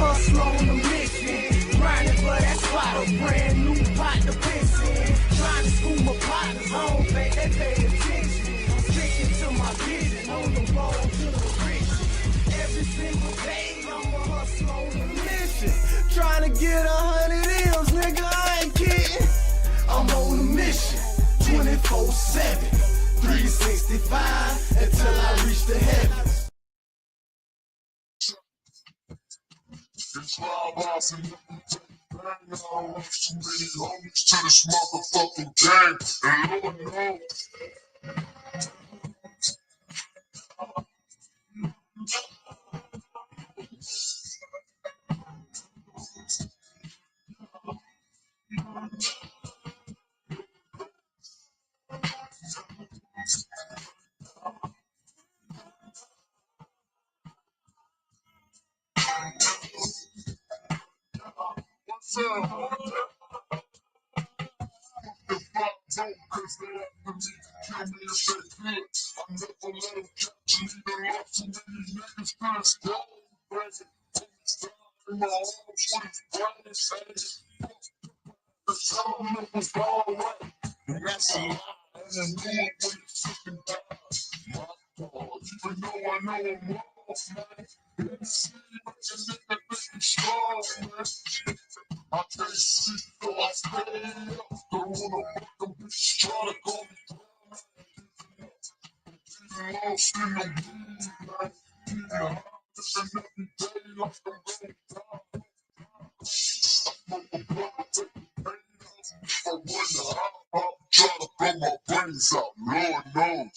hustle on the mission, grinding for that spot, a brand new pot to piss in. Trying to school my partners, I don't think they pay attention. I'm sticking to my vision, on the road to the riches. Every single day, I'm a hustle on the mission. Trying to get 100 M's, nigga, I ain't kidding. I'm on a mission, 24/7, 365, until I reach the heavens. It's wild ass and bang on too many homies to this motherfucking gang. And Lord knows. What's up? If I don't, cause they after me, kill me if they good. I never let them catch me, they lost too many niggas to this game, crazy. Homies down in my arms with his brain saying, the time it was all right. And that's a lie, and I knew it when you fucking died. My fault, even though I know I'm wrong, man. In the city, but you nigga think you strong, man. I can't sleep, so I stay up. Don't wanna fuck them bitches trying to call me down. Lost in the weed, man. Eating a hot every day like I'm going down. Smoke a blunt, take the pain off. If I run the hop, I'll try to blow my brains out. Lord knows.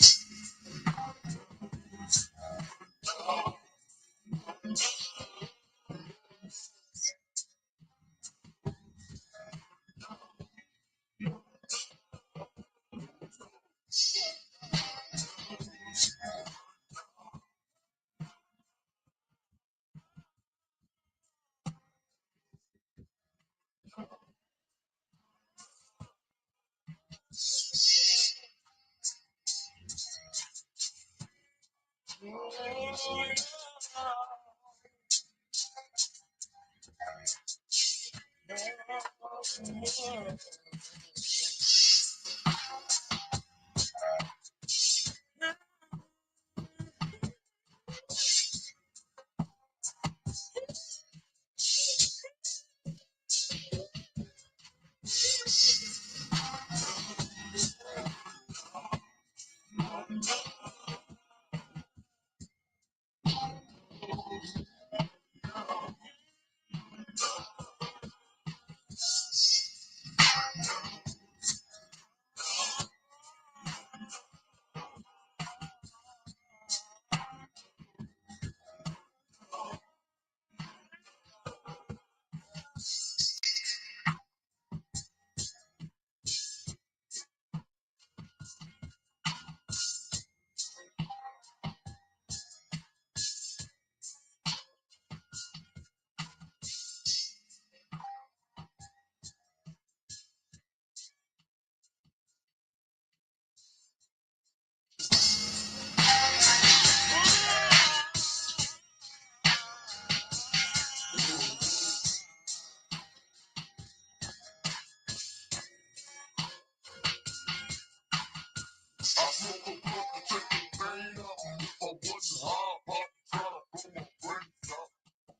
I smoke a blunt to take the pain off. If I wasn't high, I'd try to blow my brains out.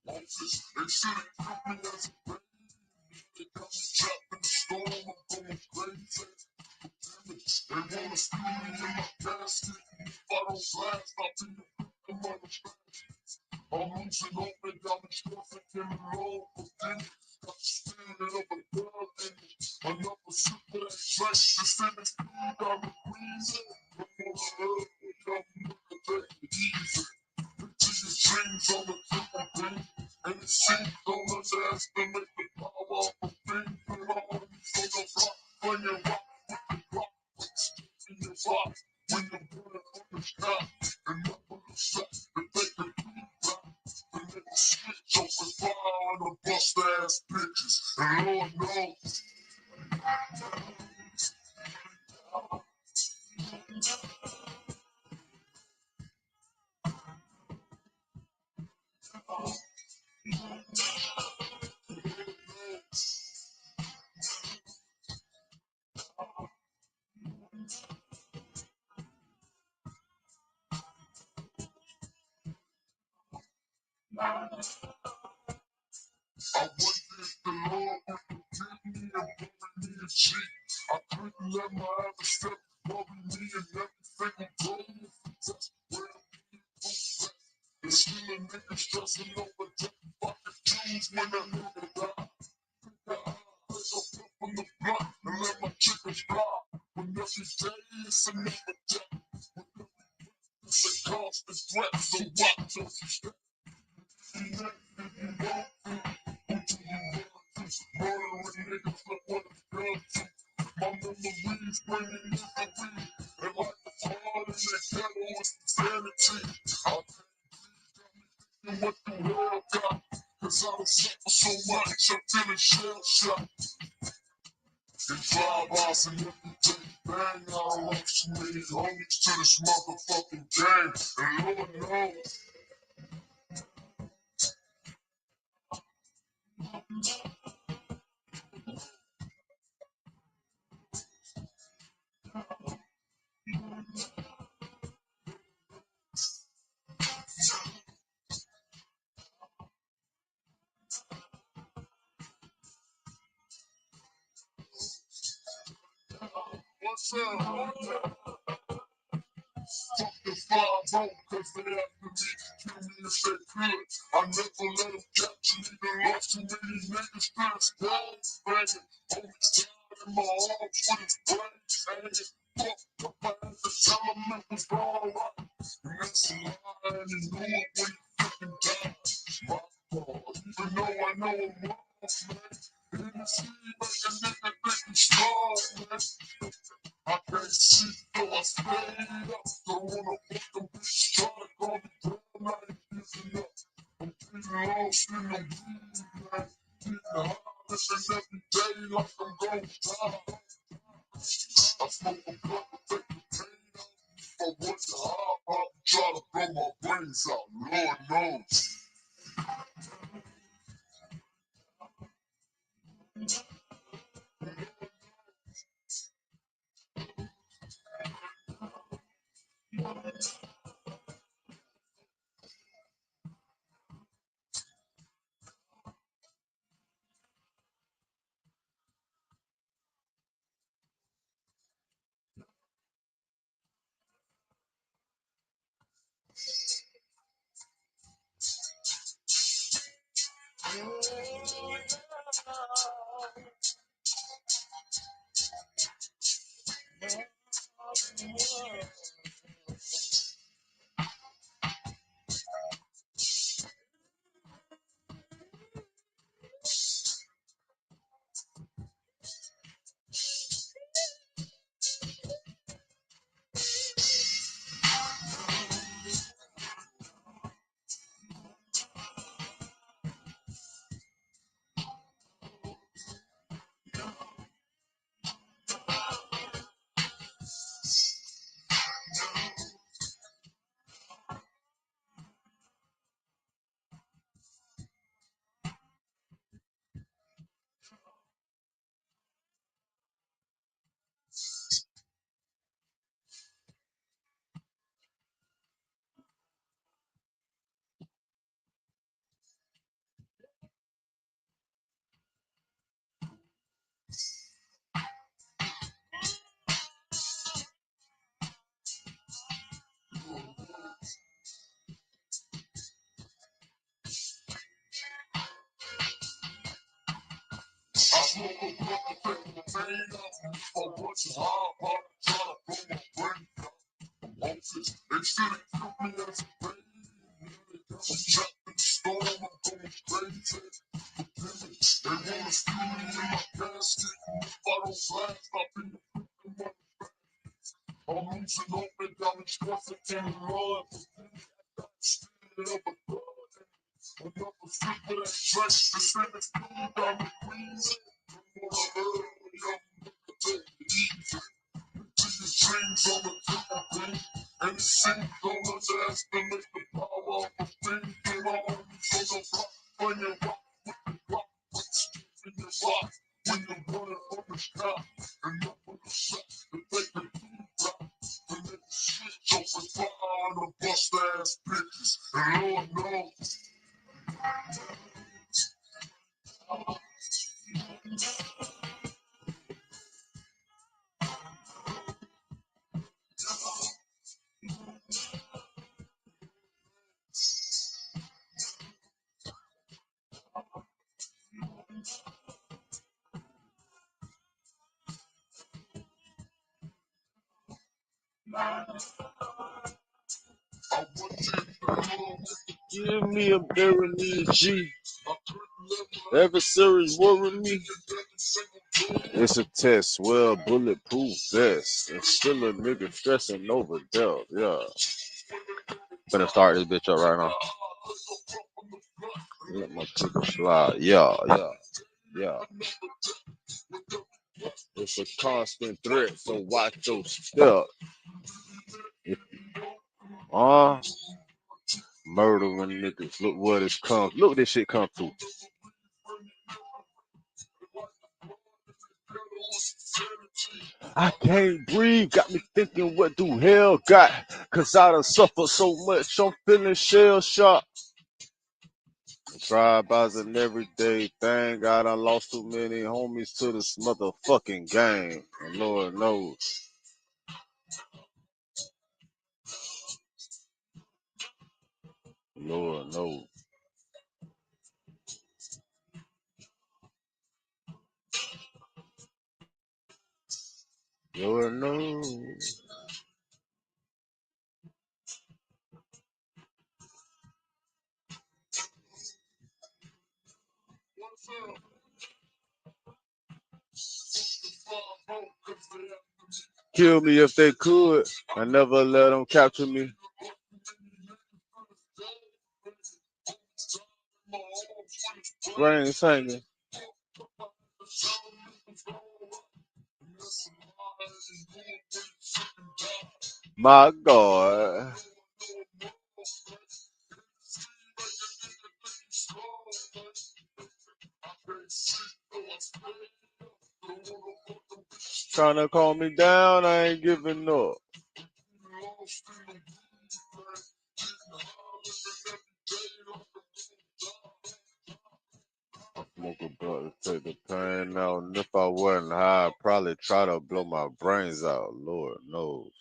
Moses, they should have took me as a baby. They got me trapped in the storm, I'm going crazy. They wanna steal me in my casket. If I don't blast, I'll be the victim of the tragedy. I'm losing hope, they got me stressing in the low for dinner. Got the spirit of a dog in me. Another sip of that drink, the same speed I'm breathing. I'm on the earth, young nigga, take it easy. Picture your dreams on the tip of green. And it seems on us ass to make the power of a thing. Put my homies on the block, when you rock with the block. In your box, when you're burning on the sky. And up on the shot, if they can keep rock. The nigga switch open fire and the bust ass bitches. And Lord knows. I wonder if the Lord would forgive me and bury me a cheat. I couldn't let my other step bury me in everything I'm doing. That's where I'm being possessed. There's still a nigga stressing over death. I confused when I never die. I put from the blunt and let my chickens fly. When every day it's another death. When every it's a constant threat. So watch us step. Murdering niggas that want to gun to. My memories bringing misery. And like the hard in the ghetto is insanity. I can't what the world got. Cause I done suffer so much, I'm feeling shell shocked. And drive-bys and everything. Bang, I don't want so many homies to this motherfucking game. And Lord knows. What's up? Fuck the 5-0, cause they after me, kill me if they could. I never let them capture me, done lost too many niggas to this game, banging. Homies tied in my arms with his brains hanging. Fuck, I had to tell him it was all right. And that's a lie, and he knew it when he fucking died. My fault, even though I know I'm wrong, man. In the city, like a nigga think he's strong, man. I can't see, so I stayed up. Don't wanna fuck them bitches, try to call me down, I ain't giving up. I'm getting lost in the weed, man. Getting high, living every day like I'm gon' die. I smoke a blunt to take the pain out. If I wasn't high, I'd try to blow my brains out, Lord knows. I smoke a blunt to take the pain out. If I wasn't high, I'd try to blow my brains out. Moses, they should have killed me as a baby. I'm trapped in the storm, I'm going crazy. They wanna see me in my casket. If I don't blast, I'll be the victim of I'm losing hope and I'm stressing in the Lord. Still of a God. Another freak of that track, the sentence food, I'm the queens. Don't wanna hurt me, I'm take it easy. To your dreams on the triple thing. And it seems don't underestimate the power of a thing. Get on me for the rock, when you rock with the rock, with the stick in your rock. When you're running from the sky, and up with the shot, to take the deep drop. To let the shit jump and fire on the bust ass bitches. And Lord knows. Give me a Bernie G. Every series worry me. It's a test, well, bulletproof vest. And still a nigga stressing over death. Yeah. Gonna start this bitch up right now. Let my chicken slide. Yeah, yeah, yeah. It's a constant threat, so watch your step. Uh, Murdering niggas. Look what it's come. Look what this shit come to. I can't breathe. Got me thinking, what do hell got? Cause I done suffered so much. I'm feeling shell shocked. Drive-bys an everyday thing. I done lost too many homies to this motherfucking game. And Lord knows. Lord knows. Lord knows. Kill me if they could. I never let them capture me. Brain singing. My God. Trying to calm me down, I ain't giving up. Smoke a blunt to take the pain out. And if I wasn't high, I'd probably try to blow my brains out. Lord knows.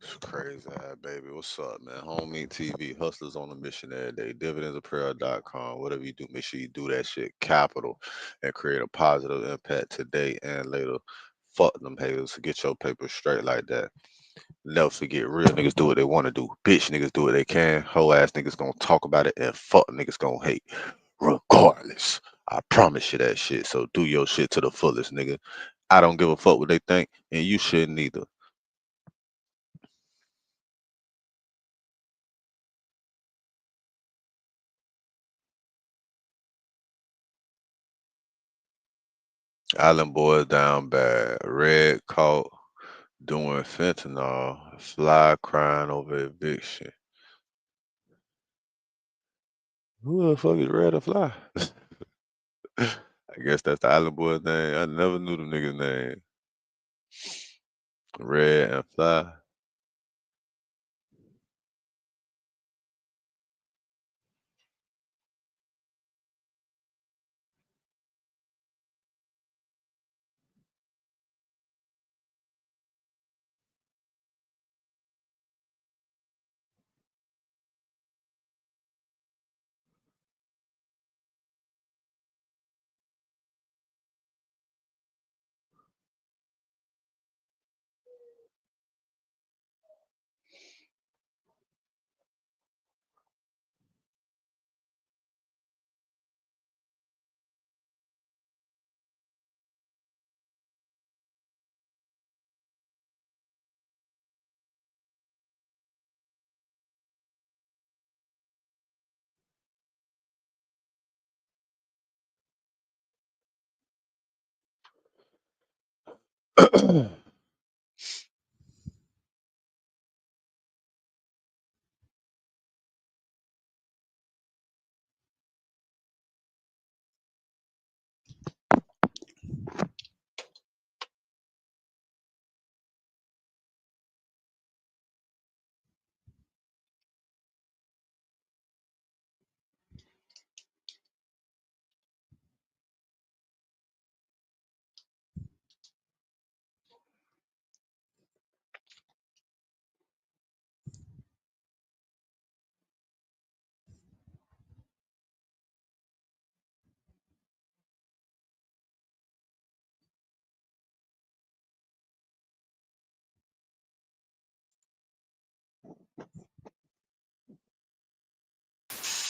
It's crazy, baby. What's up, man? Home Meat TV, Hustlers on a Mission every day. Dividendsofprayer.com. Whatever you do, make sure you do that shit capital and create a positive impact today and later. Fuck them haters. Get your paper straight like that. Never forget, real niggas do what they want to do. Bitch niggas do what they can. Whole ass niggas gonna talk about it and fuck niggas gonna hate. Regardless. I promise you that shit. So do your shit to the fullest, nigga. I don't give a fuck what they think, and you shouldn't either. Island boys down bad. Red caught doing fentanyl. Fly crying over eviction. Who the fuck is Red or Fly? I guess that's the Island boys name. I never knew the niggas name. Red and Fly.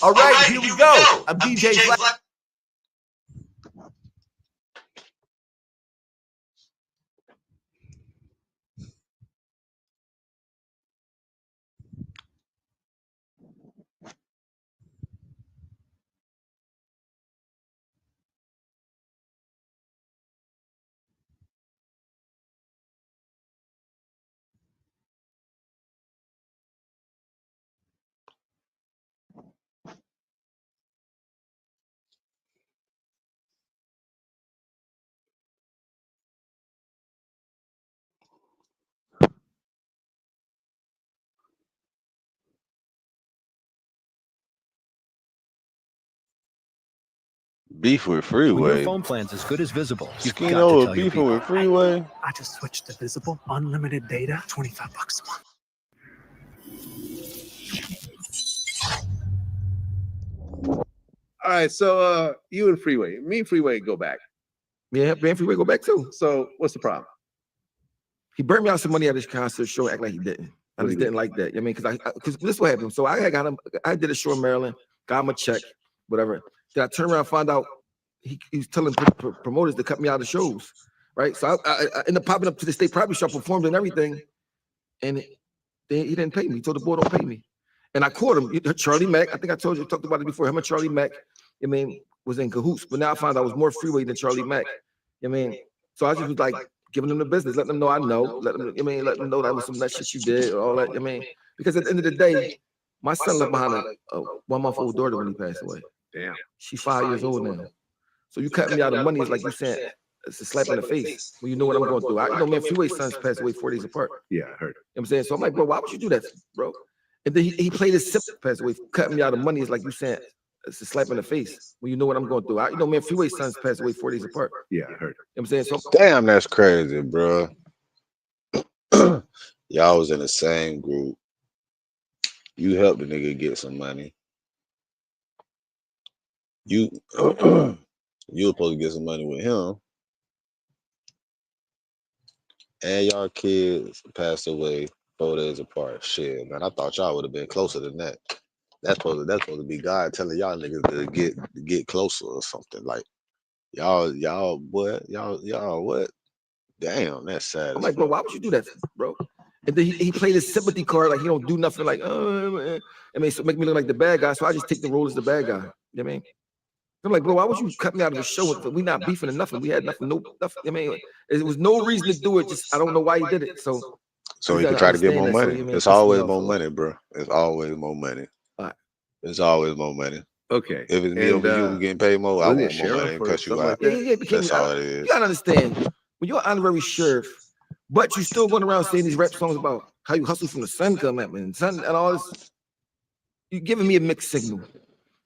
All right, here we go. I'm DJ Flash. Beef with When your Freeway. phone plan's as good as Visible, you've got to Skino tell or your beefing people. with Freeway. I just switched to Visible, unlimited data, $25 a month. All right, so you and Freeway, me and Freeway go back. Yeah, me and Freeway go back too. So what's the problem? He burnt me out some money at his concert show, act like he didn't. I What do just you didn't like that. I mean, because this is what happened. So I got him. I did a show in Maryland, got him a check, whatever. Then I turned around, and found out he was telling promoters to cut me out of shows, right? So I ended up popping up to the State Property Shop, performed and everything, and he didn't pay me. He told the board don't pay me, and I caught him. Charlie Mack, I think I told you, talked about it before. Him and Charlie Mack, I mean, was in cahoots. But now I found out I was more Freeway than Charlie Mack. I mean, so I just was like giving them the business, letting them know I know, let them know that was some of that shit you did, all that. I mean, because at the end of the day, my son left behind a 1-month-old daughter when he passed away. Damn. She's 5 years old now. So you cut me out of money, it's like you said, it's a slap in the face when you know what I'm going through. You know, man, Freeway's sons passed away 4 days apart. Yeah, I heard it. You know what I'm saying? So I'm like, bro, why would you do that, bro? And then he played his sip, passed away, cutting me out of money. It's like you said, it's a slap in the face when you know what I'm going through. You know, man, Freeway's sons passed away 4 days apart. Yeah, I heard it. You know what I'm saying? So Damn, that's crazy, bro. Y'all was in the same group. You helped the nigga get some money. You you were supposed to get some money with him. And y'all kids passed away 4 days apart. Shit, man. I thought y'all would have been closer than that. That's supposed to be God telling y'all niggas to get closer or something. Like y'all what? Damn, that's sad. I'm like, bro, why would you do that, bro? And then he played his sympathy card, like he don't do nothing, like, I mean, so make me look like the bad guy. So I just take the role as the bad guy. You know what I mean? I'm like, bro, why would you cut me out of the show? We not beefing or nothing. We had nothing, nothing. I mean, there was no reason to do it. Just I don't know why he did it. So he can try to get more money. It's always more money, bro. It's always more money. Right. It's always more money. Okay. If it's me over you getting paid more, I want more money and cut you out. That's all it is. You gotta understand, when you're an honorary sheriff, but you still going around saying these rap songs about how you hustle from the sun come at me and sun and all this, you're giving me a mixed signal.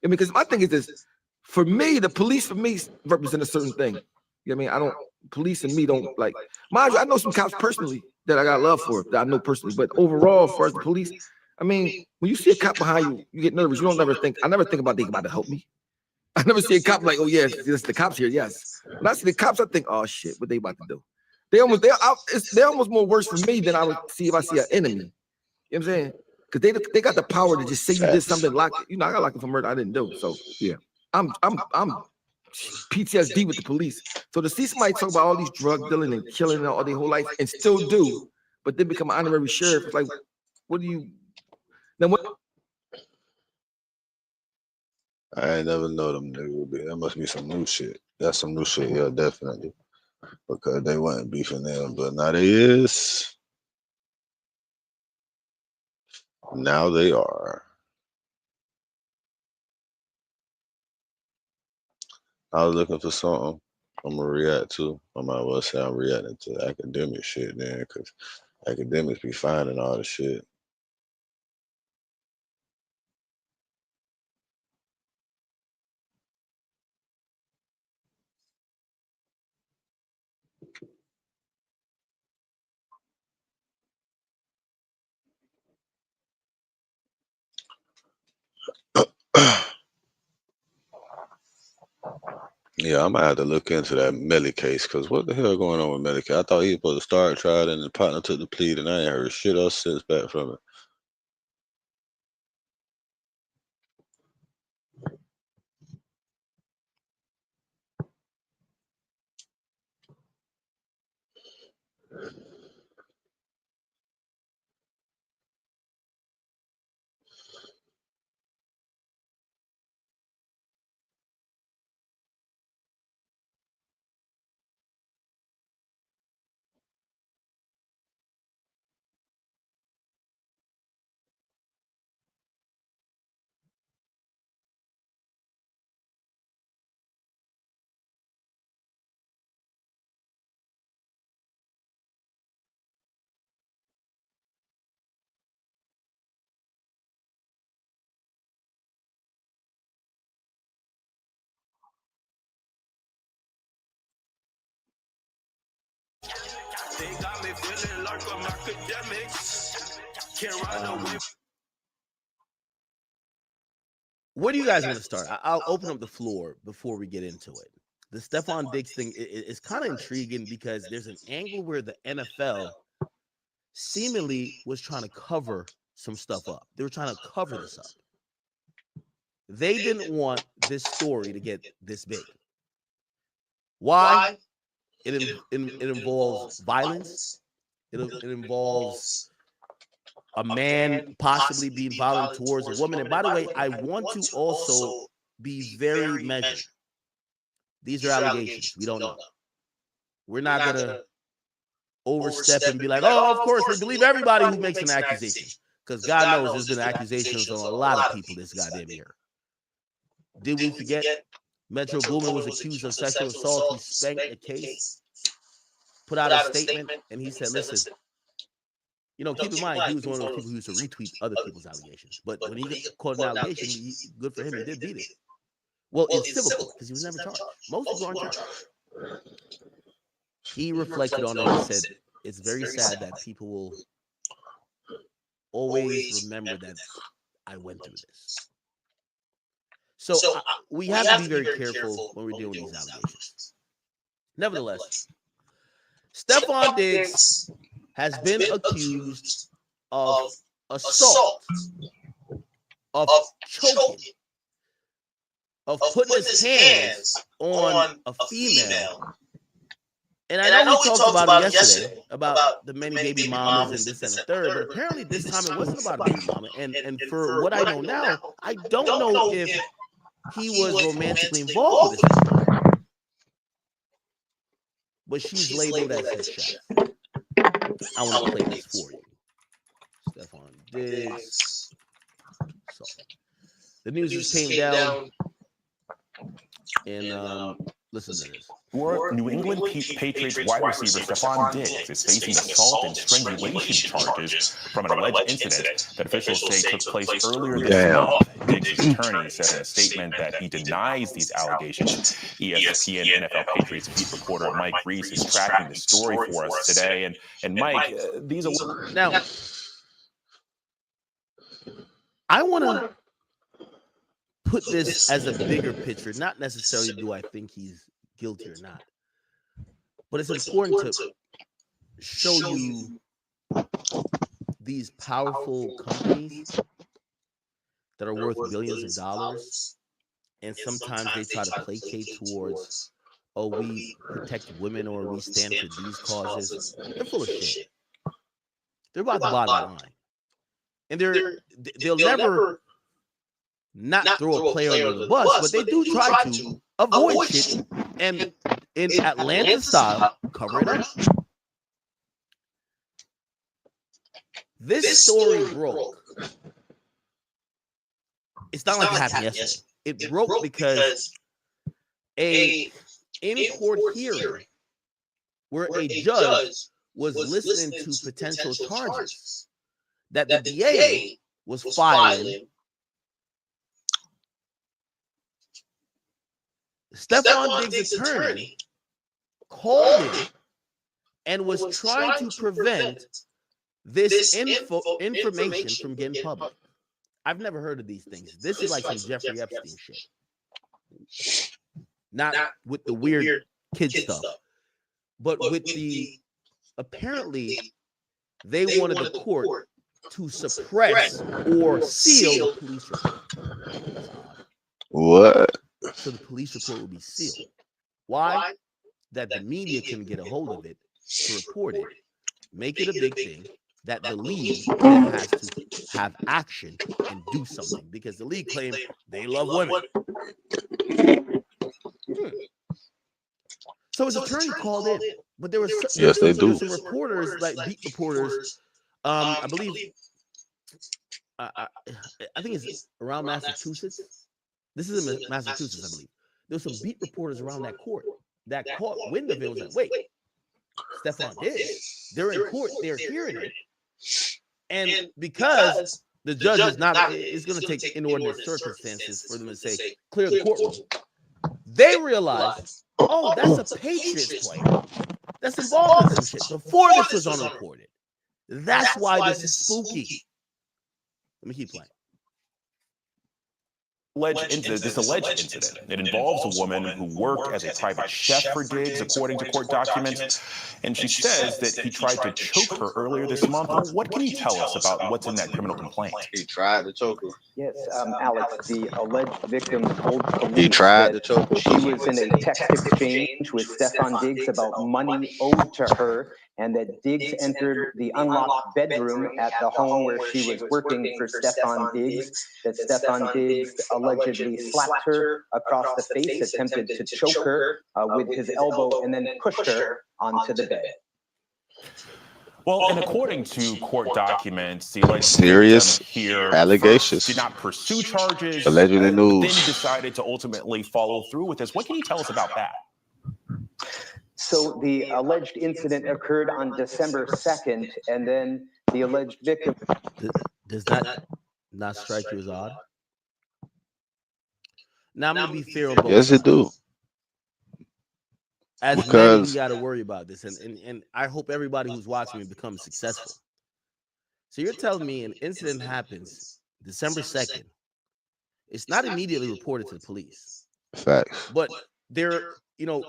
And because my thing is this, for me, the police for me represent a certain thing. You know what I mean? Police and me don't like, mind you, I know some cops personally that I got love for, that I know personally, but overall, as far as the police, I mean, when you see a cop behind you, you get nervous. You don't never think, I never think about they about to help me. I never see a cop like, oh yeah, it's the cops here, yes. When I see the cops, I think, oh shit, what they about to do? They're almost more worse for me than I would see if I see an enemy. You know what I'm saying? Because they got the power to just say you did something, lock it. You know, I got locked up for murder I didn't do. So yeah, I'm PTSD with the police. So to see somebody talk about all these drug dealing and killing all their whole life and still do, but then become an honorary sheriff, it's like, what do you? Then what? I ain't never know them niggas. That must be some new shit. That's some new shit, yeah, definitely. Because they wasn't beefing them, but now they is. Now they are. I was looking for something I'm gonna react to. I might well say I'm reacting to academic shit then, because academics be finding all the shit. Yeah, I might have to look into that Melly case, because what the hell going on with Melly case? I thought he was supposed to start trial and the partner took the plea, and I ain't heard shit else since back from it. feeling like I'm academics. Can't run away. Where do you guys want to start? I'll open up the floor before we get into it. The Stephon Diggs thing is kind of intriguing because there's an angle where the NFL seemingly was trying to cover some stuff up. They were trying to cover this up. They didn't want this story to get this big. Why? It involves violence. It involves a man possibly being violent towards a woman. And by the way, I want to also be very measured. These are allegations. We don't know. We're not going to overstep and be like, oh, of course, we believe everybody who makes an accusation. Because God knows there's been accusations on a lot of people this goddamn year. Did we forget Metro Boomin was accused of sexual assault? He spanked a case, put out a statement, and he said, listen, you know, keep in mind, he was one of those people who used to retweet other people's allegations. But when he caught an allegation, good for him, he did beat it. Well, in civil court, because he was never charged. Most people aren't charged. He reflected on it and said, it's very sad that people will always remember that I went through this. So we have to be very careful when we're dealing with these allegations. Nevertheless, Stephon Diggs has been accused of assault, of choking, of putting his hands on a female. And I know we talked about it yesterday, about the many baby mamas and this and the third, but apparently this time it wasn't about a baby mama. And for what I know now, I don't know if he was romantically involved with this woman. But she's labeled as his chef. I want to play this for you. Stephon Diggs. So, the news just came down. And listen to this. New England Patriots wide receiver Stephon Diggs is facing assault and strangulation charges from an alleged incident that officials say took place earlier this month. Diggs' attorney said in a statement that he denies these allegations. ESPN NFL Patriots beat reporter Mike Reese is tracking the story for us today. And Mike, these are... Now, I want to put this as a bigger picture. Not necessarily do I think he's guilty or not, but it's important to show you these powerful companies that are worth billions of dollars, and sometimes they try to placate towards, oh, we protect women or we stand for these causes. They're full of shit. They're about the bottom line, and they'll never not throw a player under the bus, but they do try to avoid shit and in Atlanta style cover it up. This story broke. It's not like it happened yesterday. It broke because in-court hearing where a judge was listening to potential charges that the DA was filing. Stephon Diggs' attorney called in and was trying to prevent this information from getting public. I've never heard of these things. This is like some Jeffrey Epstein shit. Not with the weird kid stuff, but with the, apparently, they wanted the court to suppress or seal the police report. What? So the police report will be sealed. Why? That the media can get a hold of it to report it, make it a big thing, that the league then has to have action and do something, because the league claims they love women. So his attorney called in, but there was some reporters, like beat reporters. I believe, I think it's around Massachusetts. This is in Massachusetts, I believe. There's some beat reporters around that court that caught wind of it. Was like, wait, Stephon Diggs, they're in court, they're hearing it, and because the judge is not, it's going to take inordinate circumstances for them to say clear the courtroom. They realize, oh, that's a Patriots player. that's involved in some shit before this was unreported. That's why this is spooky. Let me keep playing. This alleged incident. It involves a woman who worked as a private chef for Diggs, according to court documents. And she says that he tried to choke her earlier this month. What can you tell us about what's in that criminal complaint? He tried to choke her. Yes, Alex, the alleged victim told police He tried to that choke her. she was in a text exchange with Stefan Diggs about money owed to her, and that Diggs entered the unlocked bedroom at the home where she was working for Stefan Diggs, that Stefan Diggs allegedly slapped her across the face, attempted to choke her with his elbow, and then pushed her onto the bed. Well, and according to court documents, the alleged Serious victim here allegations. did not pursue charges. Allegedly Then news. decided to ultimately follow through with this. What can you tell us about that? So the alleged incident occurred on December 2nd, and then the alleged victim. Does that not strike you as odd? Now I'm gonna be fair on both Yes, it sides. do. As men, Because we got to worry about this, and I hope everybody who's watching me becomes successful. So you're telling me an incident happens December 2nd. It's not immediately reported to the police, facts. but they're, you know,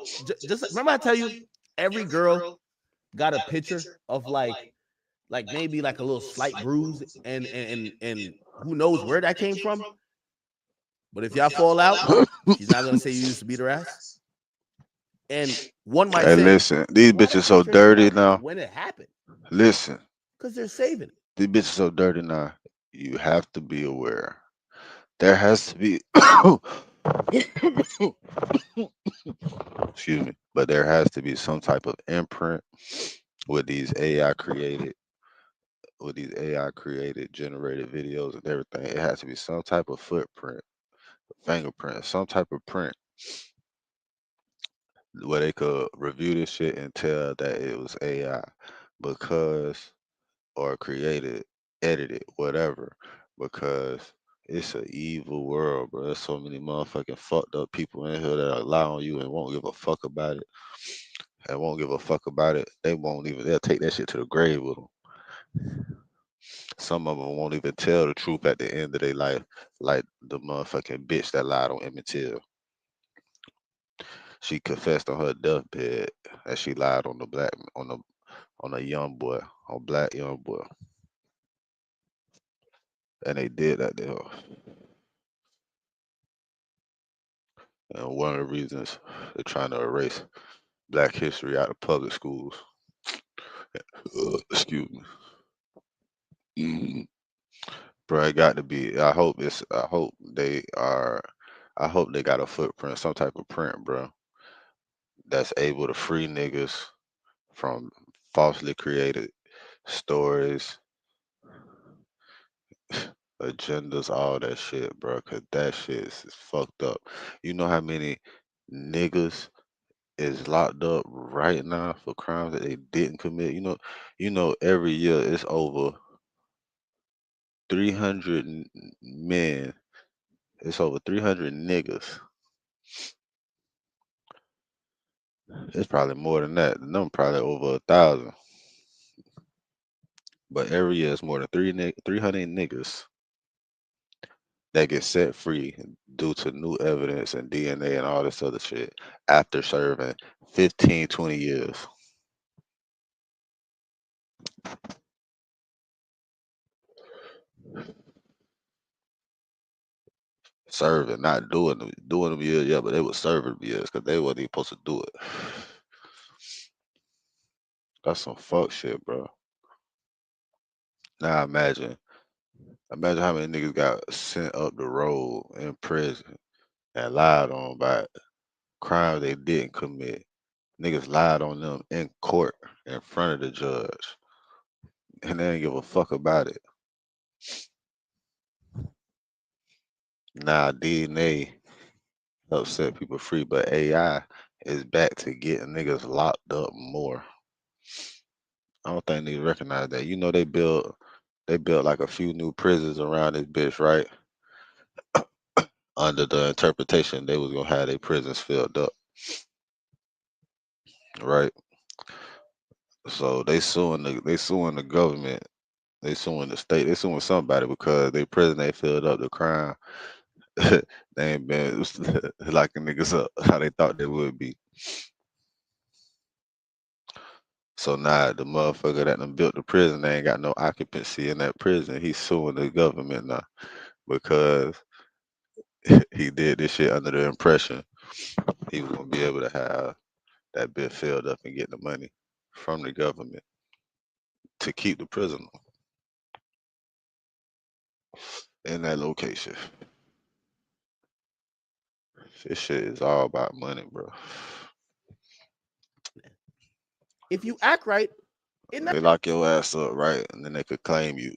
just remember I tell you, every girl got a picture of like maybe like a little slight bruise, and who knows where that came from. But if y'all fall out, she's not gonna say you used to beat her ass. And one might Hey, say, listen, these "Why bitches not so picture dirty it now. when it happened?" Listen, Because they're saving it. these bitches so dirty now. You have to be aware. There has to be excuse me, but there has to be some type of imprint with these AI created generated videos and everything. It has to be some type of footprint, fingerprint, some type of print where they could review this shit and tell that it was AI because or created, edited, whatever, because it's an evil world, bro. There's so many motherfucking fucked up people in here that lie on you and won't give a fuck about it. And won't give a fuck about it. They'll take that shit to the grave with them. Some of them won't even tell the truth at the end of their life, like the motherfucking bitch that lied on Emmett Till. She confessed on her deathbed that she lied on a young boy, on black young boy. And they did that to her. And one of the reasons they're trying to erase black history out of public schools. Excuse me. Bro, it got to be. I hope they got a footprint, some type of print, bro, that's able to free niggas from falsely created stories, agendas, all that shit, bro. Cause that shit is fucked up. You know how many niggas is locked up right now for crimes that they didn't commit? You know, every year it's over 300 men. It's over 300 niggas. It's probably more than that. The number probably over 1,000. But every year it's more than 300 niggas that get set free due to new evidence and DNA and all this other shit after serving 15, 20 years. Serving, not doing them years, yeah, but they were serving years because they wasn't even supposed to do it. That's some fuck shit, bro. Now imagine how many niggas got sent up the road in prison and lied on by crimes they didn't commit. Niggas lied on them in court in front of the judge, and they didn't give a fuck about it. Now DNA helps set people free, but AI is back to getting niggas locked up more. I don't think niggas recognize that. You know they built like a few new prisons around this bitch, right? Under the interpretation they was gonna have their prisons filled up, right? So they suing the government, they suing the state, they suing somebody because they prison they filled up the crime. They ain't been locking niggas up how they thought they would be. So now the motherfucker that done built the prison, they ain't got no occupancy in that prison. He's suing the government now because he did this shit under the impression he was gonna be able to have that bit filled up and get the money from the government to keep the prisoner in that location. This shit is all about money, bro. If you act right, They lock your ass up, right? And then they could claim you,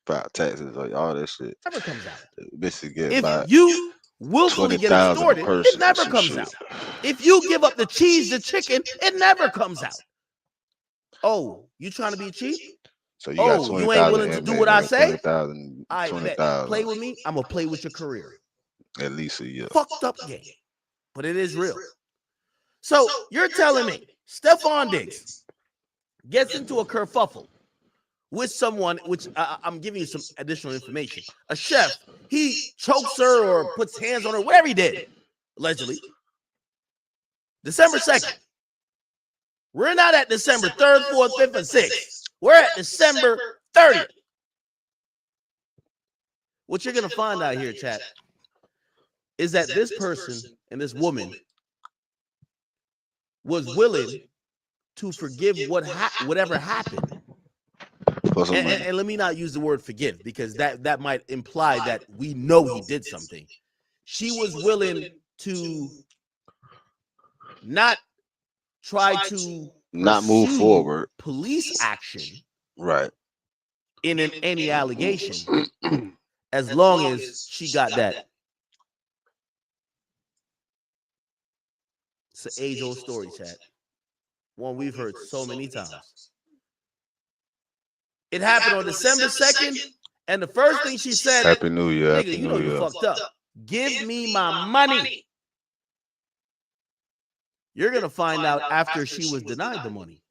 file taxes, like all that shit. never comes out. Bitches get If by you willfully get 20,000 a extorted, person it or never some comes shit. out. If you give up the cheese, the chicken, it never comes out. Oh, you trying to be cheap? So you got Oh, you ain't 20,000 willing to do inmates, what I nigga, say? 20,000, I bet. 20,000, Play with me, I'm gonna play with your career. at least a year. Fucked up game, but it is real. So you're telling me Stephon Diggs gets into a kerfuffle with someone, which I'm giving you some additional information. A chef, he chokes her or puts hands on her, whatever he did, allegedly. December 2nd. We're not at December 3rd, 4th, 5th, and 6th. We're at December 30th. What you're going to find out here, chat, is that this person and this woman was willing to forgive whatever happened. And let me not use the word forgive, because that might imply that we know he did something. She was willing to not try to not move forward police action, right, in any allegation, as long as she got that. It's an age-old story, chat. One we've heard so many times. It happened on December 2nd, and the first thing she said, Happy New Year, nigga, Happy you know New you Year. fucked up. Give me my money. You're going to find out after she was denied the money.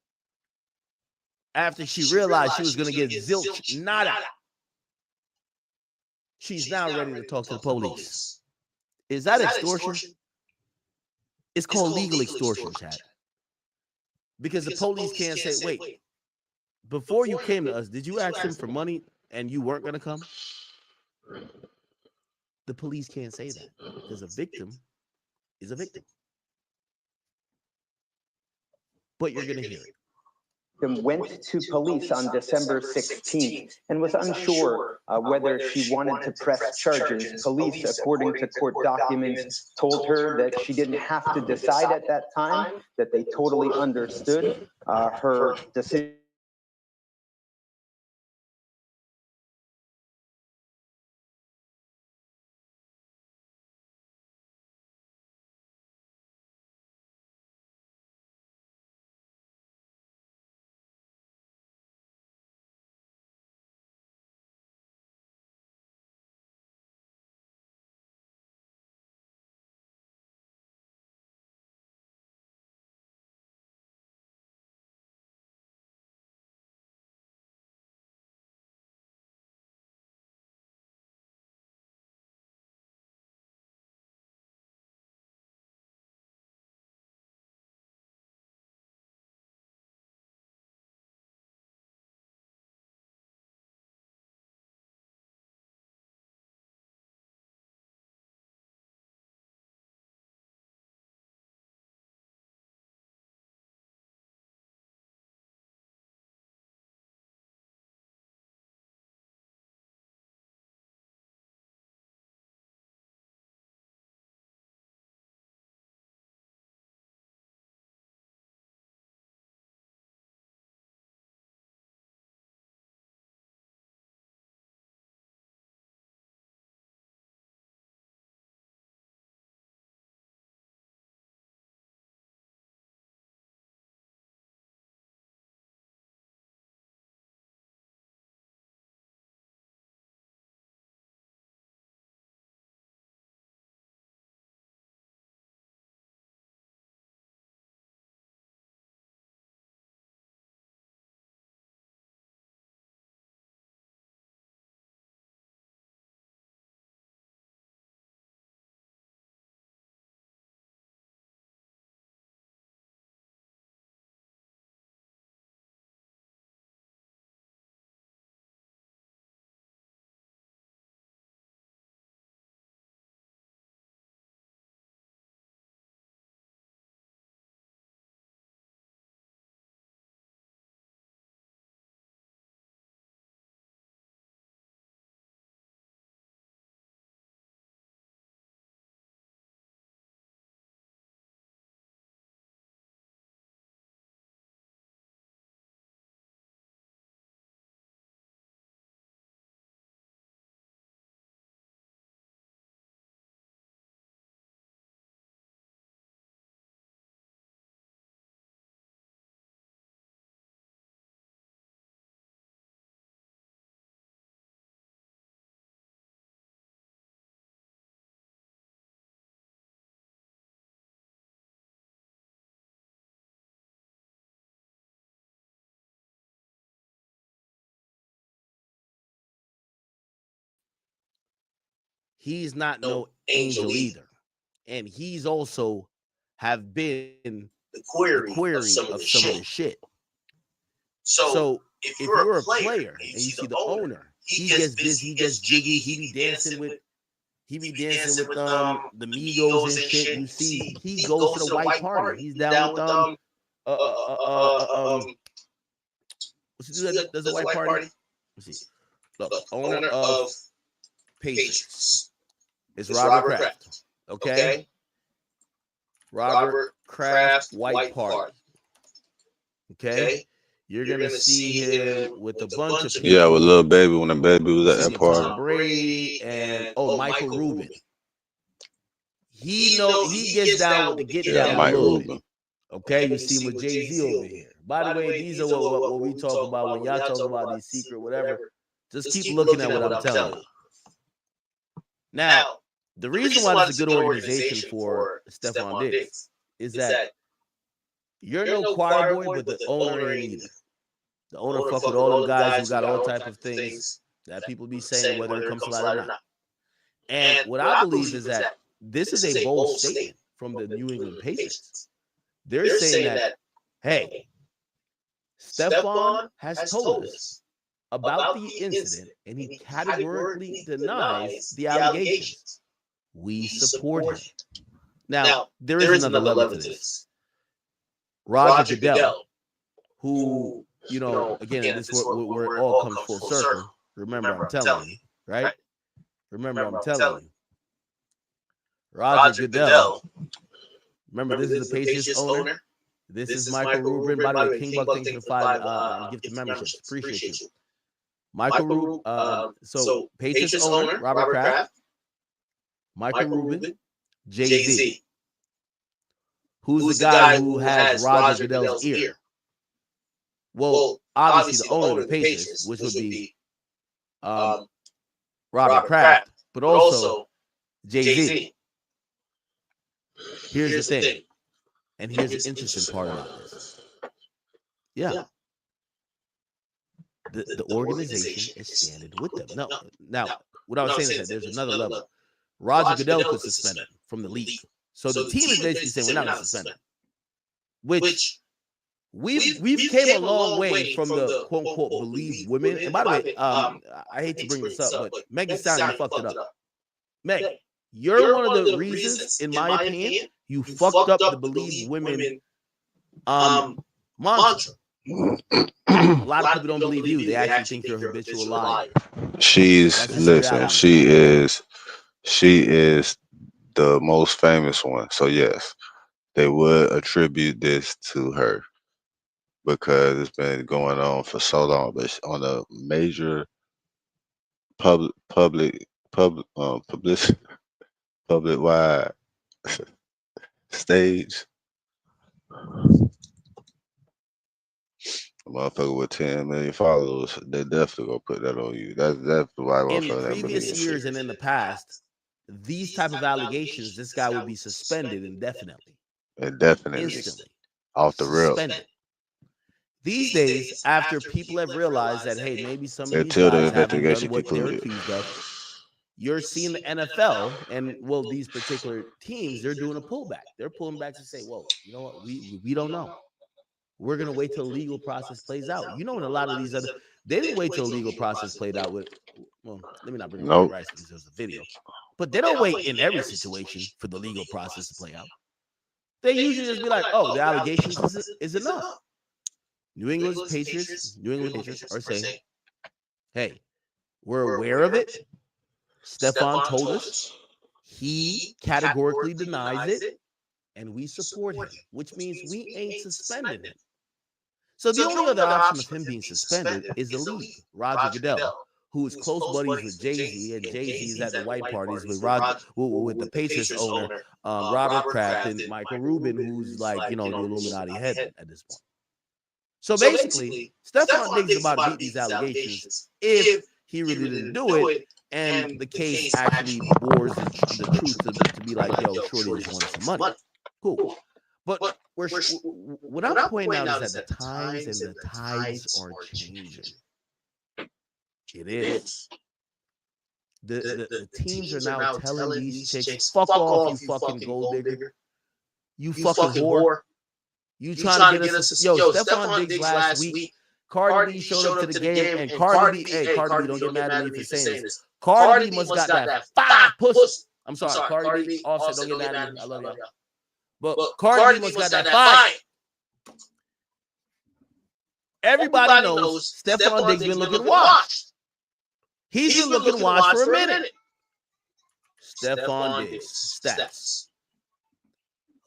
After she realized she was going to get zilch, nada. She's now ready to talk to the police. Is that extortion? It's called legal extortion, chat. Because the police can't say, wait, before you came to us, did you ask him for money and you weren't going to come? The police can't say that, because a victim is a victim. But you're going to hear it. Went to police on December 16th and was unsure whether she wanted to press charges. Police, according to court documents, told her that she didn't have to decide at that time, that they totally understood her decision. he's not no angel either. And he's also have been The query of some of the shit. So if you're a player and you see the owner, he gets busy, he gets jiggy, he be dancing with the Migos and shit. You see, he goes to the white party. He's down with what's he do? Does a white party? Let's see. Look, owner of Patriots is Robert Kraft. Okay. Robert Kraft White Party. Okay. You're gonna see him with a bunch of people. Yeah, with Lil Baby when the baby was at that Tom party. Brady and Michael Rubin. He gets down with the get Yeah, down Mike a little Rubin. bit. Okay, you see him with Jay-Z over here. By the way, these are what we talk about when y'all talk about these secret whatever. Just keep looking at what I'm telling you. Now, the reason why this is a good organization for Stephon Diggs is that you're no choir boy, but the owner ain't either. The owner fuck with all them guys who got all type of things that people be saying, whether it comes to light or not. And what I believe is that this is a bold statement from the New England Patriots. They're saying that, hey, Stephon has told us about the incident, and he categorically denies the allegations. We support him. Now, there is another level to this. Roger Goodell, who, again, this is where it all comes full circle. Remember, I'm telling you, right? Remember, I'm telling you. Roger Goodell. Remember, this is the Patriots owner. This is Michael Rubin. By the way, King Buck, thanks for the 5 gifted memberships. Appreciate you. Michael Rubin. So Patriots owner, Robert Kraft. Michael Rubin. Jay-Z. Who's the guy who has Roger Goodell's ear? Well, obviously the owner of the Patriots, which would be Robert Kraft, but also Jay-Z. Here's the thing, and here's the interesting part about this. Yeah. The organization is standing with them. Now, what I was saying is that there's another level. Roger Goodell could suspend him from the league. So the team is basically saying we're not going to suspend him. Which we've came a long way from the quote unquote believe women. And by the way, I hate to bring this up, but Megan Thee Stallion fucked it up. Meg, you're one of the reasons, in my opinion, you fucked up the believe women mantra. A lot of people don't believe you. They actually think you're a habitual liar. She is the most famous one. So yes, they would attribute this to her because it's been going on for so long. But on a major public wide stage, a motherfucker with 10 million followers, they definitely gonna put that on you. That's why in previous years and in the past, these type of allegations, this guy would be suspended indefinitely. Instantly. Off the rail. These days, after people have realized that, hey, maybe some of these Until the guys haven't investigation done what they're concluded. accused of, you're seeing the NFL and, well, these particular teams, they're doing a pullback. They're pulling back to say, whoa, you know what? We don't know. We're going to wait till the legal process plays out. You know, in a lot of these other, they didn't wait till the legal process played out with, well, let me not bring up rights because there's a video. But they don't wait in every situation for the legal process to play out. They usually just be like, oh, the allegations is enough. New England Patriots are saying, hey, we're aware of it. Stephon told us. He categorically denies it. And we support him, which means we ain't suspending him. So the only other option of him being suspended is the league, Roger Goodell, who is close buddies with Jay-Z, and Jay-Z is at the white parties with the Patriots owner, Robert Kraft, and Michael Rubin, who's like, the Illuminati head at this point. So basically, Stephon Diggs is about to beat these allegations if he really didn't do it, and the case actually bores the truth to be like, yo, Shorty just wanted some money. Cool. But what I'm pointing out is that the times and the tides are changing. It is. The teams are now telling these chicks, fuck off, you fucking gold digger. You fucking whore. You trying to get us? Yo, Stephon Diggs last week. Cardi B showed up to the game, and Cardi B, hey, Cardi B, don't get mad at me for saying this. Cardi B must got that fire pussy. I'm sorry, Cardi B. Also, don't get mad at me. I love y'all. But Cardi B must got that fire. Everybody knows Stephon Diggs been looking washed. He's been looking washed for a minute. Stephon Diggs stats.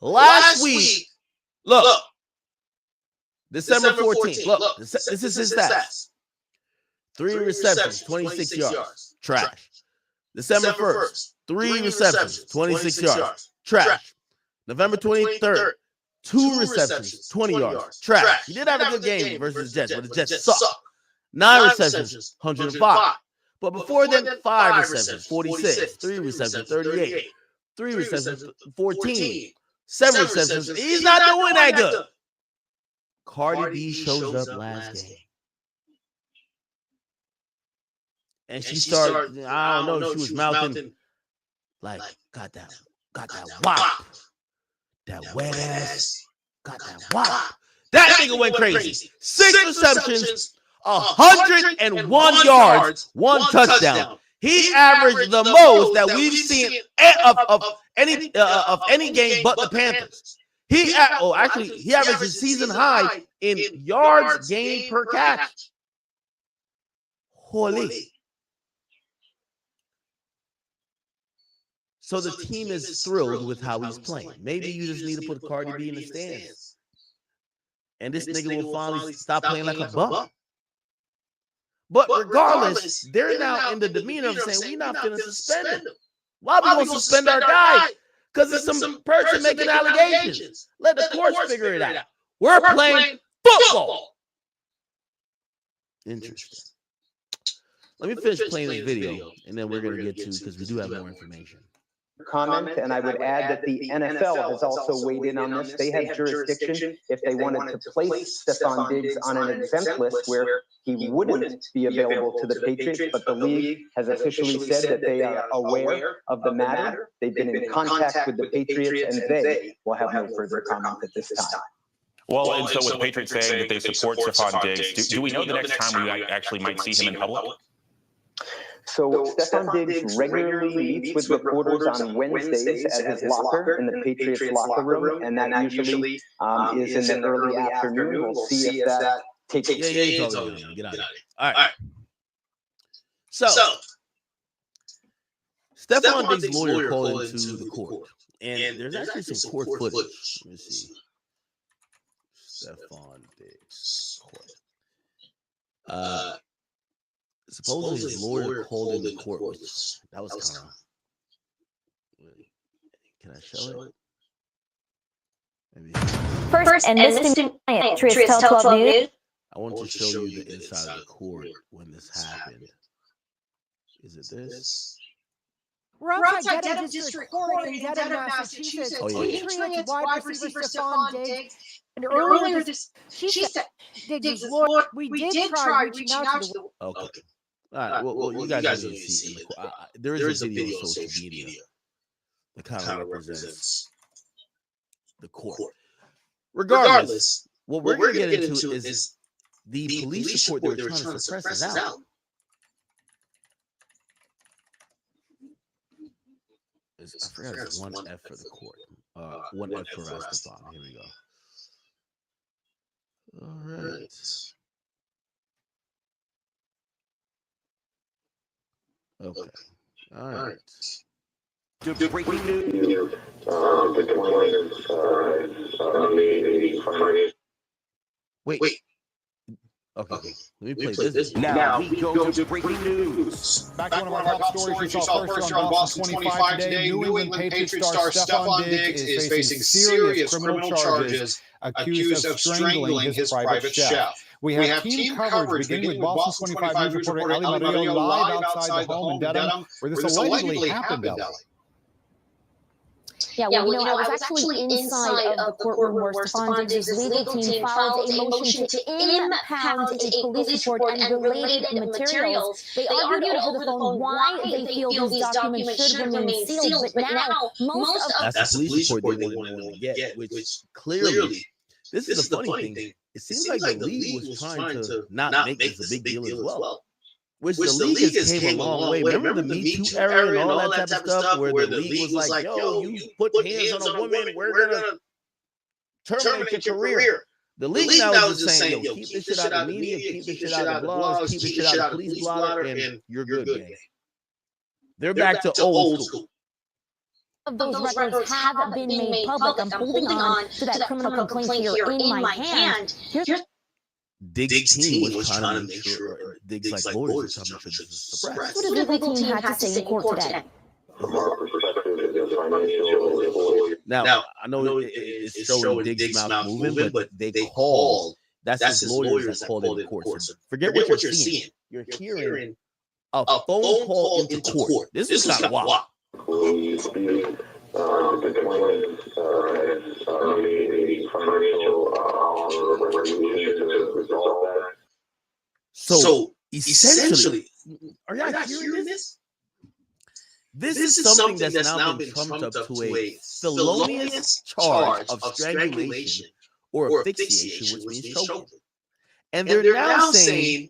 Last week, look. December 14th. Look, this is his stats. 3 receptions, 26 yards. Trash. December 1st, 3 receptions, 26 yards. Trash. November 23rd, 2 receptions, 20 yards. Trash. He did have a good game versus the Jets, but the Jets suck. 9 receptions, 105. But before then, 5 receptions, 46. 3 receptions, 38. 3 receptions, 14. 7 receptions. He's not doing that good. Cardi B shows up last game. And she started, I don't know, she was mouthing, like, got that wop. That wet ass. Got that wop. That nigga went crazy. 6 receptions, 101 yards, 1 touchdown. He averaged the most that we've seen of any game but the Panthers. He averaged his season high in yards gained per catch. Holy. So the team is thrilled with how he's playing. Maybe you just need to put Cardi B in the stands. And this nigga will finally stop playing like a bum. But regardless, they're now in the demeanor of saying, we're not going to suspend him. Why we going to suspend our guy? Because it's some person making allegations. Let the courts figure it out. We're playing football. Interesting. Let me finish playing this video, and then we're going to get to, because we do have more information. Comment, and I would add that the NFL has also weighed in on this. They have jurisdiction if they wanted to place Stephon Diggs on an exempt list where he wouldn't be available to the Patriots, but the league has officially said that they are aware of the matter. They've been in contact with the Patriots, and they will have no further comment at this time. Well, and so with the Patriots saying that they support Stephon Diggs, do we know the next time we actually might see him in public? So Stephon Diggs regularly meets with reporters on Wednesdays at his locker in the Patriots locker room, and that usually is in the early afternoon. We'll see if that takes place. Get out of here. All right. So Stephon Diggs' lawyer called into the court, and there's actually some court footage. Let me see. Stephon Diggs court. Supposedly his lawyer called in the court, which that was kind of. Can I show it? Maybe. First and listed client, Tris Tell 12 News. I want to show you the inside of the court when this happened. Is it this? We're outside Dedham District Court in Dedham, Massachusetts. Patriots wide receiver Stephon Diggs. And earlier this, she said, Diggs, Lord, we did try reaching out to the. Okay. All right. Well, you guys didn't see it. There is a video on social media that kind of represents the court. Regardless, what we're going to get into is the police report they were trying to suppress is out. I forgot it's 1F for the court. 1F for Rastafari. Here we go. All right. Okay. All right. Breaking news. Wait. Okay. Let me play this. Now we go to breaking news. Back to one of our top stories you saw first here on Boston 25 today. New England Patriots star Stephon Diggs is facing serious criminal charges accused of strangling his private chef. We have team coverage beginning with Boston 25 News reporter Ali Mario live outside the home in Dedham, where this allegedly happened, Ali. Yeah, well, you know, I was actually inside of the courtroom where Stephon Diggs' legal team filed a motion to impound a police report and related materials. They argued over the phone why they feel these documents should remain sealed, but now most of that's the police report they want to get, which clearly, this is the funny thing. It seems like the league was trying to not make this a big deal as well. Which the league has came a long way. Remember the Me Too era and all that type of stuff where the league was like, yo, you put hands on a woman, we're going to terminate your career. The league now is just saying, yo, keep this shit out of the media, keep this shit out of the blogs, keep this shit out of the police blotter, and you're good, man. They're back to old school. Of those records have been made public. I'm holding on to that criminal complaint here in my hand. Here's Diggs' team was trying to make sure, Diggs like lawyers were trying to make sure this is suppressed. what does the legal team have to say in court today? Now I know it's showing Diggs' mouth moving, but they called, that's his lawyers that called in court. So forget what you're seeing. You're hearing a phone call into court. This is not wild. So essentially, are y'all hearing this? This is something that's now been trumped up to a felonious charge of strangulation or asphyxiation, which means choking. And they're now saying,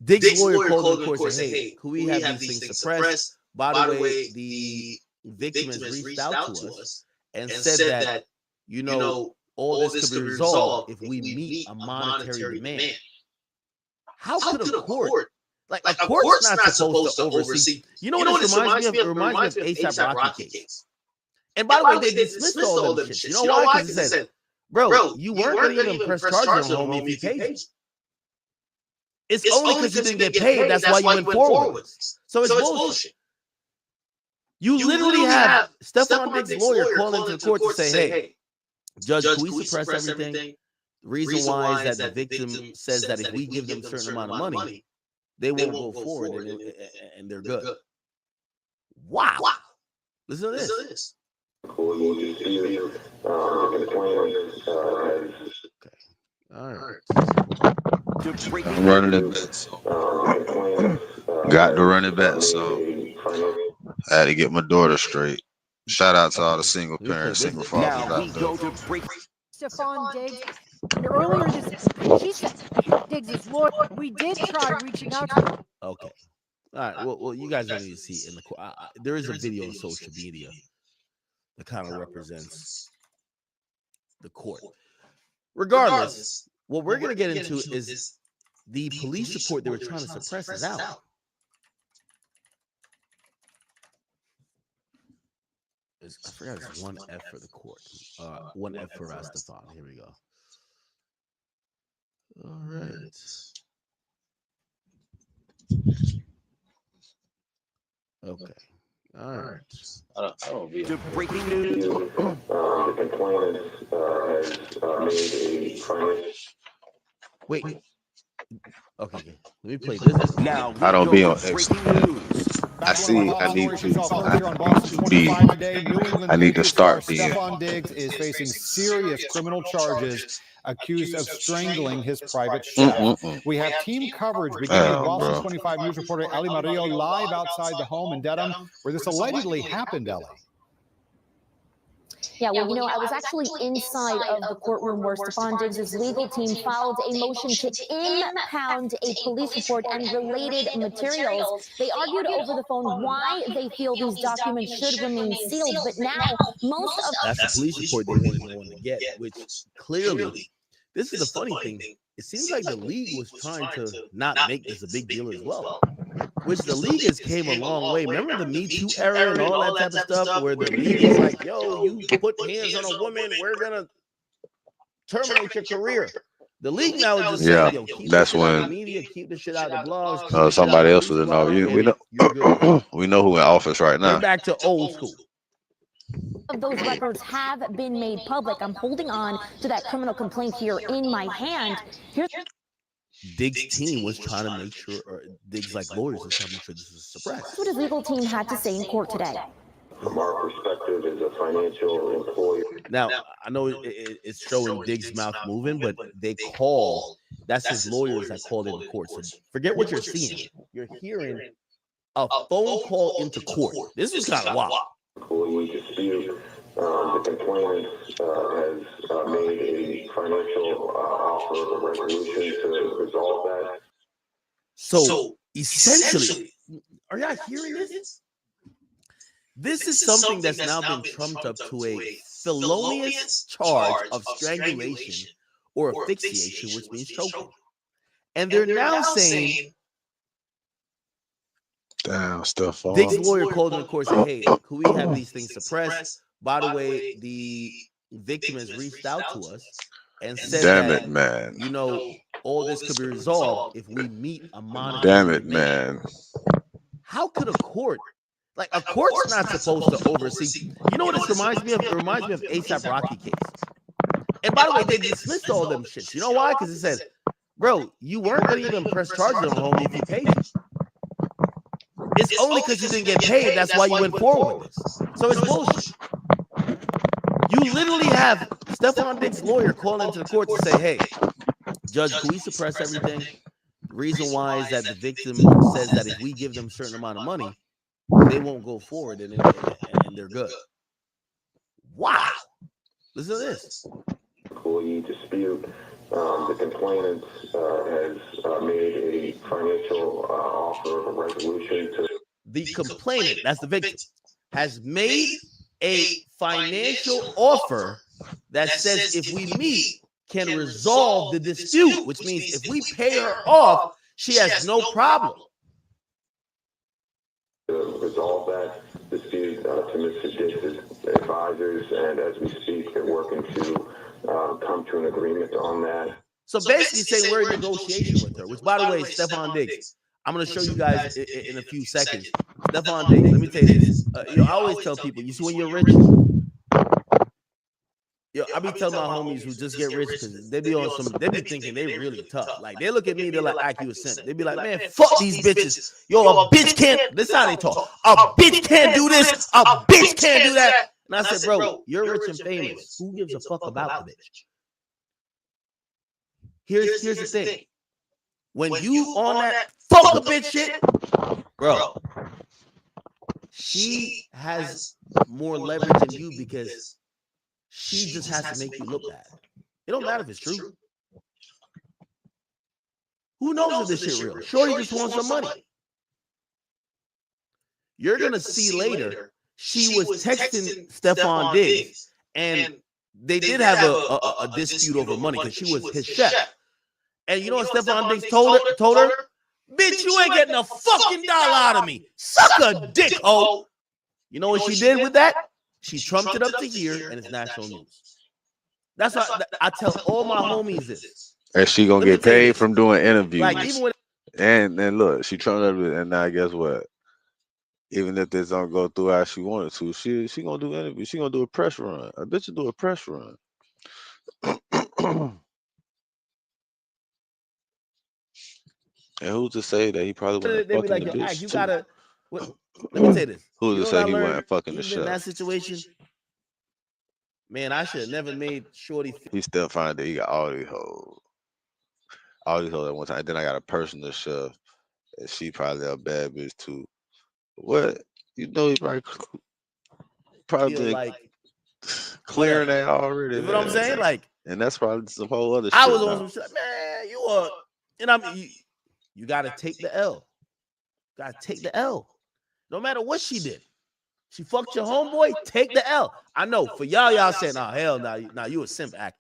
Diggs' lawyer called the court and said, hey, could we have these things suppressed? By the way, the victim has reached out to us and said that, you know, all this could be resolved if we meet a monetary demand. How could a court, like a court's not supposed to oversee? You know what this reminds me of? It reminds me of A$AP Rocky case. And by the way, they dismissed all them shit. You know why? Because they said, bro, you weren't going to even press charges on him if you paid. It's only because you didn't get paid. That's why you went forward with it. So it's bullshit. You literally have Stephon Diggs' lawyer call into the court to say, hey, Judge, can we suppress everything? The reason why is that the victim says that if we give them a certain amount of money, they won't go forward and they're good. Wow. Listen to this. Okay. All right. I'm running it back, so got to run it back, so I had to get my daughter straight. Shout out to all the single parents, single fathers out there. Stephon Diggs, and earlier this, she said, Diggs' lawyer, we did try reaching out to him. Okay. All right. Well, you guys don't need to see it in the court. There is a video on social media that kind of represents the court. Regardless, what we're going to get into is the police report they were trying to suppress is out. I forgot it's 1F for the court. 1F for Stephon. Here we go. All right. Okay. All right. I don't be breaking news. The complainant has made a Wait. Okay. Let me play this. Now I don't be on X. breaking news. I need to start being. Stephon Diggs is facing serious criminal charges, accused of strangling his private chef. We have team coverage beginning with Boston 25 News reporter Ali Mario live outside the home in Dedham, where this allegedly happened, Ellie. Yeah, well, you know, I was actually inside of the courtroom where Stephon Diggs' legal team filed a motion to impound a police report and related materials. They argued over the phone why they feel these documents should remain sealed, but now most of that's the police report they wanted to get, which clearly, this is the funny thing. It seems like the league was trying to not make this a big deal as well. Which the league has came a long way. Remember the Me Too era and all that type of stuff where the league is like, yo, you put hands on a woman, we're going to terminate your career. The league now is just saying, yo, keep that's the shit out of when the media, keep the shit out of the blogs. Somebody else was in office. We know who in office right now. We're back to old school. of those records have been made public. I'm holding on to that criminal complaint here in my hand. Here's Diggs' team was trying to make sure, or Diggs' like lawyers was trying to make sure this was suppressed. That's what his legal team had to say in court today. From our perspective as a financial employer. Now, I know it's showing Diggs' mouth moving, but they call, that's his lawyers that called into court. So forget what you're seeing. You're hearing a phone call into court. This is kind of wild. Employee dispute. The complainant has made a financial offer of resolution to resolve that. So essentially, are y'all hearing this? This is something that's now been trumped up to a felonious charge of strangulation or asphyxiation, which means choking. And they're now saying, damn, stuff. Diggs' lawyer called in the court and said, hey, could we have these things suppressed? By the way, the victim has reached out to us and said that, man. You know, all this could be resolved if we meet a monetary Damn it, demand. man. How could a court, like a court's not supposed to oversee? You know what this reminds me of? It reminds me of A$AP Rocky case. And by the way, they dismissed all them shits. You know why? Because it said, bro, you weren't going to even press charges on homie if you paid you. It's only because you didn't get paid. That's why you went forward with this. So it's bullshit. You literally have Stephon Diggs' lawyer call into the court to say, hey, judge, can we suppress everything? The reason why is that the victim says that if we give them a certain amount of money, they won't go forward and they're good. Wow. Listen to this. Employee dispute. The complainant has made a financial offer of resolution to the complainant, that's the victim, has made a financial offer that says if we meet, can resolve the dispute, which means if we pay her off, she has no problem. To resolve that dispute to Mr. Diggs' advisors, and as we speak, they're working to come to an agreement on that. So basically say we're in negotiation with her, which by the way, Stephon Diggs, I'm going to show you guys in a few seconds. Stephon Diggs, let me tell you this. I always tell people, you see when you're rich, I be telling my homies who just get rich because they be on some, they be thinking they really tough. Like they look at me, they're like, IQ a simp. They be like, man, fuck these bitches. Yo, a bitch can't, this is how they talk. A bitch can't do this. A bitch can't do that. And I said, bro, you're rich and famous. Who gives a fuck about the bitch? Here's the thing. When you on that fuck a bitch shit, bro, she has more leverage than you because she just has to make you look bad. It don't matter if it's true. Who knows if this shit real? Shorty just wants some money. You're gonna see later. She was texting Stephon Diggs, and they did have a dispute over money because she was his chef. And you know what Stephon Diggs told her? Bitch, you ain't getting a fucking dollar out of me. Suck a dick, oh. You know what she did with that? She trumped it up to here, and it's national news. That's why I tell all my homies this. And she gonna get paid from doing interviews. Like even when and look, she trumped up, and now guess what? Even if this don't go through how she wanted to, she gonna do interviews. She gonna do a press run. A bitch will do a press run. And who's to say that he probably wasn't they be fucking like, the yo, bitch you too? gotta. Let me say this. Who's You to know say what he I wasn't learned? fucking the Even in chef? that situation, man, I should have never made Shorty. He still find that he got all these hoes at one time. Then I got a personal chef, and she probably a bad bitch too. What? You know, he probably Feel been like clearing that already. You know what I'm saying? Like, and that's probably some whole other I shit. was on now. some shit. Like, man, you are, and I mean, you got to take the L. Got to take the L. No matter what she did. She fucked your homeboy, take the L. I know for y'all saying, oh, hell, now you a simp act.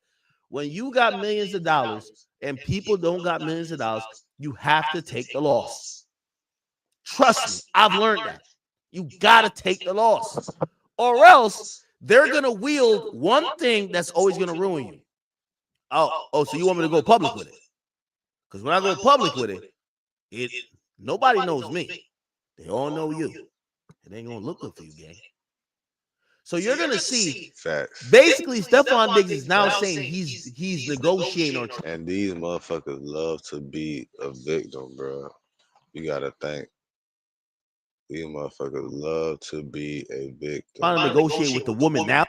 When you got millions of dollars and people don't got millions of dollars, you have to take the loss. Trust me, I've learned that. You got to take the loss. Or else they're going to wield one thing that's always going to ruin you. Oh, so you want me to go public with it? Because when I go public with it, nobody knows me. They all know you. It ain't gonna look good for you, gang. So you're gonna see Facts. basically Stephon Diggs is now saying he's negotiating on. And these motherfuckers love to be a victim, bro. You gotta think. These motherfuckers love to be a victim. Trying to negotiate with the woman now.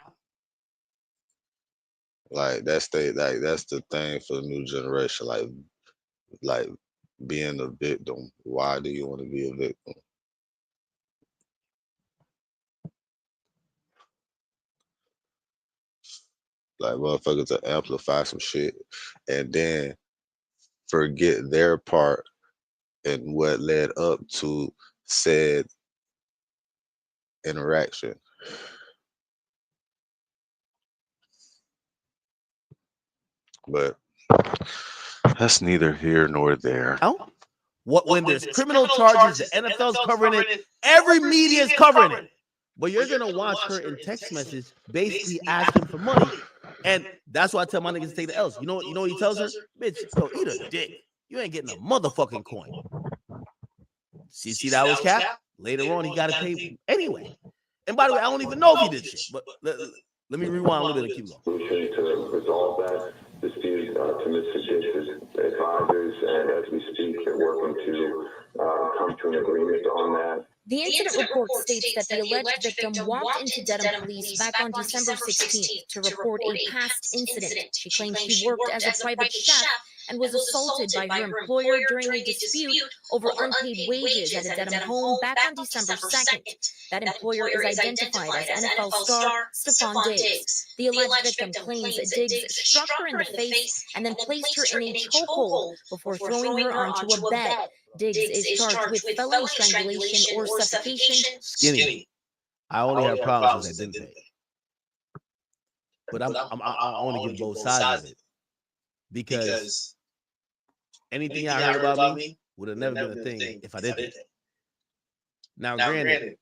Like that's the thing for the new generation. Like being a victim. Why do you want to be a victim? Like motherfuckers to amplify some shit and then forget their part and what led up to said interaction. But that's neither here nor there. What when there's criminal charges, the NFL's covering it, every media is covering it. But you're gonna watch her in text message basically asking for money. And that's why I tell my niggas to take the L's. You know what he tells her? Bitch, yo, eat a dick. You ain't getting a motherfucking coin. See that was cap? Later on, he got to pay anyway. And by the way, I don't even know if he did shit. But let me rewind a little bit and keep going. To resolve that dispute to Mr. Diggs' advisors, and as we speak, they're working to come to an agreement on that. The incident report states that the alleged victim walked into Dedham Police back on December 16th to report a past incident. She claimed she worked as a private chef and was assaulted by her employer during a dispute over unpaid wages at a Dedham home back on December 2nd. That employer is identified as NFL star Stephon Diggs. The alleged victim claims Diggs struck her in the face and then placed her in a chokehold before throwing her onto a bed. Diggs is charged with felony strangulation or suffocation. Skinny. I only have problems with that didn't pay. But I want to give both sides of it. Because anything I heard about me would have never been a thing if I didn't. Now, granted,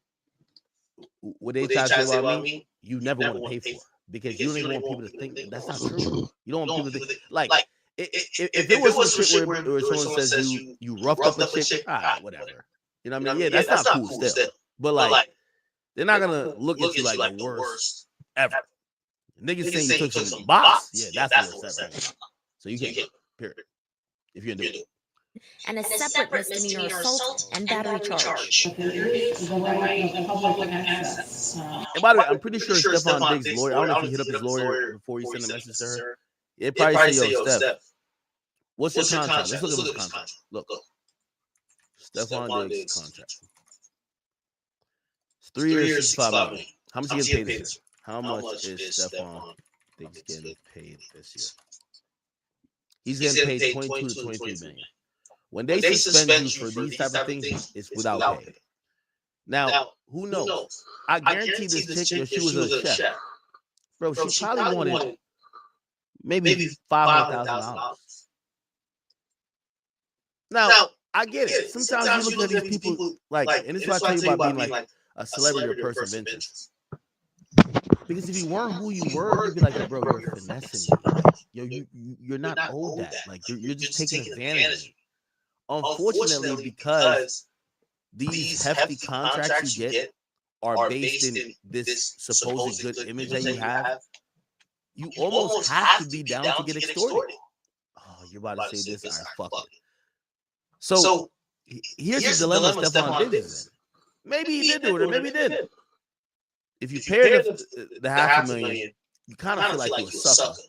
what they try to say about me, you never want to pay for. Because you don't even want people to think that's not true. You don't want people to think, like, if it was some shit where someone says you roughed up a chick, whatever. You know what I mean? Yeah, that's not cool still. But like, they're not gonna look at you like the worst ever. Niggas saying you took some box, yeah, that's the worst ever. So you can't, period. If you're gonna do it. And a separate misdemeanor assault and battery charge. And by the way, I'm pretty sure Stephon Diggs' lawyer, I don't know if he hit up his lawyer before he sent a message to her. It probably say, yo, Steph, what's your contract? Let's look at his contract. Look. Stephon Diggs' contract. It's 3 years, 65 million. How much is he getting paid this year? How much is Stephon Diggs getting paid this year? He's getting paid 22 to 23 million. When they suspend you for these type of things, it's without pay. Now, who knows? I guarantee this chick, if she was a chef, bro, she probably wanted maybe $500,000. Now, I get it. Sometimes you look at these people like, and this is what I tell you about being like a celebrity or person of interest. Because if you weren't who you were, you'd be like, bro, you're finessing me. You're not owed that. Like, you're just taking advantage of me. Unfortunately, because these hefty contracts you get are based in this supposed good image that you have, you almost have to be down to get extorted. Oh, you're about to say this? All right, fuck it. So here's the dilemma Stephon Diggs is in. Maybe he did do it, or maybe he didn't. If you pair the $500,000, you kind of feel like you're a sucker.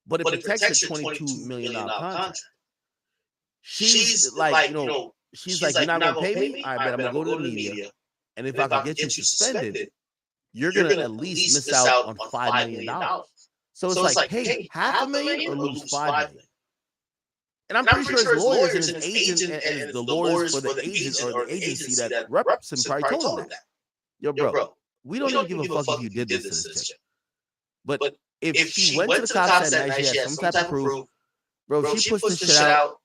But it protects your $22 million contract. She's like, she's like, you're not going to pay me? All right, but I'm going to go to the media. And if I can get you suspended, you're going to at least miss out on $5 million. So it's like, hey, $500,000 or lose $5 million. And I'm pretty sure his lawyers and his agent and the lawyers for the agent or the agency that reps him probably told him that. Yo, bro, we don't even give a fuck if you did this to this chick. But if she went to the cops and said she had some type of proof, bro, she pushed this shit out,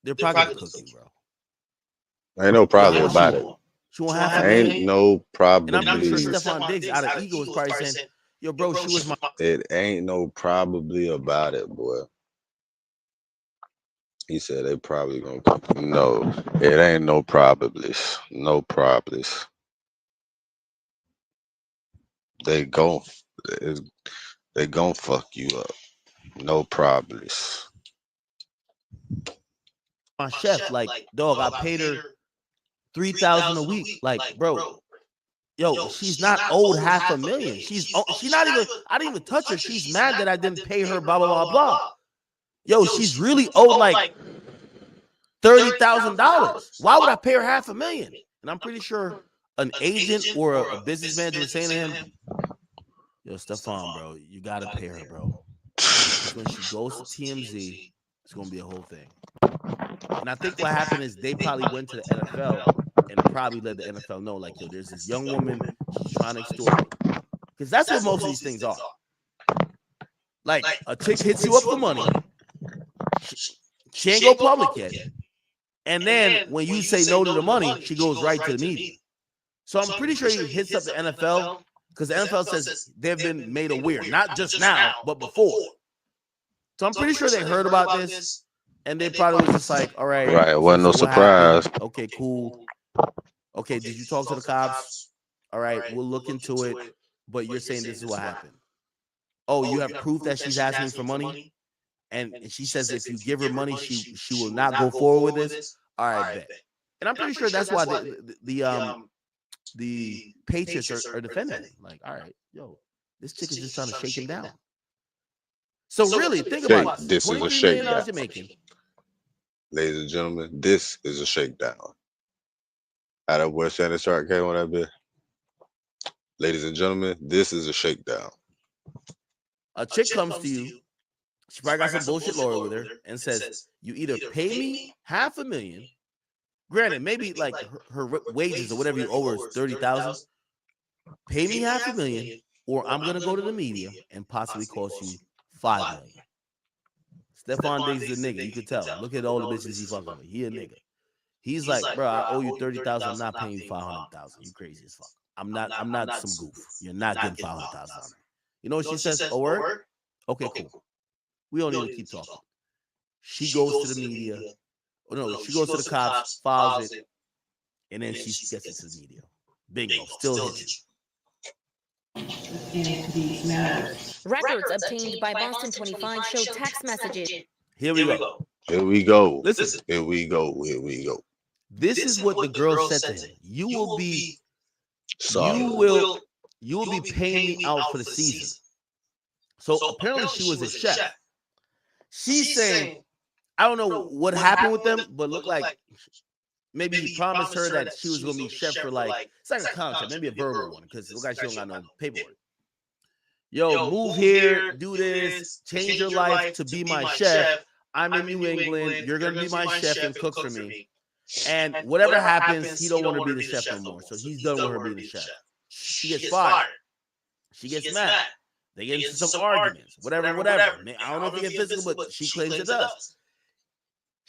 they're probably gonna cook you, bro. Ain't no problem about it. She won't have Ain't no problem. And I'm pretty sure Stephon Diggs, out of ego, is probably saying, yo, bro, she was my. It ain't no probably about it, boy. He said they probably gonna cook. No, it ain't no probablys. No probablys. They gon' fuck you up. No problems. My chef, like, dog, I paid her $3,000 a week. Like, bro, yo, she's not owed $500,000. She's not even. I didn't even touch her. She's mad that I didn't pay her. Blah blah blah blah. Yo, she's really owed like $30,000. Why would I pay her $500,000? And I'm pretty sure an agent or a businessman was saying to him, "Yo, Stefan, bro, you gotta pay her, bro. When she goes to TMZ, it's gonna be a whole thing." And I think what happened is they probably went to the NFL and probably let the NFL know, like, yo, there's this young woman, she's trying to extort me. Because that's what most of these things are. Like, a chick hits you up for money. She ain't go public yet. And then when you say no to the money, she goes right to the media. So I'm pretty sure he hits up the NFL because the NFL says they've been made aware, not just now, but before. So I'm pretty sure they heard about this. And they probably was just like, all right. Right, it wasn't no surprise. Okay, cool. Okay, did you talk to the cops? All right, we'll look into it. But you're saying this is what happened. Oh, you have proof that she's asking for money? And she says if you give her money, she will not go forward with this. All right, bet. And I'm pretty sure that's why the Patriots are defending it. Like, all right, yo, this chick is just trying to shake him down. So really, think about it. This is a shakedown. Ladies and gentlemen, this is a shakedown. Out of where Shannon Sharp came on that bit. Ladies and gentlemen, this is a shakedown. A chick comes to you. She probably got some bullshit lawyer with her and says, you either pay me $500,000. Granted, maybe like her wages or whatever you owe her is $30,000. Pay me $500,000, or I'm gonna go to the media and possibly cost you $5 million. Stefan Diggs is a nigga. You could tell. Look at all the bitches he fucking with. He a nigga. He's like, bro, I owe you $30,000. I'm not paying you $500,000. You crazy as fuck. I'm not some goof. You're not getting $500,000. You know what she says? Oh, word? Okay, cool. We don't need to keep talking. She goes to the media. Oh, no, she goes to the cops, files it, and then she gets it to the media. Bingo. Still hits it. Records obtained by Boston 25 show text messages. Here we go. Here we go. Listen. Here we go. Here we go. This is what the girl said to him. You will be paying me out for the season. So apparently she was a chef. She's saying, I don't know what happened with them, but looked like maybe he promised her that she was going to be chef for like, it's like a contract, maybe a verbal one, because it looks like she don't got no paperwork. Yo, move here, do this, change your life to be my chef. I'm in New England. You're going to be my chef and cook for me. And whatever happens, he don't want to be the chef no more. So he's done with her being the chef. She gets fired. She gets mad. They get into some arguments. Whatever. I don't know if he gets physical, but she claims it does.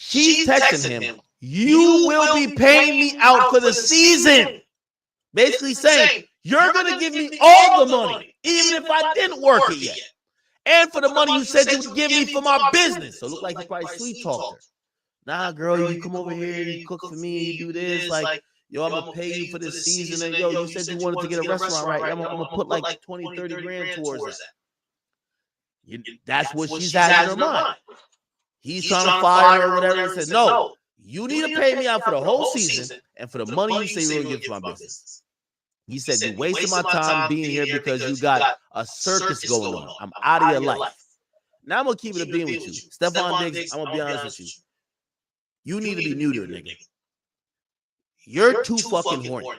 She's texting him, you will be paying me out for the season. Basically saying, you're going to give me all the money, even if I didn't work it yet. And for the money you said you would give me for my business. So it looked like he probably sweet talked her. Nah, girl, you come over here, you cook for me, you do this. Like, yo, I'm going to pay you for this season. And yo, you said you wanted to get a restaurant, right? I'm going to put like 20, 30 grand towards that. That's what she's had in her mind. He's trying to fire her or whatever. He said, no, you need to pay me out for the whole season and for the money you say you're going to give to my business. He said, you wasted my time being here because you got a circus going on. I'm out of your life. Now I'm going to keep it a being with you. Stefan Diggs, I'm going to be honest with you. You need to be new to it, nigga. You're too fucking horny.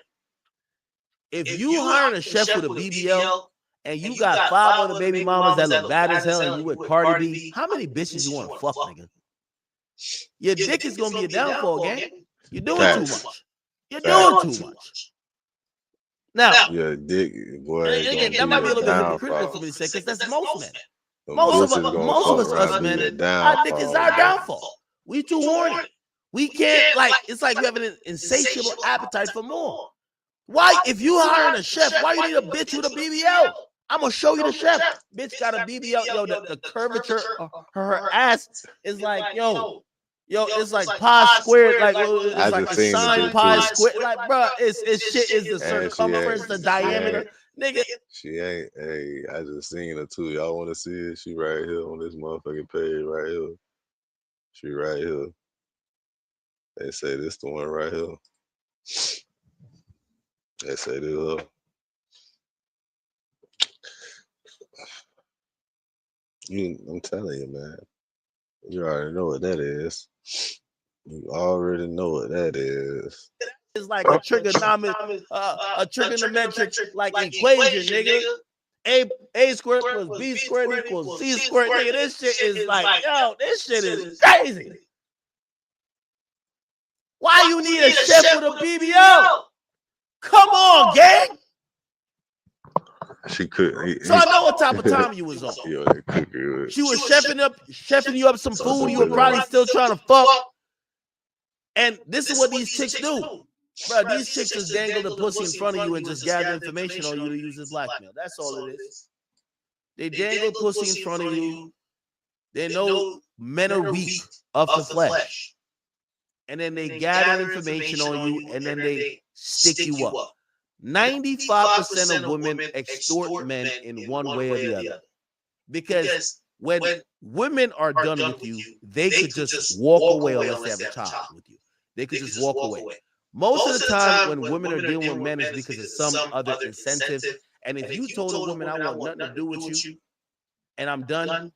If you hiring a chef with a BBL and you got 5 other baby mamas that look bad as hell and you with Cardi B, how many bitches you want to fuck, nigga? Your dick is going to be a downfall, gang. You're doing too much. You're doing too much. Now, your dick, boy, again, that might be a little bit hypocritical for me to say, because that's most men. Most of us men, our dick is our downfall. We too horny. We can't, like, it's like we have an insatiable appetite for more. Why, if you hiring a chef, why you need a bitch with a BBL? I'm going to show you the chef. Bitch got a BBL. Yo, the curvature of her ass is like, yo, it's like pi squared. Like, it's like a sine pi squared. Like, bro, it's shit is the circumference, the diameter. nigga. She ain't. Hey, I just seen her too. Y'all want to see it? She right here on this motherfucking page right here. She right here. They say this the one right here. They say this her. I'm telling you, man. You already know what that is. You already know what that is. It's like a trigonometric like equation, nigga. A squared plus B squared equals C squared. Nigga, this shit is like, yo, this shit is crazy. Why you need a chef with a BBL? Come on, gang. She couldn't. So I know what type of time you was on. Yo, that cook good. She was chefing you up some food. You were probably still trying to fuck. And this is what these chicks do. Bro, these chicks just dangle the pussy in front of you and just gather information on you to use as blackmail. That's all it is. They dangle pussy in front of you. They know men are weak of the flesh. And then they gather information on you and then they stick you up. 95% of women extort men in one way or the other. Because when women are done with you, they could just walk away unless they have a child with you. They could just walk away. Most of the time when women are dealing with men is because of some other incentive. And if you told a woman, I want nothing to do with you, and I'm done,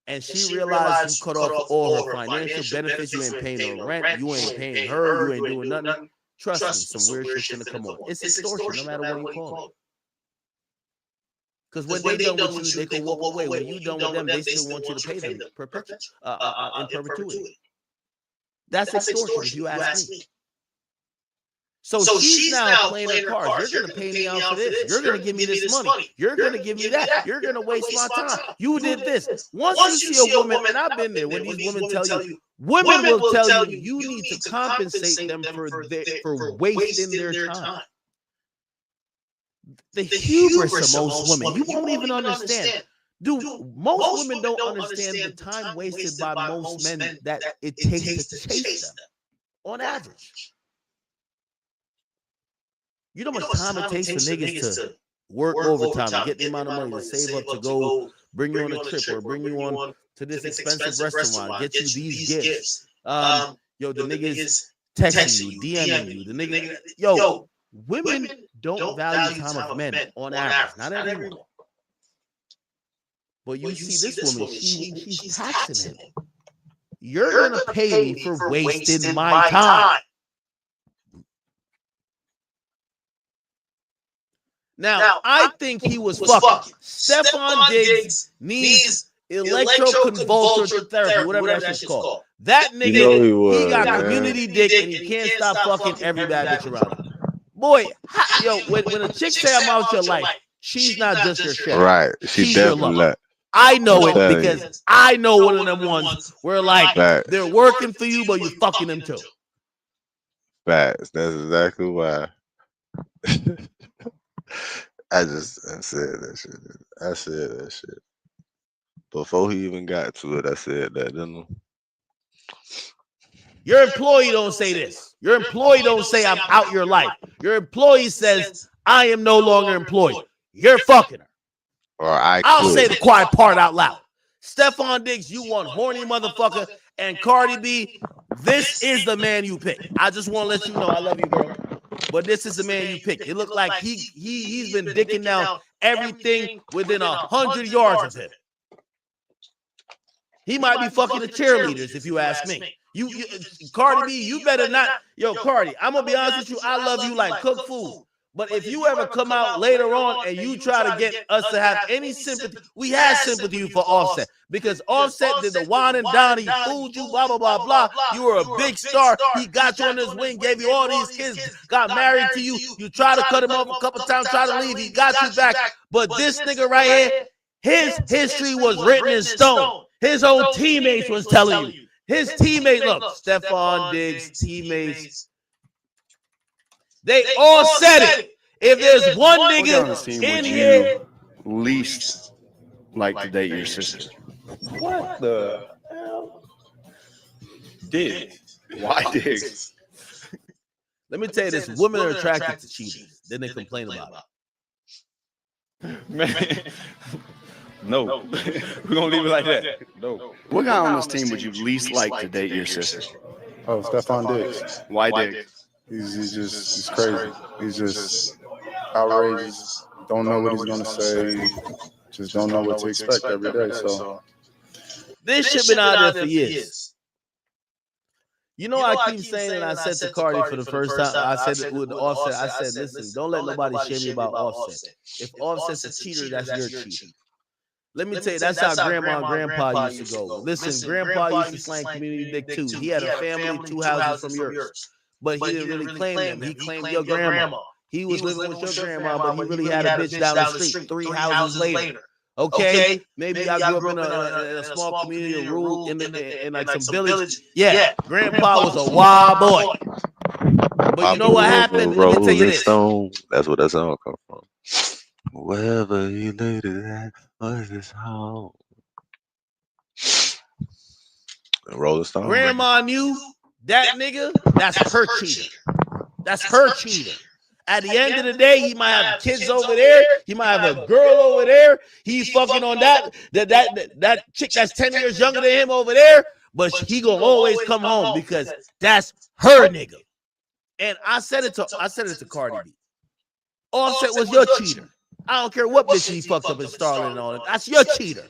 and she realized you cut off all her financial benefits, you ain't paying her rent, you ain't paying her, you ain't doing nothing, trust me, some weird shit's gonna come on. It's extortion, no matter what you call it. Because when they done with you, they can walk away. When you done with them, they still want you to pay them in perpetuity. That's extortion, if you ask me. So she's now playing her cards. You're going to pay me out for this. You're going to give me this money. You're going to give me that. You're going to waste my time. You did this. Once you see a woman, and I've been there, when these women tell you, women will tell you, you need to compensate them for wasting their time. The hubris of most women, you won't even understand. Dude, most women don't understand the time wasted by most men that it takes to chase them, on average. You know how much time it takes for niggas to work overtime to get the amount of money to save up to go bring you on a trip or bring you on to this expensive restaurant, get you these gifts. Yo, the niggas texting you, DMing you, the nigga. Yo, women don't value time of men on average, not everyone. But you see this woman, she's taxing him. You're gonna pay me for wasting my time. Now, I think he was fucking. Stefon Diggs needs electroconvulsive therapy, whatever that shit's called. That nigga, he got community dick and he can't stop fucking every bad bitch around him. Boy, yo, when a chick say I'm out your life, she's not just your shit. Right. She's definitely not. I know it because I know one of them ones where like they're working for you, but you're fucking them too. Facts. That's exactly why. I said that shit. I said that shit. Before he even got to it, I said that, didn't I? Your employee don't say this. Your employee don't say I'm out your life. Your employee says I am no longer employed. You're fucking her. Or I'll say the quiet part out loud. Stefon Diggs, you one horny motherfucker, and Cardi B, this is the man you pick. I just want to let you know I love you, girl. But this is the man you pick. It looked like he's been dicking down everything within 100 yards of him. He might be fucking the cheerleaders, if you ask me. You Cardi B, you better not. Yo, Cardi, I'm gonna be honest with you. I love you like cooked food. But if you ever come out later on and you try to get us to have any sympathy, we had sympathy for Offset because Offset did the wine and dine, he fooled you, blah, blah, blah, blah. You were a big star. He got you on his wing, gave you all these kids, got married to you. You tried to cut him off a couple times, tried to leave. He got you back. But this nigga right here, his history was written in stone. His own teammates was telling you. His teammate, look, Stefon Diggs' teammates, they all said it. If there's one nigga in here, least like to date your sister. What the hell? Diggs. Why Diggs? Let me tell you this: women are attracted to cheaters. Then they complain about it. Man, no. We're gonna leave it like that. No. What guy on this team would you least like to date your sister? Oh, Stephon Diggs. Why Diggs? He's crazy. He's just outrageous. Don't know what he's gonna say. Just don't know what to expect every day. So This shit been out there for years. You know, I keep saying, and I said to Cardi for the first time, I said it with Offset, I said, listen, don't let nobody shame me about Offset. If Offset's a cheater, that's your cheater. Let me tell you, that's how Grandma and Grandpa used to go. Listen, Grandpa used to slang community dick too. He had a family 2 houses from yours, but he didn't really claim them. He claimed your grandma. He was living with your grandma, but he really had a bitch down the street 3 houses later. Okay, maybe I grew up in a small community, rural in like some village. Yeah, Grandpa was a wild boy. But you know what happened? Let me tell you this. Stone. That's where that song come from. Wherever you laid it at was his home. Rolling Stone. Grandma knew that nigga. That's her cheater. That's her cheater. At the end of the day, he might have kids over there. He might have a girl over there. He's fucking on that chick that's 10 years younger than him over there. But he gonna always come home because that's her nigga. And I said it to Cardi B. Offset was your cheater. I don't care what bitch he fucked up in Starlet and all that. That's your cheater.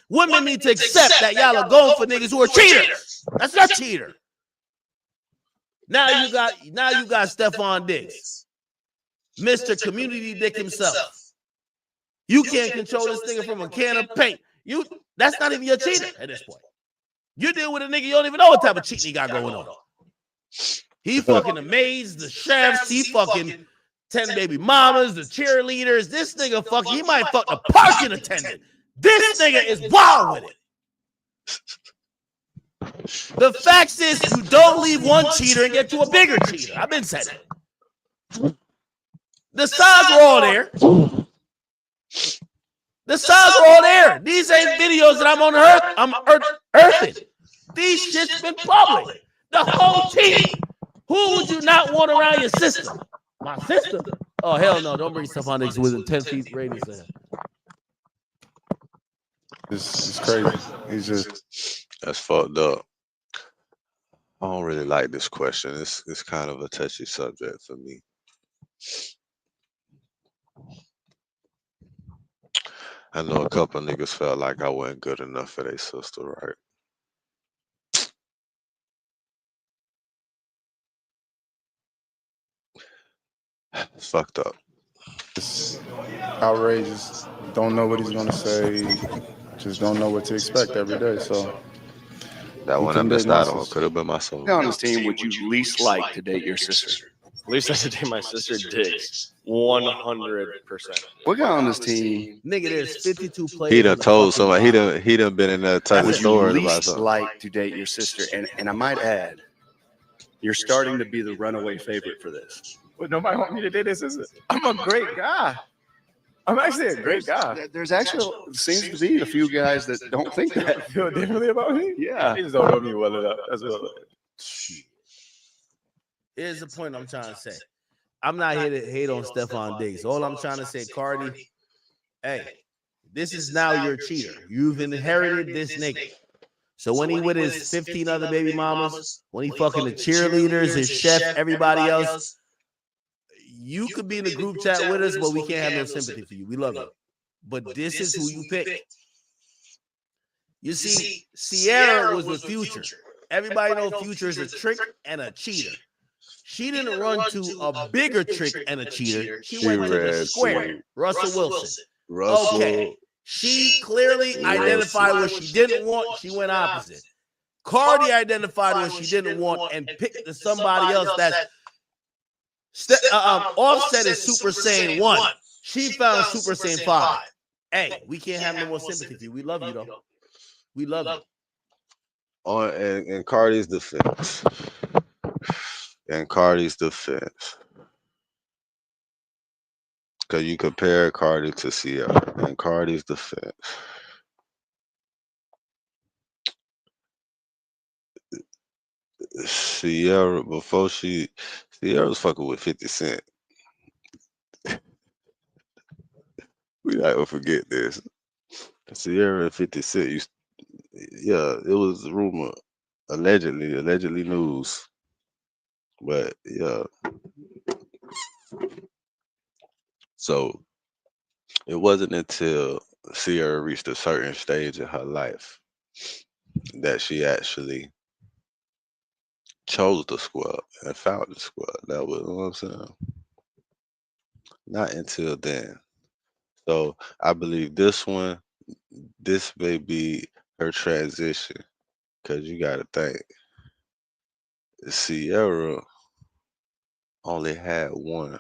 Women need to accept that y'all are going for niggas who are cheaters. That's your cheater. Now you got Stephon Diggs. Mr. Community Dick himself. You can't control this nigga from a can of paint. That's not even your cheater at this point. You deal with a nigga, you don't even know what type of cheating he got going on. He fucking the maids, the chefs, he fucking 10 baby mamas, the cheerleaders. This nigga he might fuck the parking attendant. This nigga is wild with it. The fact is, you don't leave one cheater and get to a bigger cheater. I've been saying it. The signs were all there. The signs were all there. These ain't videos that I'm earthing. These shit's been public. The whole team. Who would you not want around your sister? My sister? Oh, hell no. Don't bring stuff on niggas within 10 feet radius of him. It's crazy. He's just... That's fucked up. I don't really like this question. It's kind of a touchy subject for me. I know a couple of niggas felt like I wasn't good enough for their sister, right? It's fucked up. It's outrageous. Don't know what he's gonna say. Just don't know what to expect every day. So that one I missed out on could have been my soul. Who on this team would you least like to date your sister? Least I should date my sister Diggs. 100%. What guy on this team? Nigga, there's 52 players. He done told somebody. He done been in that type of stories about something. Like to date your sister, and I might add, you're starting to be the runaway favorite for this. But nobody want me to date his sister. I'm a great guy. I'm actually a great guy. There's actually seems to be a few guys that don't think that. Feel differently about me? Yeah. They just don't know me well enough. That's what. Here's the point I'm trying to say. I'm not here to hate on Stephon Diggs. All I'm trying to say, Cardi, hey, this is now your cheater. You've inherited this nigga. So when he with his 15 other baby mamas, when he fucking the cheerleaders, his chef, everybody else, you could be in the group chat with us, but we can't have no sympathy for you. We love you. But this is who you pick. You see, Sierra was with Future. Everybody knows Future is a trick and a cheater. She didn't run to a bigger trick and a cheater. She went to the square. Russell Wilson. Okay. She clearly identified what she didn't want. She went opposite. Cardi identified what she didn't want and picked somebody else that's Offset is Super Saiyan 1. She found Super Saiyan 5. Hey, we can't have no more sympathy for you. We love you, though. We love you. On and Cardi's defense. And Cardi's defense. Because you compare Cardi to Sierra. And Cardi's defense. Sierra, Sierra was fucking with 50 Cent. We not gonna forget this. Sierra and 50 Cent used, yeah, it was a rumor, allegedly news. But yeah, so it wasn't until Sierra reached a certain stage in her life that she actually chose the squad and found the squad. That was, you know what I'm saying? Not until then. So I believe this may be her transition. Cause you gotta think, Sierra only had one.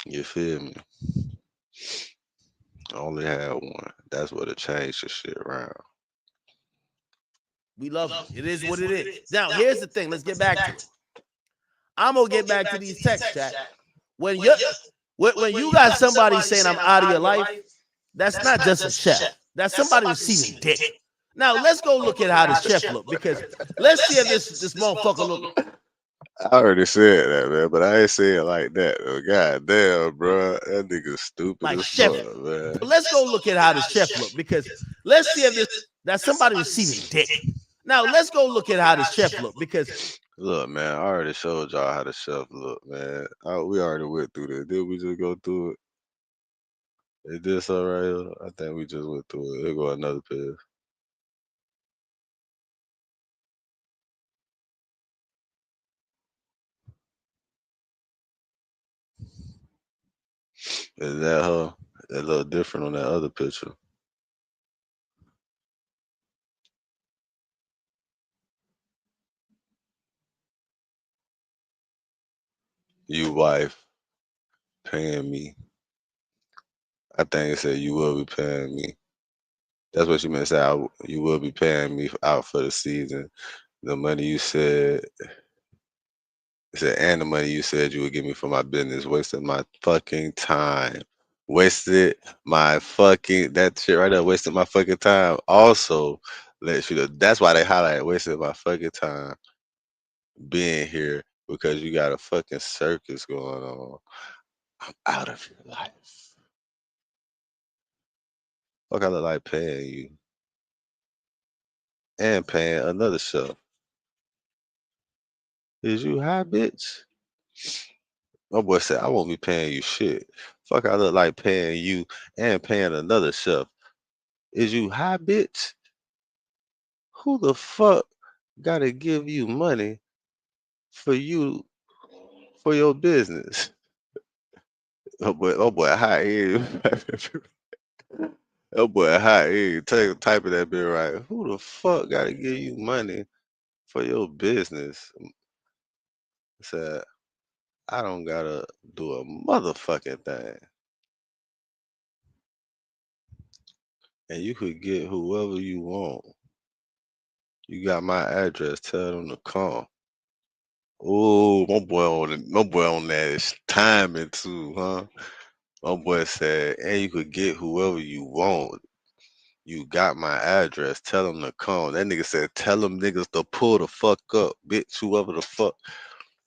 You feel me? Only had one. That's what it changed the shit around. We love you. It is what it is. Now, here's the thing. Let's get back to it. I'm gonna get back to these texts, chat. When you got somebody saying I'm out of your life, that's not just a chef. That's somebody receiving dick. Now let's go look at how the chef look, because let's see if this motherfucker look. I already said that, man, but I ain't say it like that. God damn, bro, that nigga stupid Like as chef. fuck, man. Let's go look at how the chef look, because let's see if that's somebody receiving dick. Now let's go look at how the chef look, because Look, man, I already showed y'all how the chef look, man. We already went through this. Did we just go through it? Is this all right? I think we just went through it. Here go another page. Is that her? It look different on that other picture. You wife paying me. I think it said you will be paying me. That's what you meant to say. You will be paying me out for the season. The money you said, and the money you said you would give me for my business. Wasted my fucking time. Wasted my fucking, that shit right there. Wasted my fucking time. Also, let you know, that's why they highlight wasted my fucking time being here, because you got a fucking circus going on. I'm out of your life. Fuck, I look like paying you and paying another show. Is you high, bitch? My boy said, I won't be paying you shit. Fuck, I look like paying you and paying another chef. Is you high, bitch? Who the fuck gotta give you money for your business? Oh boy, high end. Oh boy, high end. Type of that bit right. Who the fuck gotta give you money for your business? I said, I don't gotta do a motherfucking thing. And you could get whoever you want. You got my address. Tell them to come. Oh, my boy on that is timing too, huh? My boy said, and you could get whoever you want. You got my address. Tell them to come. That nigga said, tell them niggas to pull the fuck up, bitch. Whoever the fuck.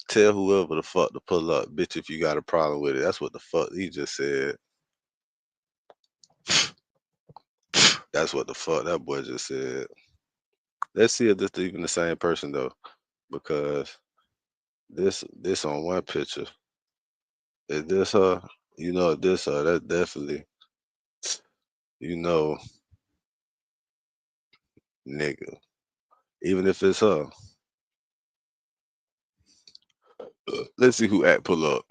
Tell whoever the fuck to pull up, bitch, if you got a problem with it. That's what the fuck he just said. That's what the fuck that boy just said. Let's see if this is even the same person though, because this on one picture. Is this her? You know, this her. That's definitely, you know, nigga. Even if it's her. Let's see who at pull up.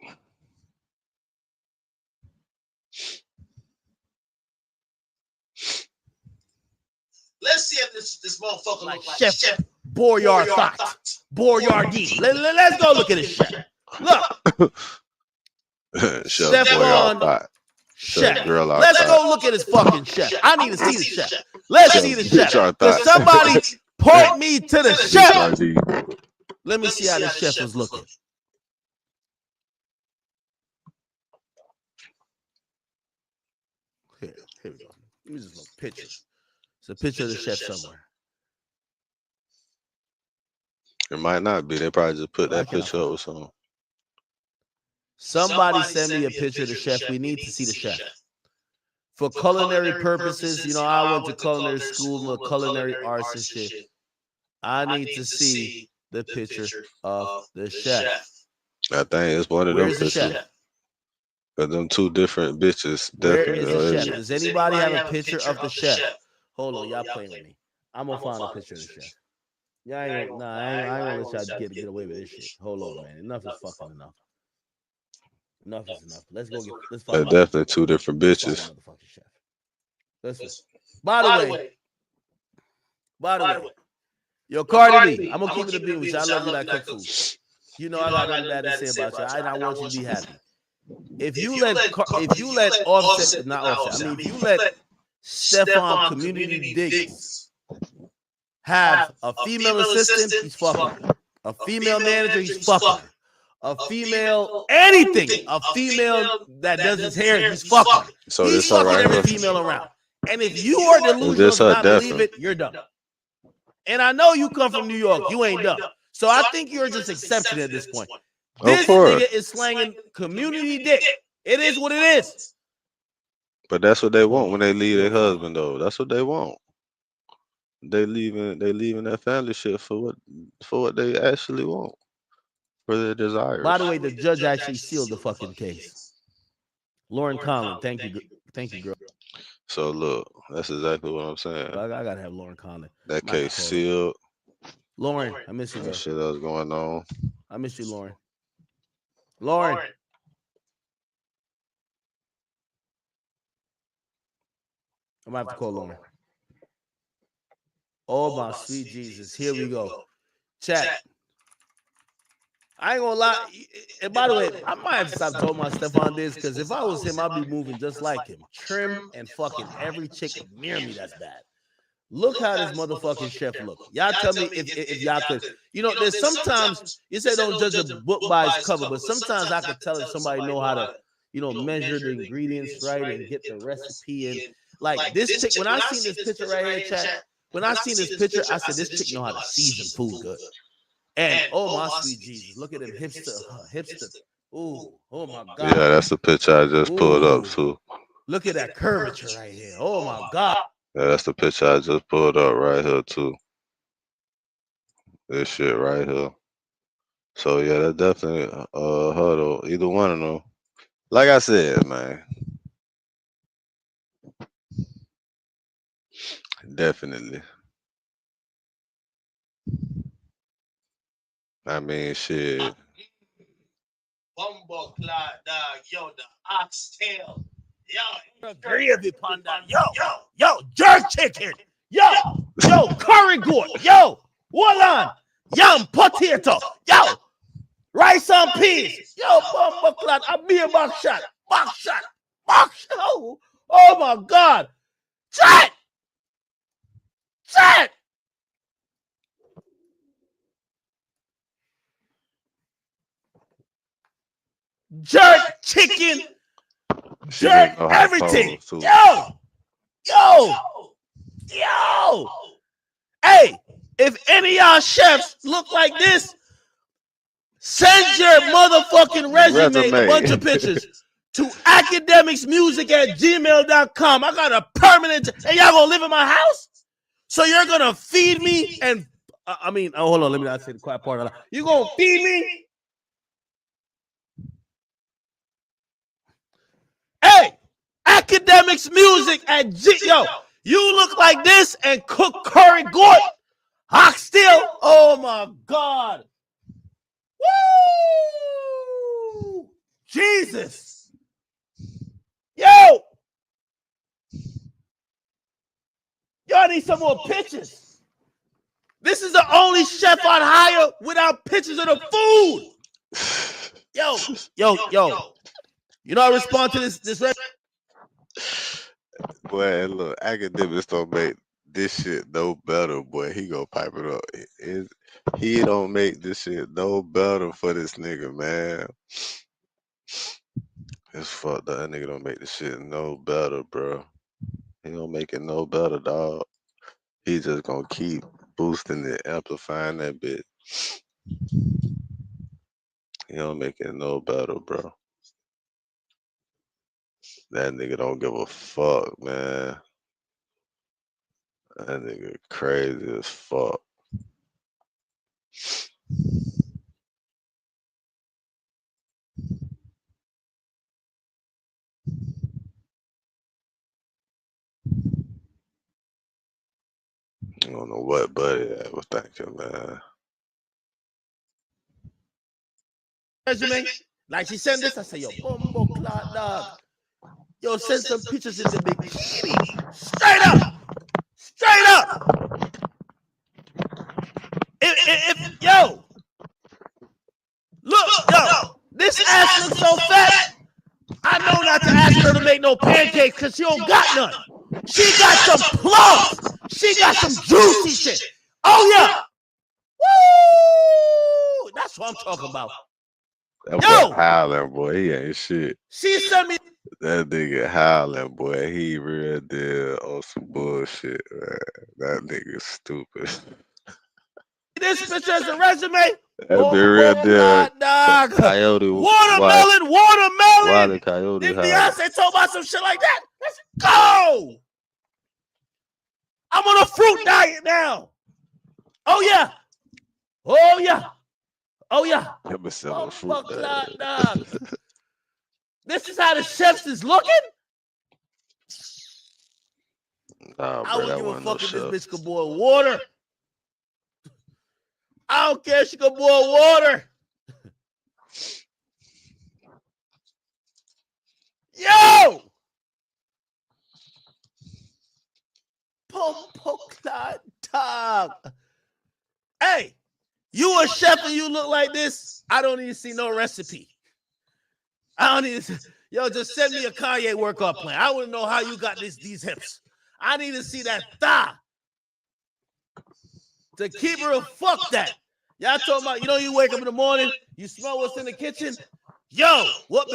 let's see if this motherfucker like Chef Boyardee. Let's go look at this chef. Look. Chef Boyardee. Chef. Let's go look at his fucking chef. I need to see the chef. Let's see the chef. Does somebody point me to the chef? Let me see how this chef was looking. Here we go. Let me just look picture. It's a picture of the chef somewhere. It might not be. They probably just put that picture up or something. Somebody send me a picture of the chef. We need to see the chef. For culinary purposes, you know, I went to culinary school, with culinary arts and shit. I need to see the picture of the chef. I think it's one of them Where's the pictures. chef? But them two different bitches. Where Definitely. is the chef? Does anybody have a picture of the chef? Hold on, y'all playing with me. I'm gonna find a picture of the chef. Yeah, I ain't gonna let y'all get away with this shit. Hold on, man. Enough is fucking enough. Enough is enough. Let's go get. Let's find. They're definitely two different bitches. Listen. By the way, yo, Cardi B, I'm gonna keep it a beat with you. I love you like cook food. You know I got nothing bad to say about you. I want you to be happy. If you let Offset, not Offset, I mean, if you let Stephon Community Diggs have a female assistant, he's fucking her. A female manager, he's fucking her. A female anything, a female that does his hair, he's fucking her. So He's this her fucking right every here. female around. And if you are delusional to not believe it, you're dumb. And I know you come from New York, you ain't dumb. So I think you're just exception at this point. This nigga is slanging community dick. It is what it is. But that's what they want when they leave their husband, though. That's what they want. They leaving that family shit for what they actually want, for their desires. By the way, the judge actually sealed the fucking case. Lauren Conlon, thank you, girl. So look, that's exactly what I'm saying. I gotta have Lauren Conlon. That case sealed. Lauren, I miss you, girl. Shit that was going on. I miss you, Lauren. Lauren. I'm gonna have to call Lauren. Oh my sweet Jesus. Here we go. Chat. I ain't gonna lie. And by the way, I might have to stop talking about Stephon Diggs, because if I was him, I'd be moving just like him. Trim and fucking every chick near me that's bad. Look how this motherfucking chef look. Y'all tell me if y'all could. You know, there's sometimes you say don't judge a book by its cover, but sometimes I could tell if somebody know how to, you know, measure the ingredients right and get the recipe in. Like this chick, when I seen this picture right here, chat. When I seen this picture, I said this chick know how to season food good. And oh my sweet Jesus, look at him hipster. Ooh, oh my God. Yeah, that's the picture I just pulled up too. Look at that curvature right here. Oh my God. Yeah, that's the picture I just pulled up right here too. This shit right here. So yeah, that definitely huddle. Either one of them. Like I said, man. Definitely. I mean, shit. Bumbo cloud dog, yo, the oxtail, yo, gravy panda, yo, jerk chicken, yo, curry goat, yo, woolen, yam potato, yo, rice and peas, yo, bumbo cloud, a beer box shot, oh my God, chat. Jerk chicken, jerk everything. Yo. Hey, if any of y'all chefs look like this, send your motherfucking resume, a bunch of pictures, to academicsmusic@gmail.com. I got a permanent, and y'all gonna live in my house? So you're gonna feed me and, hold on, let me not say the quiet part. You gonna feed me? Hey, academicsmusic@G. Yo, you look like this and cook curry goat, oxtail. Oh my God. Woo! Jesus. Yo. Y'all need some more pictures. This is the only chef I'd hire without pictures of the food. Yo. You know I respond to this. Boy, look, academics don't make this shit no better, boy. He gonna pipe it up. He don't make this shit no better for this nigga, man. It's fucked up. That nigga don't make this shit no better, bro. He don't make it no better, dog. He just gonna keep boosting it, amplifying that bit. He don't make it no better, bro. That nigga don't give a fuck, man. That nigga crazy as fuck. I don't know what Buddy was thinking, man. Resume. Like she sent this, I say, yo, bumbo clock dog. Yo, send some pictures in the bikini. Straight up. Straight up. Yo. Look, yo. This ass looks so fat. I know not to ask her to make no pancakes because she don't got none. She got some plums. She got some juicy shit. Oh, yeah. Woo! That's what I'm talking about. That boy howling, boy. He ain't shit. She sent me. That nigga howling, boy. He real deal on some bullshit, man. That nigga stupid. This picture as a resume. That be real deal. Dog. Coyote. Watermelon. Why the Coyote If howling? Beyonce talk about some shit like that, let's go. I'm on a fruit diet now. Oh, yeah. Oh, yeah. Oh, yeah. Fruit Dog. This is how the chefs is looking? Nah, I bro, wouldn't that give a wasn't no fuck if this chef. bitch could boil water. I don't care if she could boil water. Yo! Dog. Hey, you a chef and you look like this? I don't need to see no recipe. I don't need to see. Yo, just send me a Kanye workout plan. I want to know how you got these hips. I need to see that thigh. To keep her, fuck that. Y'all talking about, you know, you wake up in the morning, you smell what's in the kitchen. Yo, what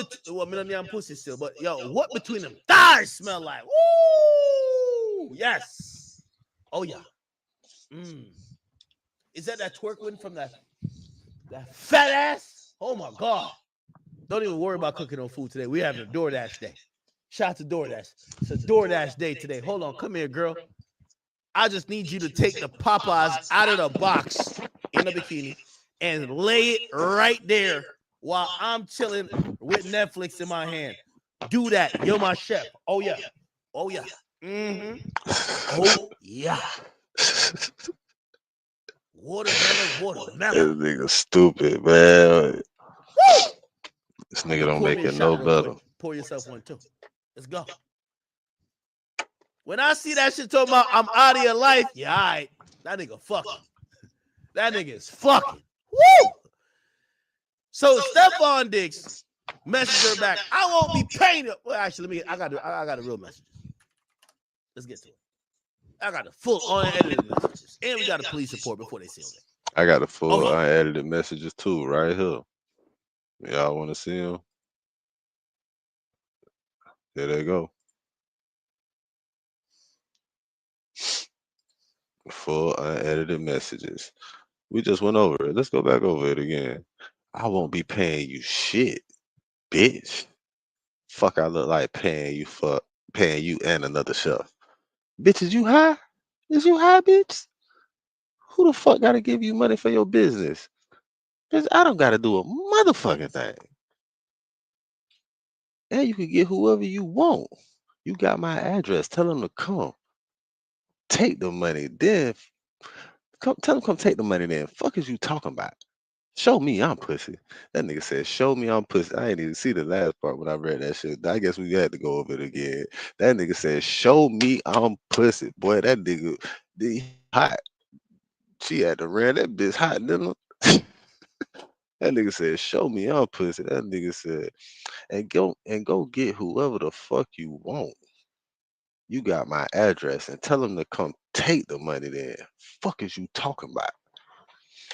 pussy still, but yo, what between them thighs smell like? Woo! Yes. Oh yeah. Is that twerk win from that fat ass? Oh my God. Don't even worry about cooking no food today. We having a DoorDash day. Shout out to DoorDash. It's a DoorDash day today. Hold on, come here, girl. I just need you to take the Popeyes out of the box in a bikini and lay it right there while I'm chilling with Netflix in my hand. Do that. You're my chef. Oh, yeah. Oh, yeah. Oh, yeah. Watermelon. This nigga stupid, man. Woo! This nigga don't Pour make me a it shot no real better. quick. Pour yourself one, too. Let's go. When I see that shit talking about I'm out of your life, yeah, all right. That nigga fucking. That nigga is fucking. Woo! So Stephon Diggs messaged her back. I won't be paying it. Well, actually, I got the real messages. Let's get to it. I got the full unedited messages. And we got a police report before they seal it. I got the full unedited messages too, right here. Y'all want to see them? There they go. Full unedited messages. We just went over it. Let's go back over it again. I won't be paying you shit, bitch. Fuck, I look like paying you and another chef. Bitch, is you high? Is you high, bitch? Who the fuck gotta give you money for your business? Bitch, I don't gotta do a motherfucking thing. And you can get whoever you want. You got my address. Tell them to come. Take the money. Then tell them come take the money then. Fuck is you talking about? Show me I'm pussy. That nigga said, show me I'm pussy. I ain't even see the last part when I read that shit. I guess we had to go over it again. That nigga said, show me I'm pussy. Boy, that nigga, hot. She had to run that bitch hot, didn't her? That nigga said, show me I'm pussy. That nigga said, and go get whoever the fuck you want. You got my address and tell them to come take the money then. Fuck is you talking about?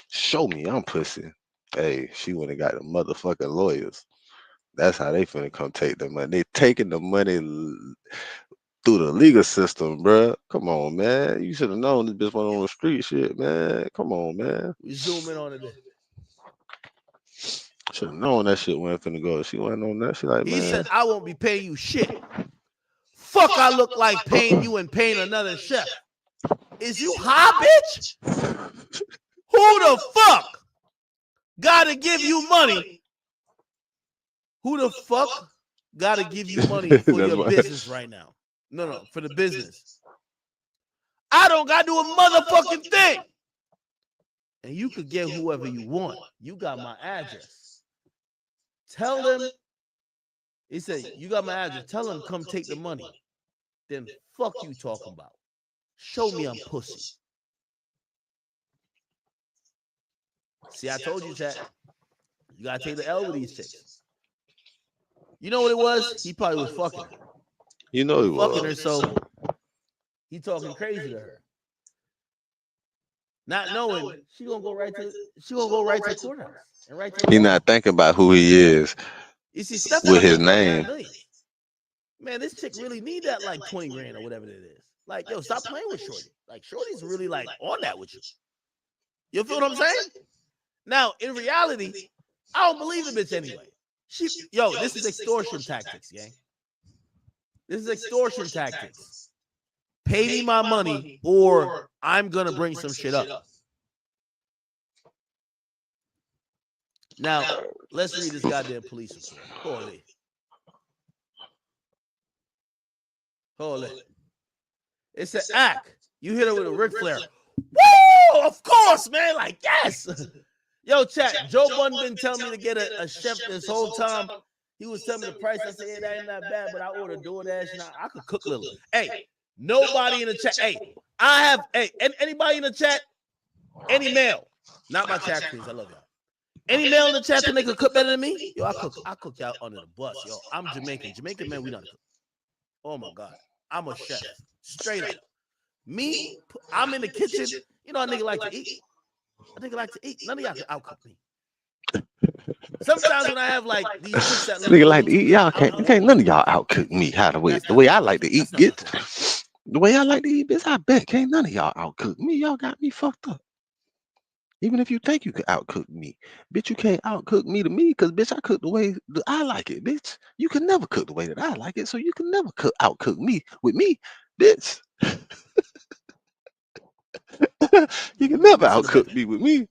Show me I'm pussy. Hey, she went and got the motherfucking lawyers. That's how they finna come take the money. They taking the money through the legal system, bruh. Come on, man. You should have known this bitch went on the street shit, man. Come on, man. We zoom in on it. Should have known that shit wasn't finna go. She wasn't on that. She like, He man. said, I won't be paying you shit. fuck I look like paying you and paying another chef? Is you high, bitch? Who the fuck gotta give you money? Who the fuck gotta give you money for your business right now? No, for the business. I don't gotta do a motherfucking thing. And you could get whoever you want. You got my address. Tell them. He said, you got my address. Tell them come take the money. Then fuck you talking about. Show me I'm pussy. See, I told you, chat. You gotta take the L with these chicks. You know what it was? He probably was fucking her. You know he was. Fucking her, so he talking crazy to her. Not knowing she gonna go right to the courthouse and right to He not thinking about who he is you see, Steph with his name. Man, this chick really need that like 20 grand or whatever it is. Like, yo, stop playing with Shorty. Like, Shorty's really like on that with you. You feel what I'm saying? Now, in reality, I don't believe the bitch anyway. This is extortion tactics, gang. This is extortion tactics. Pay me my money or I'm going to bring some shit up. Now, let's read this goddamn police report. Hold it. It's an act. You hit her with a Ric Flair. Woo! Of course, man. Like, yes. Yo, chat. Joe Budden been telling me to get a chef this whole time. He was telling me the price. I said, yeah, that ain't not bad, but I ordered DoorDash and I could cook little. Hey, nobody in the chat. Anybody in the chat? Any male? Not my chat queens. I love y'all. Any male in the chat that they could cook better than me? Yo, I cook y'all under the bus. Yo, I'm Jamaican. Jamaican man, we don't cook. Oh my God. I'm a chef. Straight up. Me, I'm in the kitchen. You know, a nigga like to eat. A nigga like to eat. None of y'all can outcook me. Sometimes when I have like these chicks that nigga like to eat, y'all can't none of y'all outcook me. The way I like to eat gets. The way I like to eat, bitch, I bet can't none of y'all outcook me. Y'all got me fucked up. Even if you think you could outcook me, bitch, you can't outcook me to me because, bitch, I cook the way that I like it, bitch. You can never cook the way that I like it, so you can never outcook me with me, bitch. You can never outcook me with me.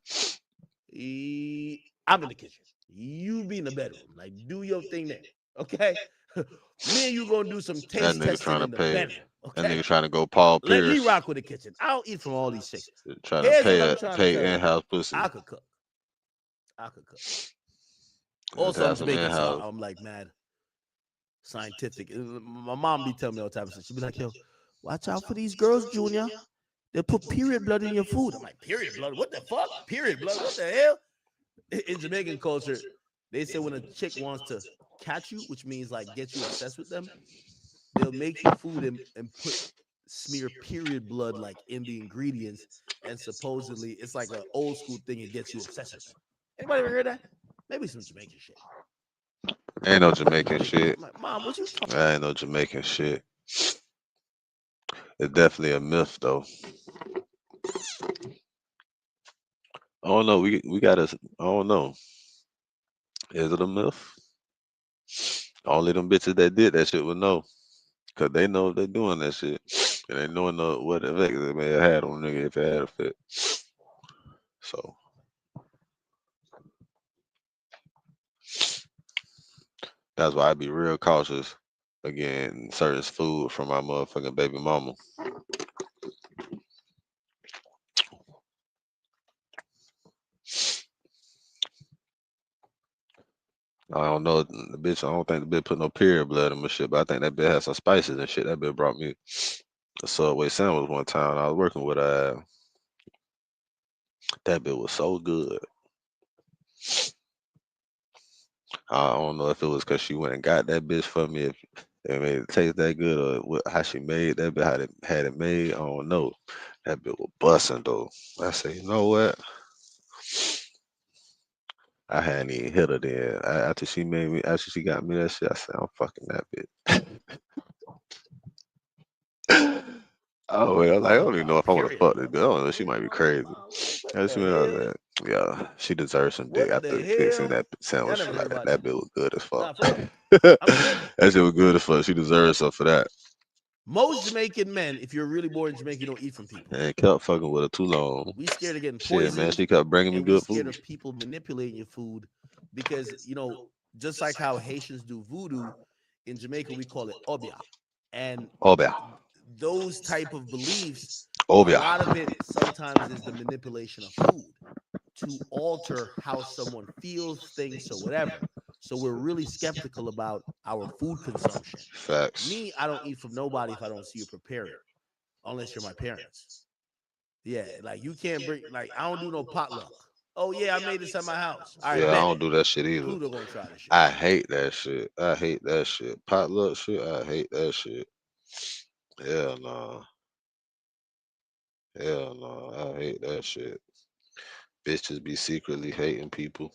I'm in the kitchen. You be in the bedroom. Like, do your thing there, okay? Me and you gonna do some taste testing in the bedroom. Okay? That nigga trying to go Paul Pierce. Let me rock with the kitchen. I don't eat from all these chicks. Trying to pay in-house pussy. I could cook. Also, I'm Jamaican, so I'm like mad scientific. My mom be telling me all the time. She be like, yo, watch out for these girls, Junior. They put period blood in your food. I'm like, period blood? What the fuck? Period blood? What the hell? In Jamaican culture, they say when a chick wants to catch you, which means like get you obsessed with them, they'll make you food and smear period blood like in the ingredients, and supposedly it's like an old school thing. It gets you obsessed with them. Anybody ever heard that? Maybe some Jamaican shit. Ain't no Jamaican shit. Like, Mom, what you talking about? Ain't no Jamaican shit. It's definitely a myth though. I don't know. We gotta. I don't know. Is it a myth? Only them bitches that did that shit would know, cause they know they're doing that shit, and they know what effect it may have had on nigga if it had a fit. So that's why I be real cautious again certain food from my motherfucking baby mama. I don't know the bitch. I don't think the bitch put no period blood in my shit, but I think that bitch had some spices and shit. That bitch brought me a Subway sandwich one time. I was working with her. That bitch was so good. I don't know if it was because she went and got that bitch for me, if it made it taste that good, or how she made that bitch, how they had it made. I don't know. That bitch was busting though. I said, you know what? I hadn't even hit her then. After she got me that shit, I said, I'm fucking that bitch. Oh, well, like, I don't even know if I want to fuck this bitch. I don't know. She might be crazy. Yeah, she deserves some dick after fixing that sandwich like that. That bitch was good as fuck. That shit was good as fuck. She deserves something for that. Most Jamaican men, if you're really born in Jamaica, you don't eat from people. And kept fucking with her too long. We scared of getting Shit, poisoned. man, she kept bringing me And we good scared food. of people manipulating your food because, you know, just like how Haitians do voodoo, in Jamaica we call it obia. And Obia. those type of beliefs, Obia. a lot of it sometimes is the manipulation of food to alter how someone feels, thinks, or whatever. So we're really skeptical about our food consumption. Facts. Me, I don't eat from nobody if I don't see you prepare it, unless you're my parents. Yeah, like you can't bring, like I don't do no potluck. Oh yeah, I made this at my house. All right, Yeah, I bet. don't do that shit either. Pluto gonna try this shit. I hate that shit. I hate that shit. Potluck shit. I hate that shit. Hell no. Hell no. I hate that shit. Bitches be secretly hating people,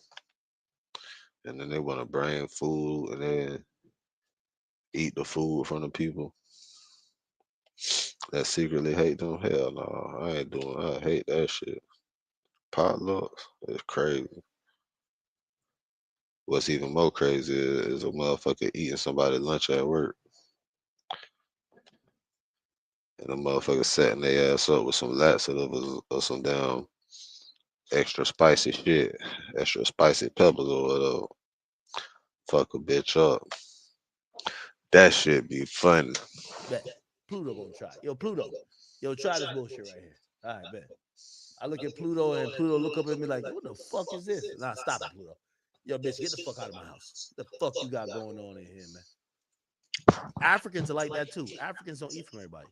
and then they want to bring food and then eat the food from the people that secretly hate them. Hell no. I ain't doing. I hate that shit. Potlucks is crazy. What's even more crazy is a motherfucker eating somebody's lunch at work. And a motherfucker setting their ass up with some laxative or some damn extra spicy shit, extra spicy peppers or whatever. Fuck a bitch up. That shit be funny. Bet. Pluto gonna try. Yo, Pluto. Yo, try this bullshit right here. All right, bet. I look at Pluto and Pluto look up at me like, what the fuck is this? Nah, stop it, Pluto. Yo, bitch, get the fuck out of my house. What the fuck you got going on in here, man? Africans are like that too. Africans don't eat from everybody.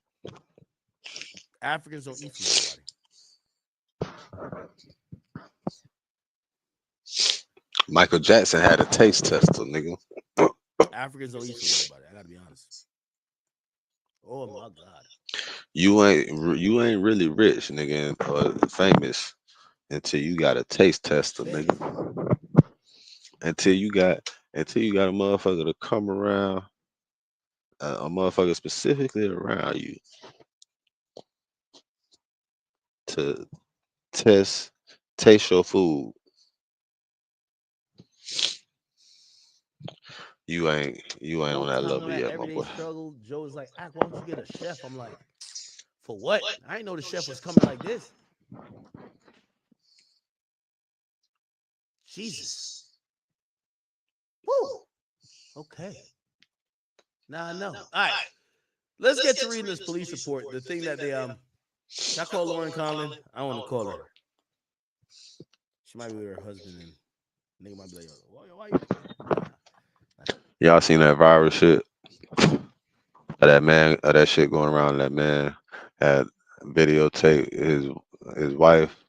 Africans don't eat from everybody. Michael Jackson had a taste tester, nigga. Africans don't eat from everybody. I gotta be honest. Oh my God. You ain't really rich, nigga, or famous until you got a taste tester, nigga. Until you got a motherfucker to come around, a motherfucker specifically around you to taste your food. You ain't on that level yet, my boy. Struggle. Joe is like, why don't you get a chef? I'm like, for what? I didn't know the chef was coming like this. Jesus. Woo. Okay. Now I know. All right. Let's get to reading this police report. The thing that they should I call Lauren Conlon? I want to call her. She might be with her husband and nigga might be like, why you? Y'all seen that viral shit? That shit going around. That man had videotaped his wife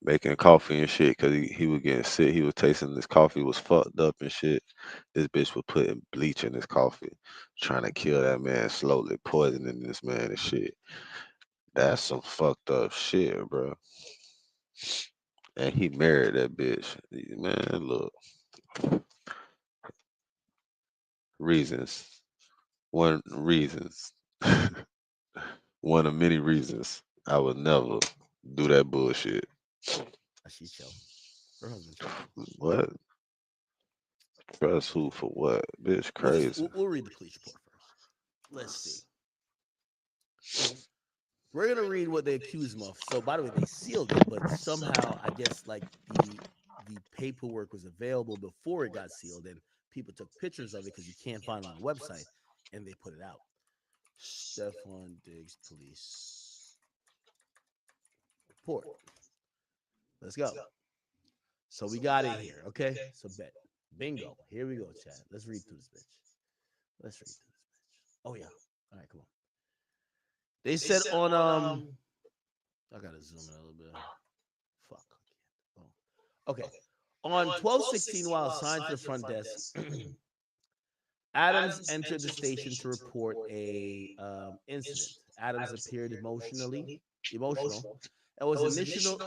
making coffee and shit because he was getting sick. He was tasting this coffee was fucked up and shit. This bitch was putting bleach in his coffee, trying to kill that man slowly, poisoning this man and shit. That's some fucked up shit, bro. And he married that bitch. Man, look. Reasons. One of many reasons I would never do that bullshit. She chill. Her husband chill. What? Trust who for what? Bitch, crazy. We'll read the police report first. Let's see. We're gonna read what they accused him of. So, by the way, they sealed it, but somehow, I guess, like the paperwork was available before it got sealed, and people took pictures of it because you can't find it on the website, and they put it out. Stefan Diggs Police Report. Let's go. So we got it here, okay? So bet. Bingo. Here we go, Chad. Let's read through this bitch. Oh yeah. All right, come on. They said on I gotta zoom in a little bit. Fuck. Oh. Okay. On 12/16, while assigned to the front desk, Adams entered the station to report a incident. Adams appeared emotional, and was initially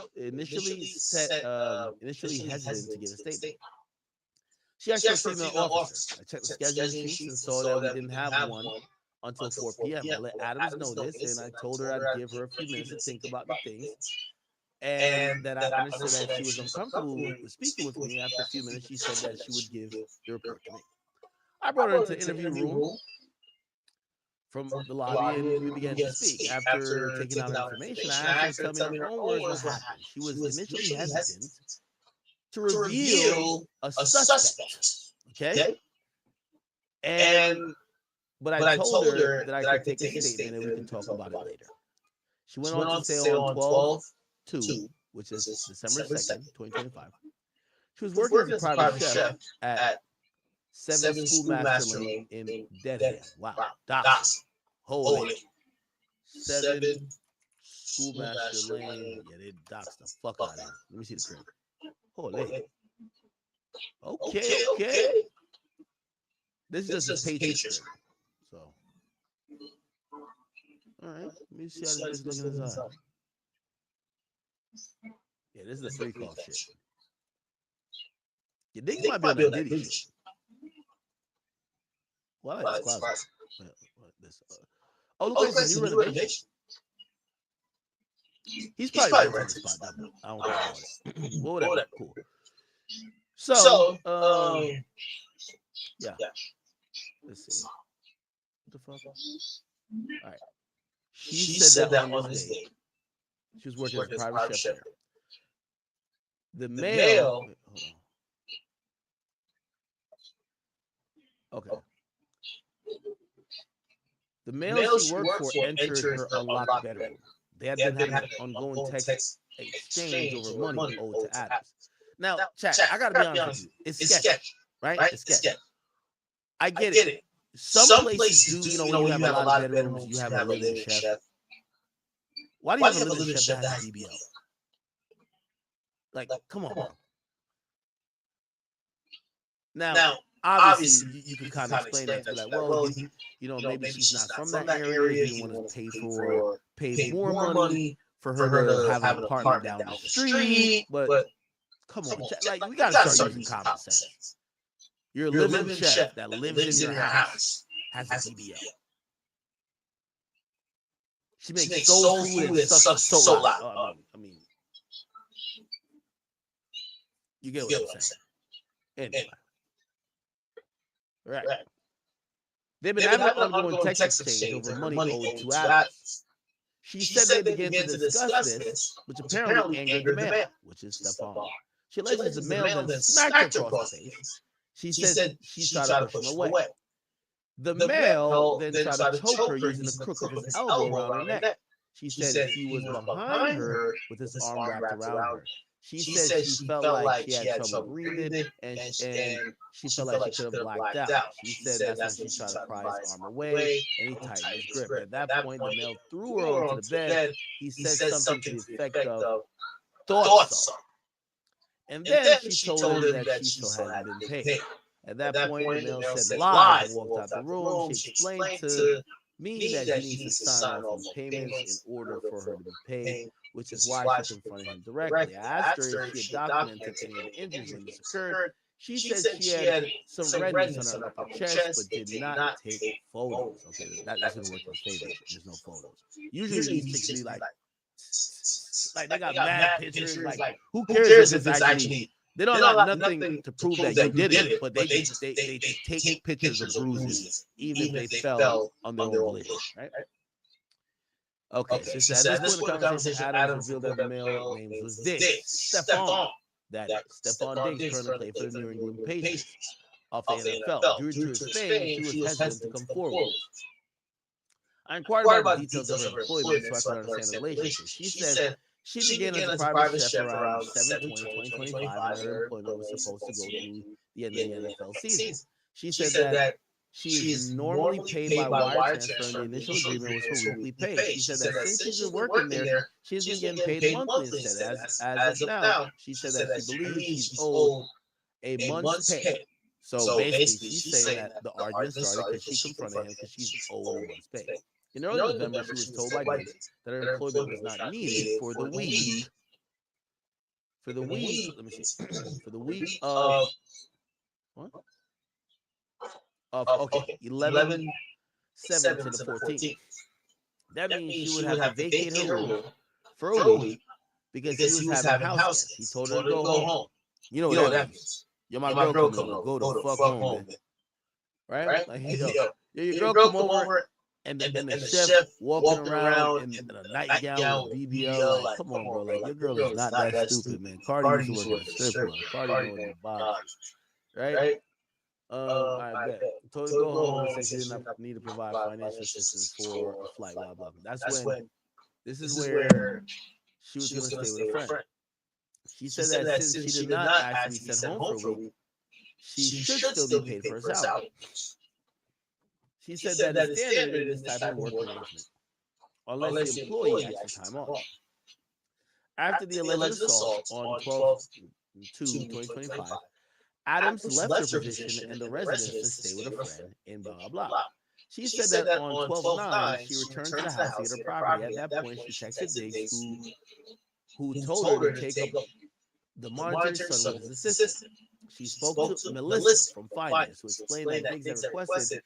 hesitant to give a statement. She asked for a female officer. I checked the scheduling sheets and saw that we didn't have one until 4 p.m. I let Adams know this, and I told her I'd give her a few minutes to think about the things, and that I understood that if she was uncomfortable with speaking with me. After a few minutes, she said that she would give the report to me. I brought her into the interview room. from the lobby, and we began to speak. After taking out information, I asked her to tell me in her own words what happened. She was initially hesitant to reveal a suspect. Okay? But I told her that I could take a statement and we can talk about it later. She went on to say on 12/2, which is December 2nd, 2025. She was working as a private chef at 7 Schoolmaster Lane in Dedham. Wow. Docs. Holy. 7 Schoolmaster Lane. Yeah, they doxed the fuck out of it. Let me see the crib. Holy. Okay. This is just a Patriot. So. All right. Let me see how this is looking inside. Yeah, this is a 3-call shit. You think it might be on that Diddy shit. Well, I like this closet. Oh, look, it's a new renovation. He's probably renting the spot. I don't know about it. Well, whatever. Cool. So, yeah. Let's see. What the fuck? All right. She said that on this day. She was working as a private chef there. The male. Wait, hold on. Okay. The male she worked for entered her unlocked bedroom. They had been having an ongoing text exchange over money owed to Adams. Now, chat, I gotta be honest with you. It's sketch, right? It's sketch. I get it. Some places do, you know, when you have a lot of bedrooms, you have a living chef. Why do you have a living chef that has DBL? Like, come on, bro. Now, obviously, you can kind of explain that to like, well, you know, maybe she's not from that area. You want to pay more money for her to have an apartment down the street. But come on, like, we gotta start using common sense. You're a living chef that lives in your house, has a DBL. She makes soul food and sucks so loud. I mean, you get what I'm saying. Anyway. Right. They've been having an ongoing text exchange over money owed to Adams. She said they began to discuss this, which apparently angered the man, which is Stephon. She alleges the male then smacked her across the face. She said she tried to push him away. The male then tried to choke her using the crook of his elbow around her neck. She said he was behind her with his arm wrapped around her. She said she felt like she had trouble breathing, and she felt like she could have blacked out. She said that's when she tried to pry his arm away, and he tightened his grip. At that point, the male threw her onto the bed. He said something to the effect of, "Thought so." And then she told him that she still hadn't been paid. At that point, the male said lies and walked out the room. She explained to me that he needs to sign off on payments in order for her to be paid, which is why she confronted him directly. I asked her if she had documented any of the injuries when this occurred. She said she had some redness on her upper chest, but did not take photos. Okay, that doesn't work in favor. There's no photos. Usually these things be like they got mad pictures. Like, who cares if it's actually? They don't have nothing to prove that you did it, but they take pictures of bruises, even if they fell on their own volition, right? Okay, so at this point in the conversation, Adams revealed that the male name was Diggs. Stephon. That Stephon Diggs currently played for the New England Patriots of the NFL. Due to his fame, she was hesitant to come forward. I inquired about the details of her employment so I could understand the relationship. She said she began as a private chef around 7/20/2025, and her employment was supposed to go through the end of the NFL season. She said that she is normally paid by wire transfer, and the initial agreement was for weekly pay. She said that since she's been working there, she's been getting paid monthly instead. As of now, she said that she believes she's owed a month's pay. So basically, she's saying that the argument started because she confronted him because she's owed a month's pay. In early November, she was told by Diggs that her employment was not needed for the week. Let me see. For the week of what? Okay, 11/7 to the 14th. That means she would have to vacate her room for a week because he was having house guests. He told her to go home. You know what that means? You're my girl, come over. Go the fuck home, man. Right? Like, your girl come over And the chef walking around in a nightgown with BBL. Like, come on, bro. Like, your girl is not that stupid, man. Cardi used to work at a strip club. Cardi know what the vibe is, right? I bet. Told her to go home and said she did not need to provide financial assistance for a flight, blah, blah. That's when, this is where she was going to stay with a friend. She said that since she did not actually be sent home for a week, she should still be paid for her salary. She said that it's standard in this type of work arrangement, unless the employee asks for time off. After the alleged assault on 12/2/2025, Adams left her position and the residence to stay with a friend in blah, blah, blah. She said that on 12/9, she returned to the house to get her property. At that point, she texted Diggs, who told her to take up the monitoring son with his assistant. She spoke to Melissa from finance, who explained that Diggs had requested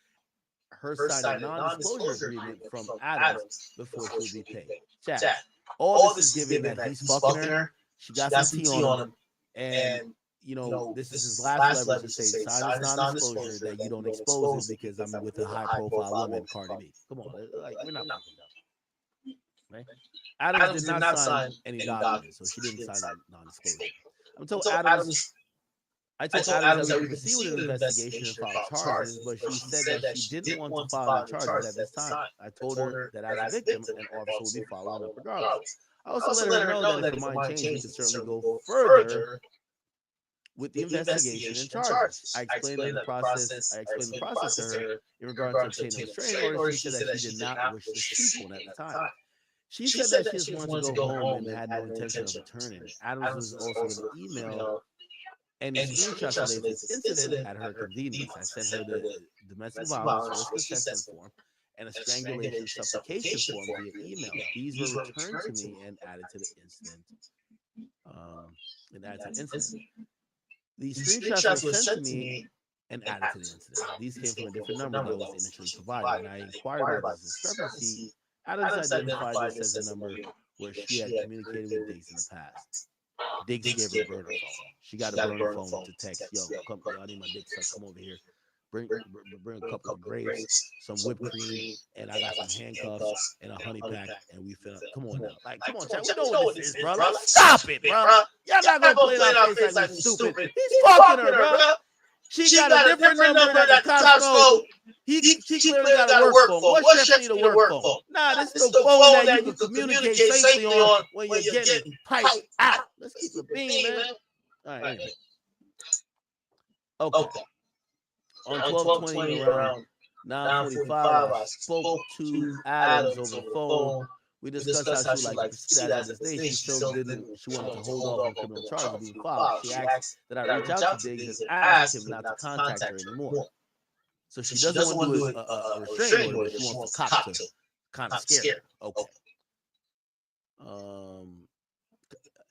her sign a non-disclosure agreement from Adams before she would be paid. Chat. All this is given that he's fucking her. She got some tea on him, and you know, this is his last leverage to say, sign this non-disclosure that you don't expose it because I'm with a high-profile woman, Cardi B. Come on, like, we're not fucking dumb. Right? Adams did not sign any documents, so she didn't sign a non-disclosure. I told Adams that we could proceed with an investigation and file charges, but she said that she didn't want to file any charges at this time. I told her that as a victim, an officer would be following up regardless. I also let her know that if her mind changed, we could certainly go further with the investigation and charges. I explained the process to her in regards to obtaining a restraining order. She said that she did not wish to seek one at the time. She said that she just wanted to go home and had no intention of returning. Adams was also going to email and screenshots related to this incident at her convenience. I sent her the domestic violence risk assessment form and a strangulation supplication form via email. These were returned to me and added to the incident. These screenshots were sent to me and added to the incident. These came from a different number that was initially provided. When I inquired about this discrepancy, Adams identified this as a number where she had communicated with Diggs in the past. Diggs gave her a burner phone. She got a burner phone to text, yo, come, I need my dick sucked, come over here. Bring a couple of grapes, some whipped cream, and I got some handcuffs and a honey pack, and we finna, come on now. Like, come on, chat, we know what this is, bro. Like, stop it, bro. Y'all not gonna play in our face like we stupid. He's fucking her, bro. She got a different number at the Costco. She clearly got a work phone. What chef need a work phone? Nah, this is the phone that you can communicate safely on when you're getting piped out. Let's keep it being, man. All right, anyway. Okay. On 12/20 around 9:45, I spoke to Adams over the phone. We discussed how she liked to see that at this day. She still didn't. She wanted to hold off on criminal charges being filed. She asked that I reach out to Diggs and ask him not to contact her anymore. So she doesn't want to do a restraining order. She wants the cop to kind of scare her. Okay.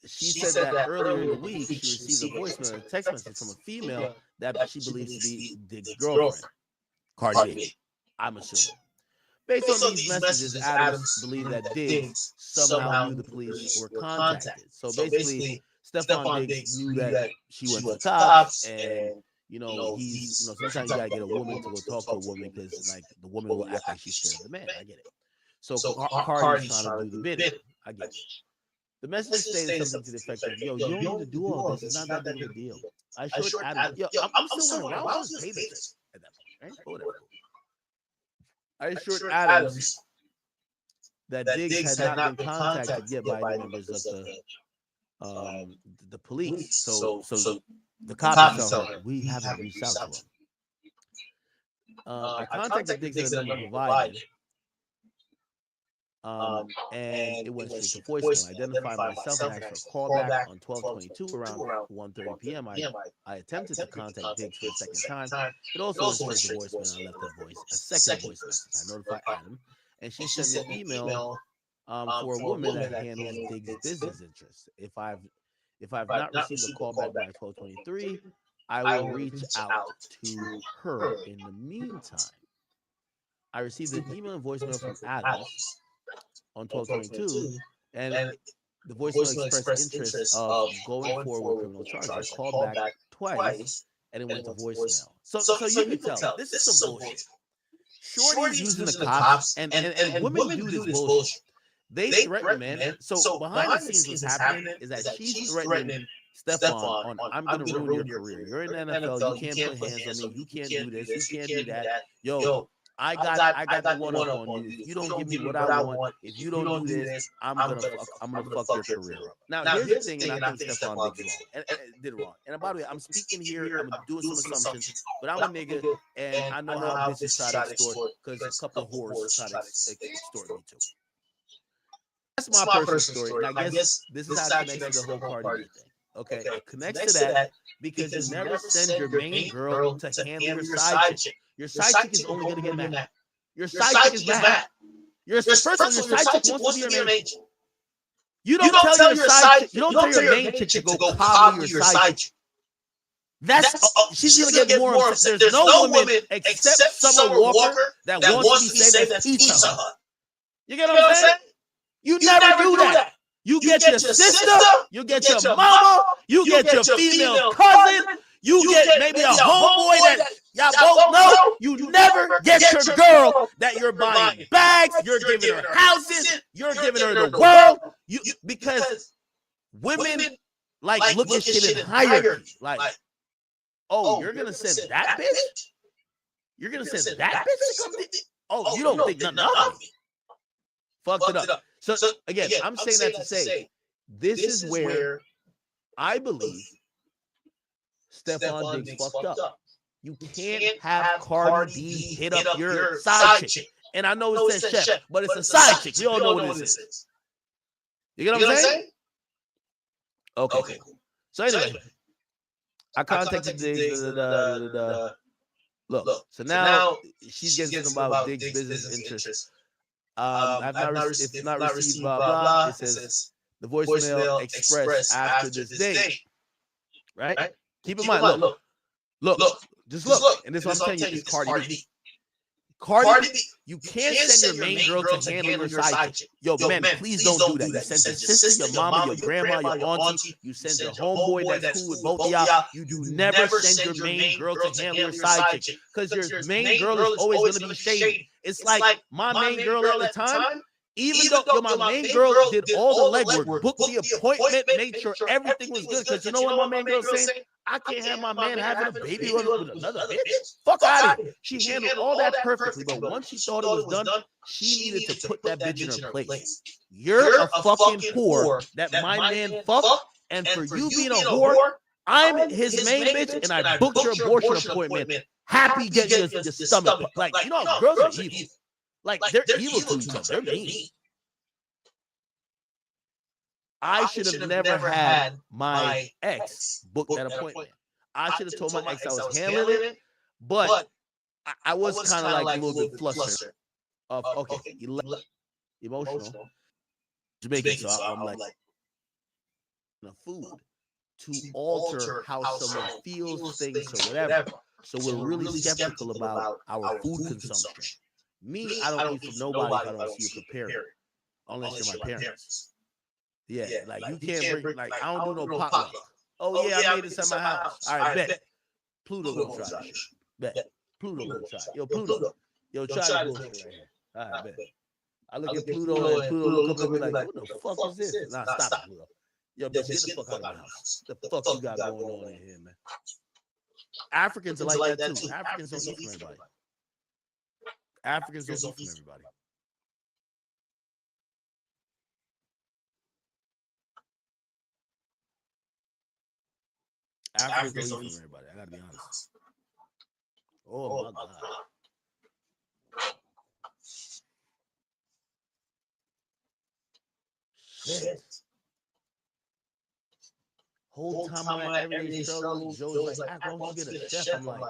She said that earlier in the week she received a voicemail and a text message from a female that she believes to be Diggs' girlfriend, Cardi B. I'm assuming. Based on these messages, Adams believed that Diggs somehow knew the police were contacted. So basically, Stephon Diggs knew that she went to the cops, and sometimes you gotta get a woman to go talk to a woman because like the woman will act like she's scared of the man. I get it. So Cardi's trying to do the bidding. I get it. The message stated something to the effect of, yo, you don't need to do all this. It's not that big a deal. I showed Adams, I'm still wondering, why was this paid at that point, right? Whatever. I assured Adams that Diggs had not been contacted yet by the members of the police. So the cops tell her, we haven't reached out to him. I contacted Diggs at a number provided. And it went straight to voicemail. I identified myself and asked for a callback on 12/22 around 1:30 p.m. I attempted to contact Diggs for a second time. It also went straight to voicemail. I left a second voice message. I notified Adam, and she sent me an email for a woman that handles Diggs' business interests. If I've not received a callback by 12:23, I will reach out to her. In the meantime, I received an email and voicemail from Adams on 12/22, and the voicemail expressed interest of going forward with criminal charges. I called back twice, and it went to voicemail. So you can tell this is some bullshit. Shorty's using the cops, and women do this bullshit. They threaten men. So behind the scenes, what's happening is that she's threatening Stephon on, I'm gonna ruin your career. You're in the NFL. You can't put hands on me. You can't do this. You can't do that. Yo, I got the one up on you. If you don't give me what I want, if you don't do this, I'm gonna fuck your career up. Now here's the thing, and I think Stephon did wrong. And did wrong. And by the way, I'm speaking here. I'm doing some assumptions, but I'm a nigga, and I know how bitches try to extort because a couple of whores try to extort me too. That's my personal story. And I guess this is how it connects to the whole party thing. Okay, it connects to that because you never send your main girl to handle your side chick. Your side chick is only gonna get mad. Your side chick is mad. Your side chick wants to be your main chick. You don't tell your side chick. You don't tell your main chick to go coddle your side chick. That's she's gonna get more upset. There's no woman except Summer Walker that wants to be saved as Pizza Hut. You get what I'm saying? You never do that. You get your sister, you get your mama, you get your female cousin, you get maybe a homeboy that y'all both know. You never get your girl that you're buying bags, you're giving her houses, you're giving her the world. Because women like look at shit in hierarchy. Like, oh, you're gonna send that bitch? You're gonna send that bitch to come to? Oh, you don't think nothing of me? Fucked it up. So again, I'm saying that to say this is where I believe Stephon Diggs fucked up. You can't have Cardi B hit up your side chick. And I know it says chef, but it's a side chick. We all know what this is. You get what I'm saying? Okay. So anyway, I contacted Diggs. Look, so now she's getting something about Diggs' business interests. I've not received blah blah. It says the voicemail expressed after this date. Right? Keep in mind, look, just look. And this is what I'm telling you, is Cardi B. Cardi B, you can't send your main girl to handle your side chick. Yo, man, please don't do that. You send your sister, your mama, your grandma, your auntie. You send your homeboy that's cool with both of y'all. You do never send your main girl to handle your side chick. Because your main girl is always going to be shady. It's like my main girl at the time, even though my main girl did all the legwork, booked the appointment, made sure everything was good. Because you know what my main girl saying? I can't have my man having a baby with another bitch. Fuck out of here. She handled all that perfectly, but once she thought it was done, she needed to put that bitch in her place. You're a fucking whore that my man fucked, and for you being a whore, I'm his main bitch, and I booked your abortion appointment. Happy getting your stomach. Like, you know, girls are evil. Like, they're evil to each other. They're mean. I should have never had my ex book that appointment. I should have told my ex I was handling it, but I was kind of like a little bit flustered. Okay, emotional, Jamaican, so I'm like, food to alter how someone feels, thinks, or whatever. So we're really skeptical about our food consumption. Me, I don't eat from nobody if I don't see you prepare it, unless you're my parents. Yeah, like you can't bring, like, I don't do no potluck. Oh yeah, I made this at my house. All right, bet. Pluto gonna try this. Bet. Pluto gonna try. Yo, Pluto. Yo, try this bullshit right here. All right, bet. I look at Pluto and Pluto look up at me like, what the fuck is this? Nah, stop it, Pluto. Yo, bitch, get the fuck out of my house. The fuck you got going on in here, man? Africans are like that too. Africans don't eat from everybody. Africans don't eat from everybody. Africans don't eat from everybody. I gotta be honest. Oh my God. Shit. Whole time I'm at everyday struggle, Joe's like, I don't get a chef. I'm like,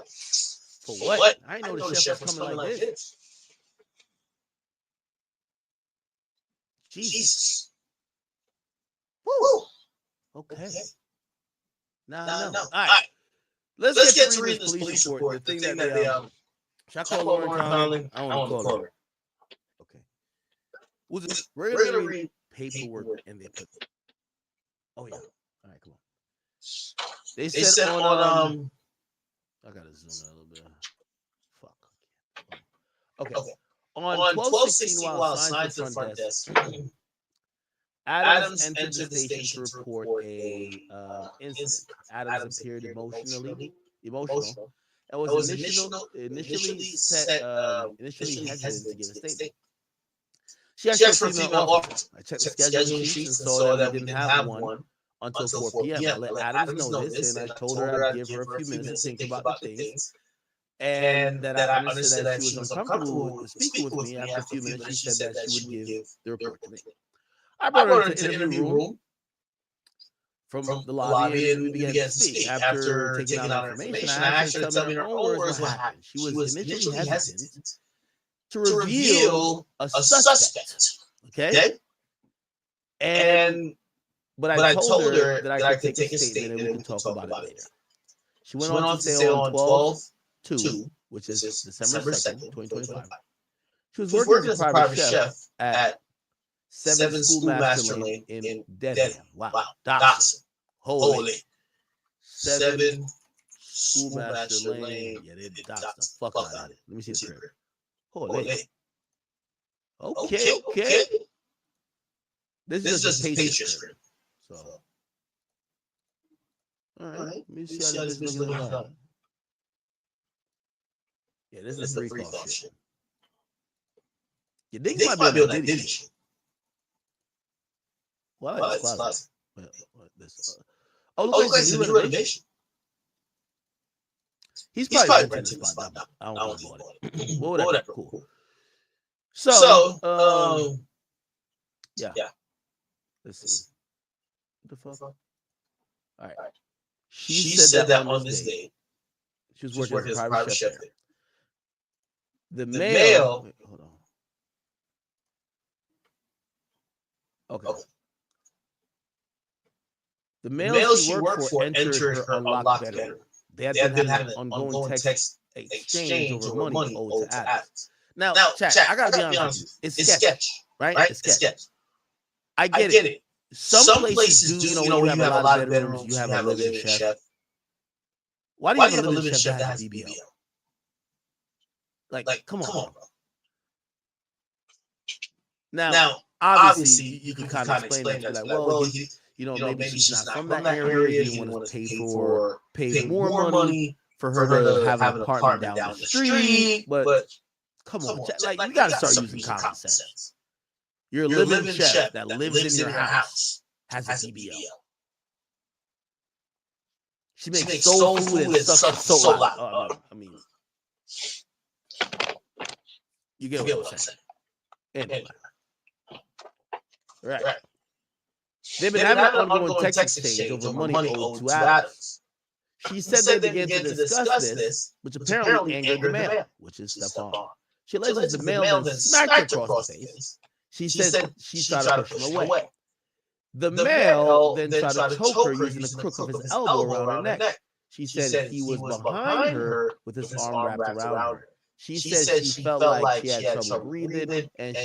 for what? I ain't know the chef was coming like this. Jesus. Woo. Okay. No. All right. Let's get to reading this police report. The thing that they should I call Lauren Conley? I want to call her. Okay. We're gonna read paperwork and they put. Oh yeah. All right, come on. They said on I gotta zoom in a little bit. Fuck. Okay. On 12/16, while assigned to the front desk, Adams entered the station to report a incident. Adams appeared emotional, and was initially hesitant to give a statement. She asked for a female officer. I checked the schedule sheets and saw that we didn't have one until 4 p.m. I let Adams know this, and I told her I'd give her a few minutes to think about the things, and that I understood that she was uncomfortable speaking with me. After a few minutes, she said that she would give the report to me. I brought her into the interview room from the lobby, and we began to speak. After taking out information, I asked her to tell me in her own words what happened. She was initially hesitant to reveal a suspect. Okay? But I told her that I could take a statement and we could talk about it later. She went on to say on 12/2, which is December 2nd, 2025. She was working as a private chef at 7 Schoolmaster Lane in Dedham. Wow. Dotson. Holy. 7 Schoolmaster Lane. Yeah, they doxed the fuck out of it. Let me see the crib. Holy. Okay. This is just a Patriots script. So, all right. Let me see how this is looking like. Yeah, this is the free call shit. You think might be on that Diddy shit. Well, I like this closet. Oh, look like it's a new renovation. He's probably renting the spot now. I don't want to bought it. Well, whatever. Cool. So, yeah. Let's see. What the fuck? All right. She said that on this day, she was working as a private chef there. The mail. Wait, hold on. Okay. The mail she worked for entered her unlocked bedroom. They had been having an ongoing text exchange over money owed to Adams. Now, chat, I gotta be honest with you. It's sketch, right? It's sketch. I get it. Some places do, when you have a lot of bedrooms, you have a living chef. Why do you have a living chef that has BBL? Like, come on, bro. Now, obviously, you can kind of explain that. Like, well, maybe she's not from that area. You want to pay more money for her to have an apartment down the street. But come on, like, you got to start using common sense. You're a living chef that lives in your house, has a BBL. She makes soul food and stuff so loud. I mean, you get what I'm saying. Anyway. Right. They've been having an ongoing text exchange over money owed to Adams. She said they began to discuss this, which apparently angered the male, which is Stefan. She alleges the male then smacked her across the face. She said she tried to push him away. The male then tried to choke her using the crook of his elbow around her neck. She said he was behind her with his arm wrapped around her. She said she felt like she had trouble breathing, and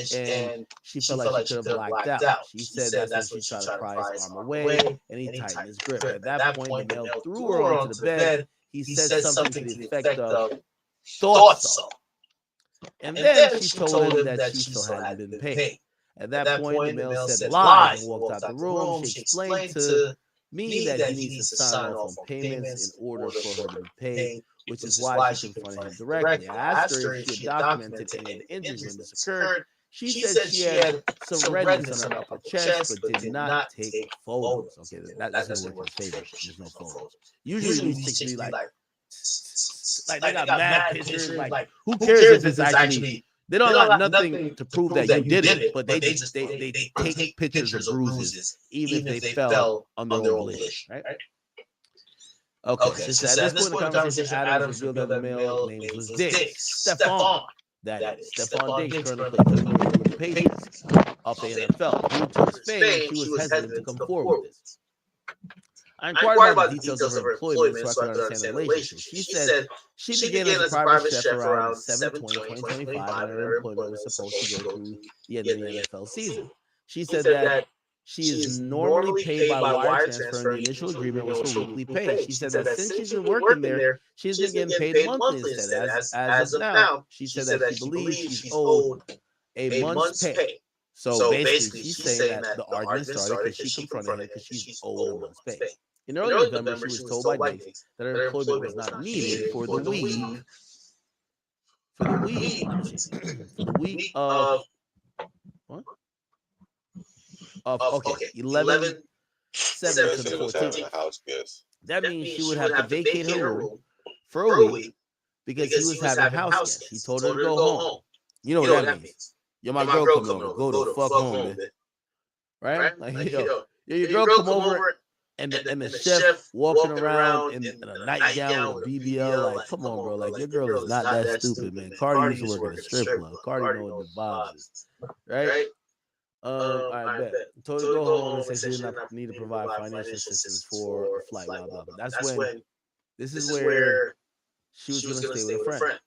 she felt like she could have blacked out. She said that's when she tried to pry his arm away, and he tightened his grip. At that point, the male threw her onto the bed. He said something to the effect of, "Thought so." And then she told him that she still hadn't been paid. At that point, the male said lies and walked out the room. She explained to me that he needs to sign off on payments in order for her to be paid, which is why she confronted him directly. I asked her if she had documented any of the injuries when this occurred. She said she had some redness on her upper chest, but did not take photos. Okay, that's one of his favorites. There's no photos. Usually these things be like they got mad pictures. Like, who cares if it's actually? They don't got nothing to prove that you did it, but they take pictures of bruises, even if they fell on their own volition, right? Okay, so at this point in the conversation, Adams revealed that the male name was Diggs. Stefan. That is. Stefan Diggs currently plays for the Patriots of the NFL. Due to his fame, she was hesitant to come forward with this. I inquired about the details of her employment so I could understand the relationship. She said she began as a private chef around 7/20/2025, and her employment was supposed to go through the end of the NFL season. She said that She is normally paid by wire transfer, and the initial agreement was for weekly pay. She said that since she's been working there, she's been getting paid monthly instead. As of now, she said that she believes she's owed a month's pay. So basically, she's saying that the argument started because she confronted her because she's owed a month's pay. In early November, she was told by Diggs that her employment was not needed for the week. For the week, let me see. For the week of what? Of okay, 11/7 to the 14th. That means she would have to vacate her room for a week because he was having house guests. He told her to go home. You know what that means? Yo, my girl come over. Go the fuck home, man. Right? Like, your girl come over. And the chef walking around in a nightgown with BBL, like, come on, bro. Like, your girl is not that stupid, man. Cardi used to work at a strip club. Cardi know what the vibes is. Right? I bet. Told her to go home and said she did not need to provide financial assistance for a flight, blah, blah, blah. That's when, this is where she was going to stay with a friend.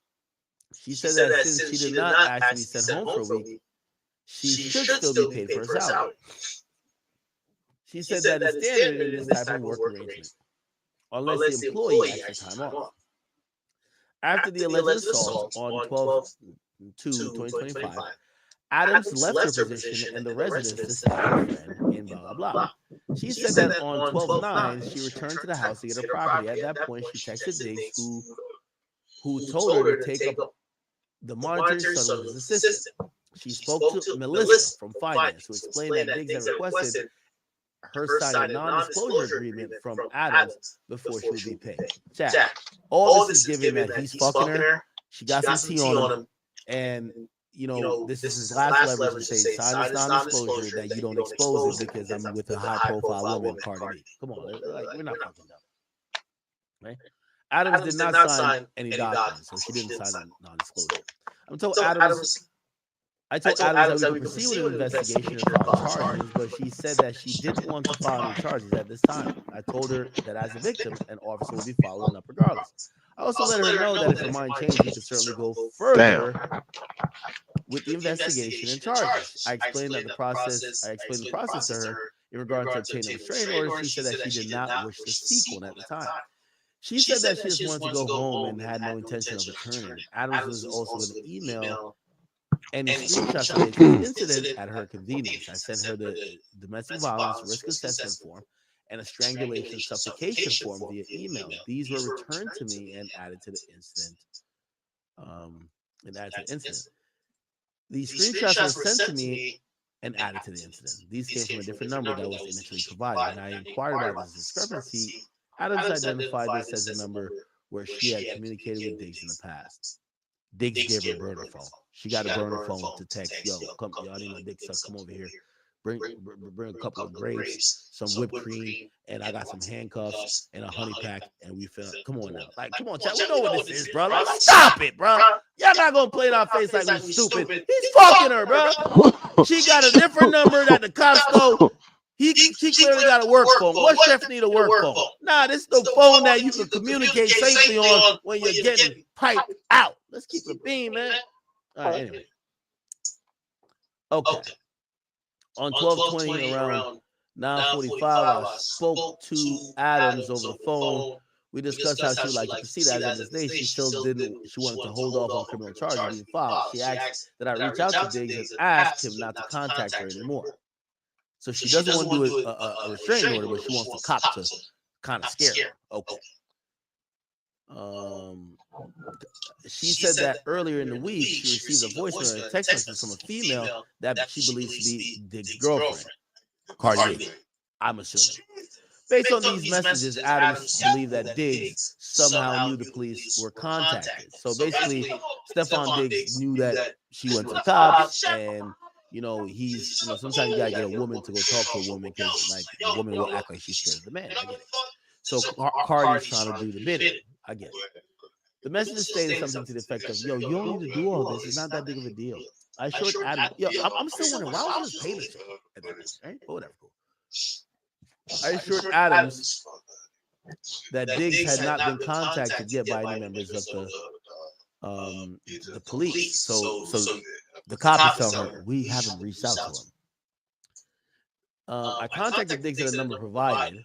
She said that since she did not actually be sent home for a week, she should still be paid for her salary. She said that it's standard in this type of work arrangement, unless the employee asks for time off. After the alleged assault on 12/2/2025, Adams left her position and the residence to stay with her friend in blah, blah, blah. She said that on 12/9, she returned to the house to get her property. At that point, she texted Diggs, who told her to take up the monitor's son was his assistant. She spoke to Melissa from finance, who explained that Diggs had requested her sign a non-disclosure agreement from Adams before she would be paid. Chat. All this is given that he's fucking her. She got some tea on him, and this is his last leverage to say sign this non-disclosure that you don't expose it because I'm with a high-profile woman, Cardi B. Come on, like, we're not fucking dumb, right? Adams did not sign any documents, so she didn't sign a non-disclosure. I told Adams that we could proceed with an investigation and file charges, but she said that she didn't want to file any charges at this time. I told her that as a victim, an officer would be following up regardless. I also let her know that if her mind changed, we could certainly go further with the investigation and charges. I explained the process to her in regard to obtaining a restraining order. She said that she did not wish to seek one at the time. She said that she just wanted to go home and had no intention of returning. Adams was also going to email and screenshots of the incident at her convenience. I sent her the domestic violence risk assessment form and a strangulation suffocation form via email. These were returned to me and added to the incident. These screenshots were sent to me and added to the incident. These came from a different number that was initially provided. And I inquired about this discrepancy. Adams identified this as a number where she had communicated with Diggs in the past. Diggs gave her a burner phone. She got a burner phone to text, yo, come, y'all need my dick suck, come over here. Bring a couple of grapes, some whipped cream, and I got some handcuffs and a honey pack, and we feel, come on now. Like, come on, chat, we know what this is, bro. Like, stop it, bro. Y'all not gonna play in our face like we're stupid. He's fucking her, bro. She got a different number that the cops know. She clearly got a work phone. What chef need a work phone? Nah, this is the phone that you can communicate safely on when you're getting piped out. Let's keep it beam, man. All right, anyway. Okay. On 12/20, around 9:45, I spoke to Adams over the phone. We discussed how she would like to proceed. As of this day, she still didn't. She wanted to hold off on criminal charges being filed. She asked that I reach out to Diggs and ask him not to contact her anymore. So she doesn't want to do a restraining order, but she wants the cop to kind of scare her. Okay. She said that earlier in the week, she received a voicemail and a text message from a female that she believes to be Diggs' girlfriend, Cardi B. I'm assuming. Based on these messages, Adams believed that Diggs somehow knew the police were contacted. So basically, Stefan Diggs knew that she went to the cops, and sometimes you gotta get a woman to go talk to a woman because like the woman will act like she's scared of the man. I get it. So Cardi's trying to do the bidding. I get it. The message stated something to the effect of, yo, you don't need to do all this. It's not that big of a deal. I assured Adams, I'm still wondering, why was this payment at that point, right? But whatever, cool. I assured Adams that Diggs had not been contacted yet by any members of the police. So the cop is telling her, we haven't reached out to him. I contacted Diggs at a number provided,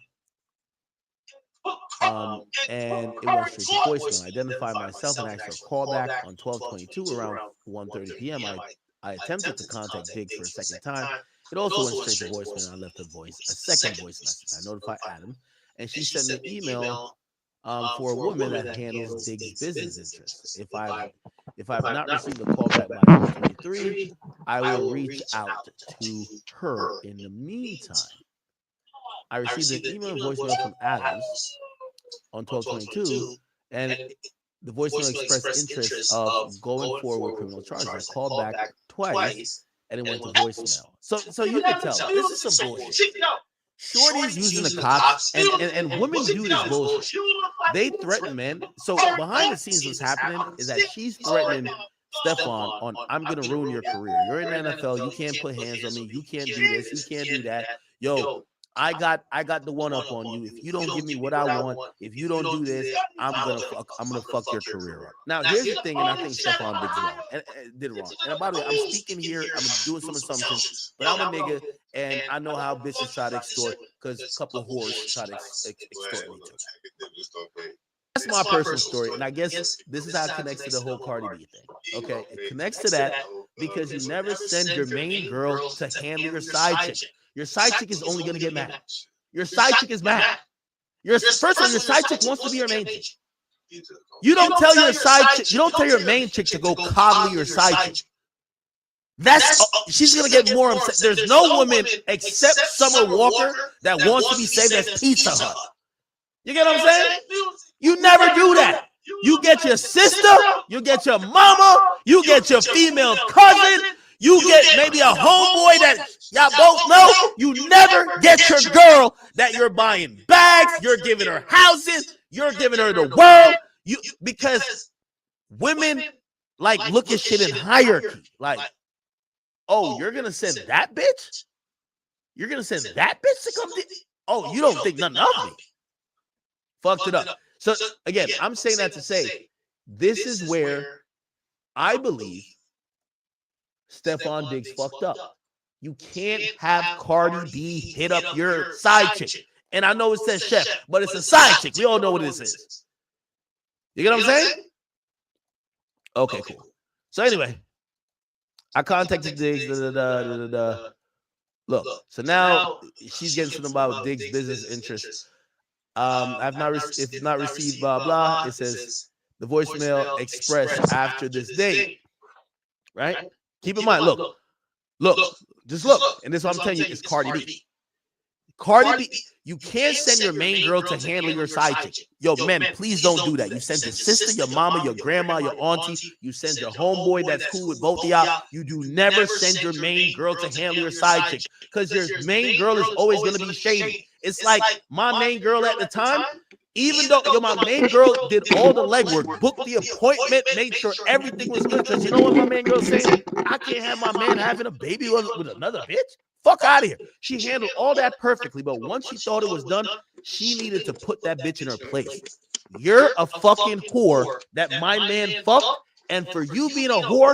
and it went straight to voicemail. I identified myself and asked for a callback on 12/22 around 1:30 p.m. I attempted to contact Diggs for a second time. It also went straight to voicemail. I left a second voice message. I notified Adam, and she sent me an email for a woman that handles Diggs' business interests. If I've not received a call back by 12:23, I will reach out to her. In the meantime, I received an email and voicemail from Adams on 12/22, and the voicemail expressed interest of going forward with criminal charges. I called back twice, and it went to voicemail. So you can tell this is some bullshit. Shorty's using the cops, and women do this bullshit. They threaten men. So behind the scenes, what's happening is that she's threatening Stefan on, I'm gonna ruin your career. You're in the NFL. You can't put hands on me. You can't do this. You can't do that. Yo, I got the one up on you. If you don't give me what I want, if you don't do this, I'm gonna fuck your career up. Now here's the thing, and I think Stefan did wrong. And did wrong. And by the way, I'm speaking here. I'm doing some assumptions, but I'm a nigga, and I know how bitches try to extort because a couple of whores try to extort me too. That's my personal story, and I guess this is how it connects to the whole Cardi B thing. Okay, it connects to that because you never send your main girl to handle your side chick. Your side chick is only gonna get mad. Your side chick is mad. First of all, your side chick wants to be your main chick. You don't tell your side chick, you don't tell your main chick to go coddle your side chick. She's gonna get more upset. There's no woman except Summer Walker that wants to be saved as Pizza Hut. You get what I'm saying? You never do that. You get your sister, you get your mama, you get your female cousin, you get maybe a homeboy that y'all both know. You never get your girl that you're buying bags, you're giving her houses, you're giving her the world. Because women like look at shit in hierarchy. Like, oh, you're gonna send that bitch? You're gonna send that bitch to come? Oh, you don't think nothing of me? Fucked it up. So again, I'm saying that to say this is where I believe Stefan Diggs fucked up. You can't have Cardi B hit up your side chick. And I know it says chef, but it's a side chick. We all know what this is. You get what I'm saying? Okay, cool. So anyway, I contacted Diggs. Look, so now she's getting something about Diggs' business interests. I've not received blah blah. It says the voicemail expressed after this date. Right? Keep in mind, look, just look, and this is what I'm telling you, it's Cardi B. Cardi B, you can't send your main girl to handle your side chick. Yo, men, please don't do that. You send your sister, your mama, your grandma, your auntie. You send your homeboy that's cool with both of y'all. You do never send your main girl to handle your side chick because your main girl is always going to be shady. It's like my main girl at the time, even though my main girl did all the legwork, booked the appointment, made sure everything was good. Because you know what my main girl saying? I can't have my man having a baby with another bitch. Fuck out of here. She handled all that perfectly, but once she thought it was done, she needed to put that bitch in her place. You're a fucking whore that my man fucked, and for you being a whore,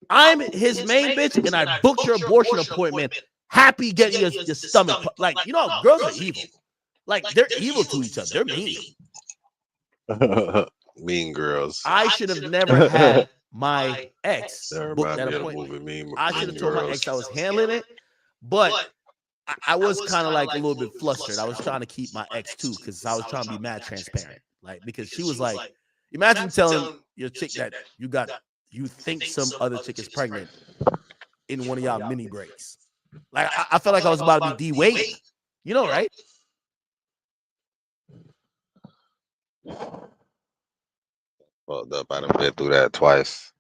I'm his main bitch, and I booked your abortion appointment. Happy getting your stomach. Like, you know, girls are evil. Like, they're evil to each other. They're mean. Mean girls. I should have never had my ex book that appointment. I should have told my ex I was handling it. But I was kind of like a little bit flustered. I was trying to keep my ex too because I was trying to be mad transparent. Like, because she was like, imagine telling your chick that you think some other chick is pregnant in one of y'all mini breaks. Like, I felt like I was about to be D-Wade. You know, right? Fucked up. I done been through that twice.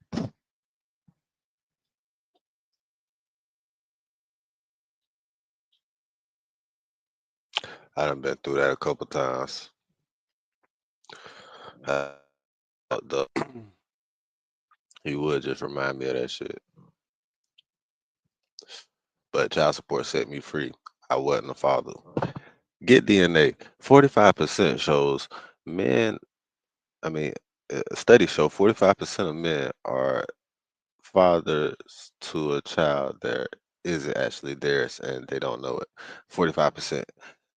I done been through that a couple times. He would just remind me of that shit. But child support set me free. I wasn't a father. Get DNA. 45% shows men, studies show 45% of men are fathers to a child that is it actually theirs and they don't know it. 45%.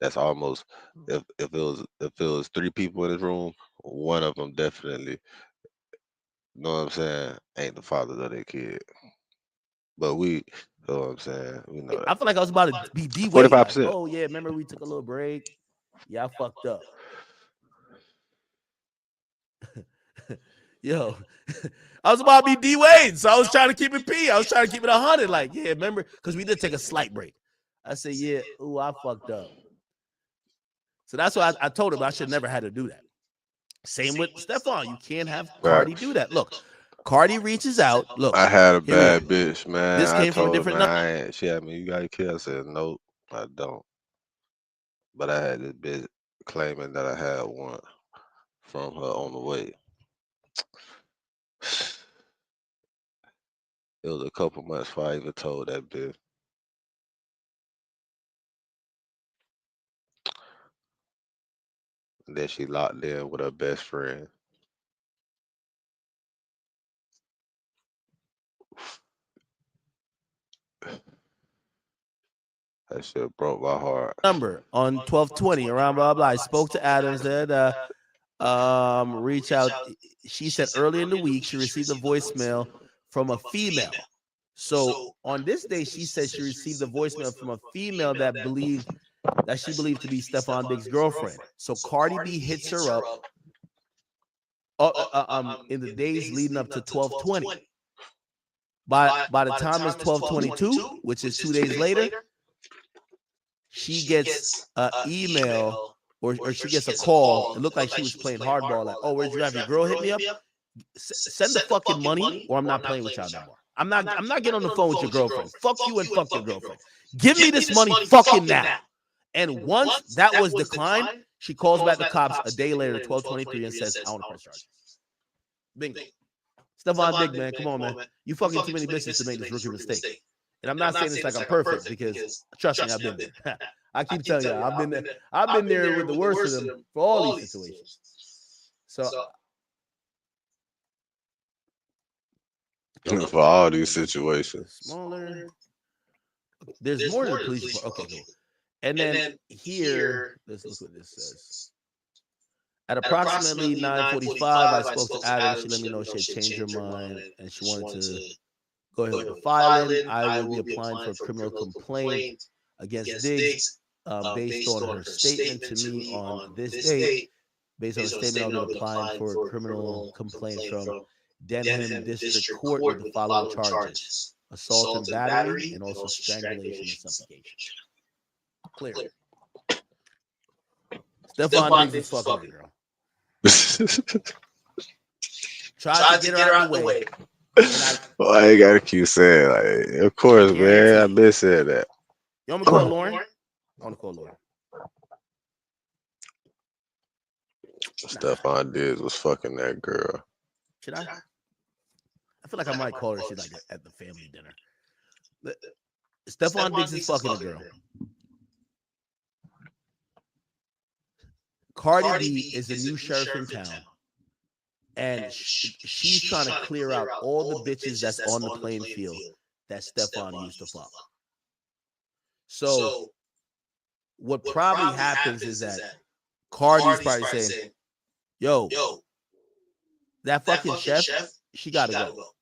That's almost if it was 3 people in this room, one of them definitely, you know what I'm saying, ain't the father of their kid. But we, you know what I'm saying, we know I that. feel like I was about to be D Wade. Like, 45%. oh yeah, remember we took a little break? Yeah, I fucked up. Yo, I was about to be D Wade, so I was trying to keep it P. I was trying to keep it 100. Like, yeah, remember? Because we did take a slight break. I said, yeah, ooh, I fucked up. So that's why I told him I should never had to do that. Same with Stefan. You can't have Cardi do that. Look, Cardi reaches out. Look, I had a here we bad go. bitch, man. This I came from a told her, different man, number. I ain't. She had me, you got a kid? I said, nope, I don't. But I had this bitch claiming that I had one from her on the way. It was a couple months before I even told that bitch. And then she locked in with her best friend. That shit broke my heart. Number on 1220 around blah blah. I spoke to Adams. Said reach out. She said earlier in the week she received a voicemail from a female. So on this day, she said she received a voicemail from a female that she believed to be Stefan Diggs' girlfriend. So Cardi B hits her up in the days leading up to 1220. By the time it's 1222, which is 2 days later, she gets an email or she gets a call. It looked like she was playing hardball. Like, oh, where'd you have your girl hit me up? Send the fucking money, or I'm not playing with y'all no more. I'm not getting on the phone with your girlfriend. Fuck you and fuck your girlfriend. Give me this money fucking now. And once that was declined, she calls back the cops a day later, 1223, and says, I want to press charges. Bingo. Stefan Diggs, man, come on, man. You fucking too many bitches to make this rookie mistake. And I'm not saying it's like I'm perfect because trust me, I've been there. I keep telling you, I've been there. I've been there with the worst of them for all these situations. So for all these situations. Smaller. There's more to the police report. Okay, cool. And then here, let's look what this says. At approximately 9:45, I spoke to Adam. She let me know she had changed her mind and she wanted to go ahead with the filing. I will be applying for a criminal complaint against Diggs based on her statement to me on this date. Based on the statement, I'll be applying for a criminal complaint from Denham District Court with the following charges: assault and battery, and also strangulation and suffocation. Clear. Stefan Diggs is fucking girl. Tried to get her out of the way. Well, I ain't gotta keep saying, like, of course, man. I've been saying that. You want me to call Lauren? I want to call Lauren. Stefan Diggs was fucking that girl. Should I? I feel like I might call her. She's like at the family dinner. Stefan Diggs is fucking a girl. Cardi B is the new sheriff in town. And she's trying to clear out all the bitches that's on the playing field that Stefan used to fuck. So what probably happens is that Cardi's probably saying, yo, that fucking chef, she gotta go.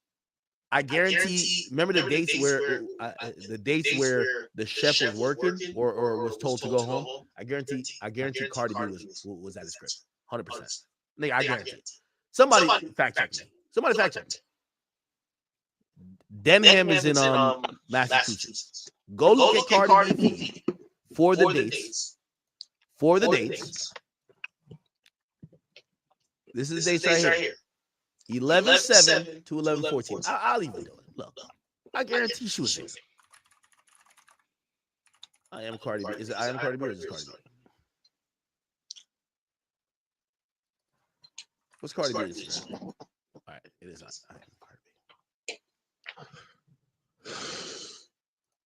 I guarantee. Remember the dates where the chef was working or was told to go home. I guarantee Cardi B was at his crib, 100%. Nigga, I guarantee. Somebody fact check me. Somebody fact check me. Denham is in Massachusetts. Go look at Cardi B for the dates. For the dates. This is the dates right here. 11/7 to 11/14. I'll leave it. Look, I guarantee she was there. I am Cardi B. Is it I am Cardi B or is it Cardi B? What's Cardi B? All right, it is I am Cardi B.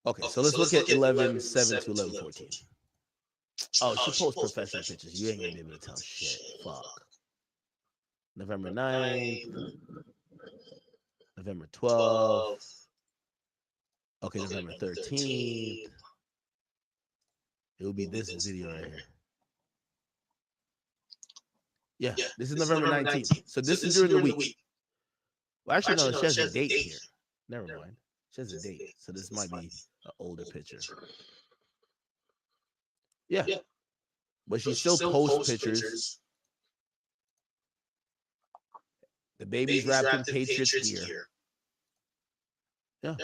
Okay, so let's look at 11/7 to 11/14. Oh, she posts professional pictures. You ain't gonna be able to tell shit. Fuck. November 9th, November 12th. Okay, November 13th. It will be this video right here. Yeah, this is November 19th. So this is during the week. Well, actually, no, it says a date here. Never mind. It says a date. So this might be an older picture. Yeah. But she still posts pictures. The baby's wrapped in Patriots gear. Yeah.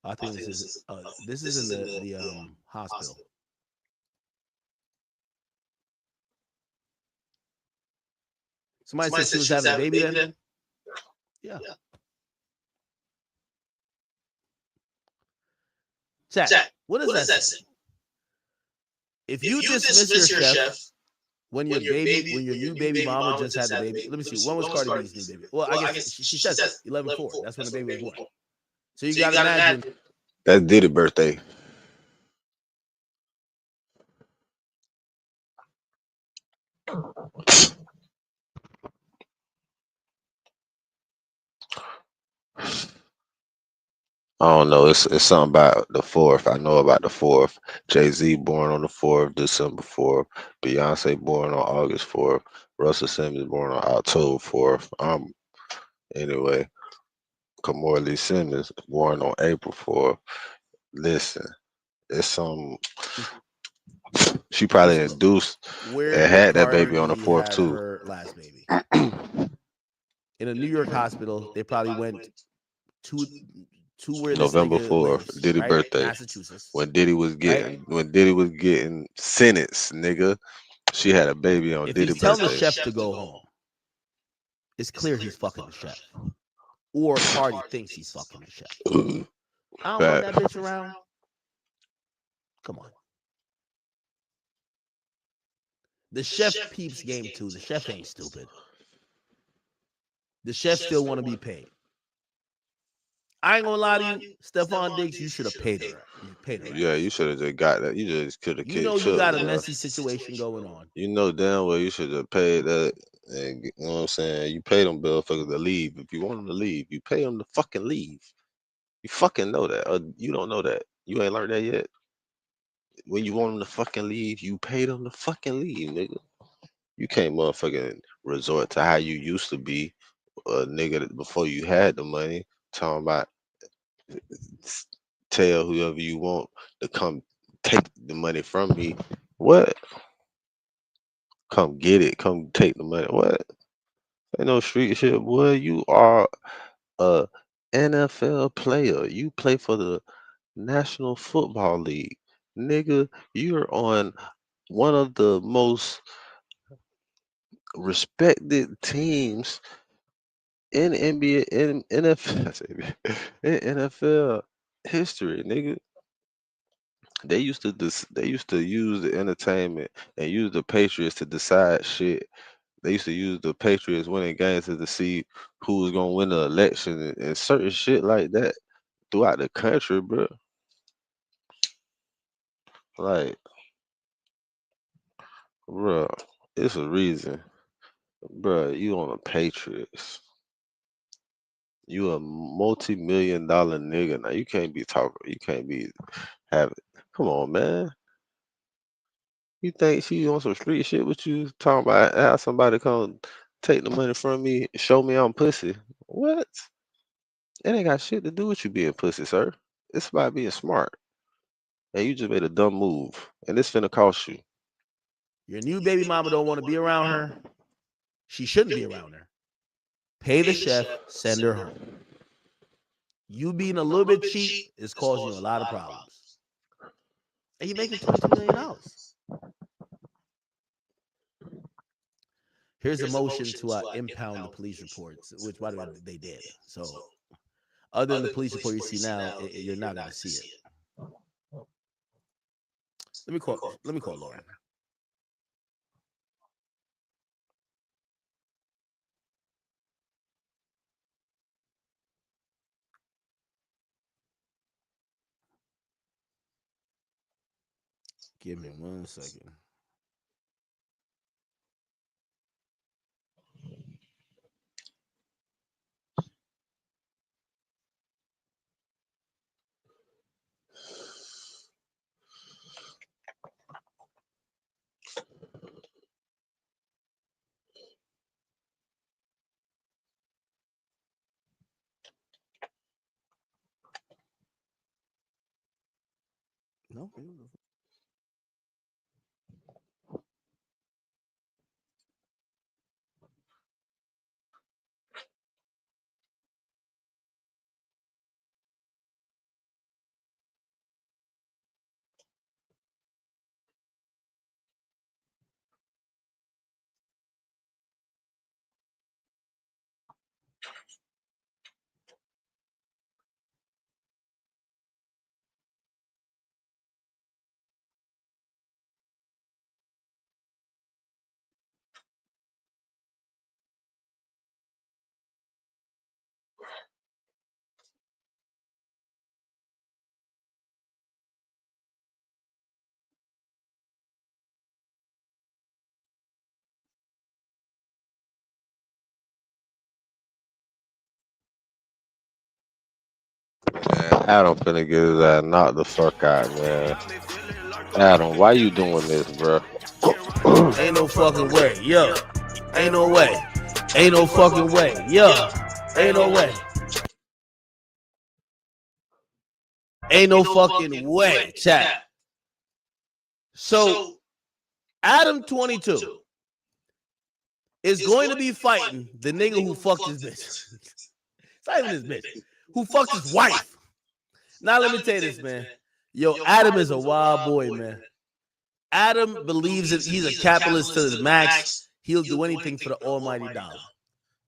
I think this is in the hospital. Somebody said she was having a baby then? Yeah. Chat, what does that say? If you dismiss your chef when your new baby mama just had the baby, let me see. When was Cardi B's new baby? Well, I guess she says 11/4. That's when the baby was born. So you gotta imagine. That's Diddy's birthday. I don't know. It's something about the 4th. I know about the 4th. Jay-Z born on the 4th, December 4th. Beyonce born on August 4th. Russell Simmons born on October 4th. Anyway, Kamora Lee Simmons born on April 4th. Listen, it's some. She probably induced Where and did had that Cardi baby on the B 4th have too. her last baby? In a New York hospital. They probably went to where this November nigga 4th, lives, Diddy right? birthday. Massachusetts. When Diddy was getting sentenced, nigga. She had a baby on If Diddy he's telling birthday. the chef to go home, it's clear he's fucking the chef. Or Cardi thinks he's fucking the chef. I don't want that bitch around. Come on. The chef peeps game too. The chef ain't stupid. The chef still want to be paid. I ain't gonna lie to you, Stephon Diggs, you should have paid her. You paid her. Yeah, you should have just got that. You just could have. You know you got a messy situation going on. You know damn well you should have paid that. And, you know what I'm saying? You pay them motherfuckers to leave. If you want them to leave, you pay them to fucking leave. You fucking know that. Or you don't know that. You ain't learned that yet. When you want them to fucking leave, you pay them to fucking leave, nigga. You can't motherfucking resort to how you used to be, nigga, before you had the money. Talking about tell whoever you want to come take the money from me. What? Come get it. Come take the money. What? Ain't no street shit, boy. You are a NFL player. You play for the National Football League. Nigga, you're on one of the most respected teams in NBA in NFL in NFL history, nigga. They used to use the entertainment and use the Patriots to decide shit. They used to use the Patriots winning games to see who was gonna win the election and certain shit like that throughout the country, bro. Like, bro, it's a reason, bro. You on the Patriots. You a multi-million-dollar nigga now. You can't be talking. You can't be having. Come on, man. You think she on some street shit with you? Talking about how somebody come take the money from me, show me I'm pussy. What? It ain't got shit to do with you being pussy, sir. It's about being smart. And you just made a dumb move, and it's finna cost you. Your new baby mama don't want to be around her. She shouldn't be around her. Pay the chef, send her home. You being a little bit cheap is causing you a lot of problems. And you're making $22 million. Here's a motion to impound the police reports, which, by the way, they did. So, other than the police report you see now, you're not going to see it. Let me call Lauren. Give me 1 second. No. Man, Adam finna get his ass knocked the fuck out, man. Adam, why you doing this, bro? Ain't no fucking way. Yo. Ain't no way. Ain't no fucking way. Yo. Ain't no way. Ain't no fucking way, chat. So, Adam 22 is going to be fighting the nigga who fucked his bitch. It's not even his bitch. Who fucked his wife. Now, let me tell you this, man. Yo, Adam is a wild boy, man. Adam believes that he's a capitalist to his max. He'll do anything for the almighty dollar.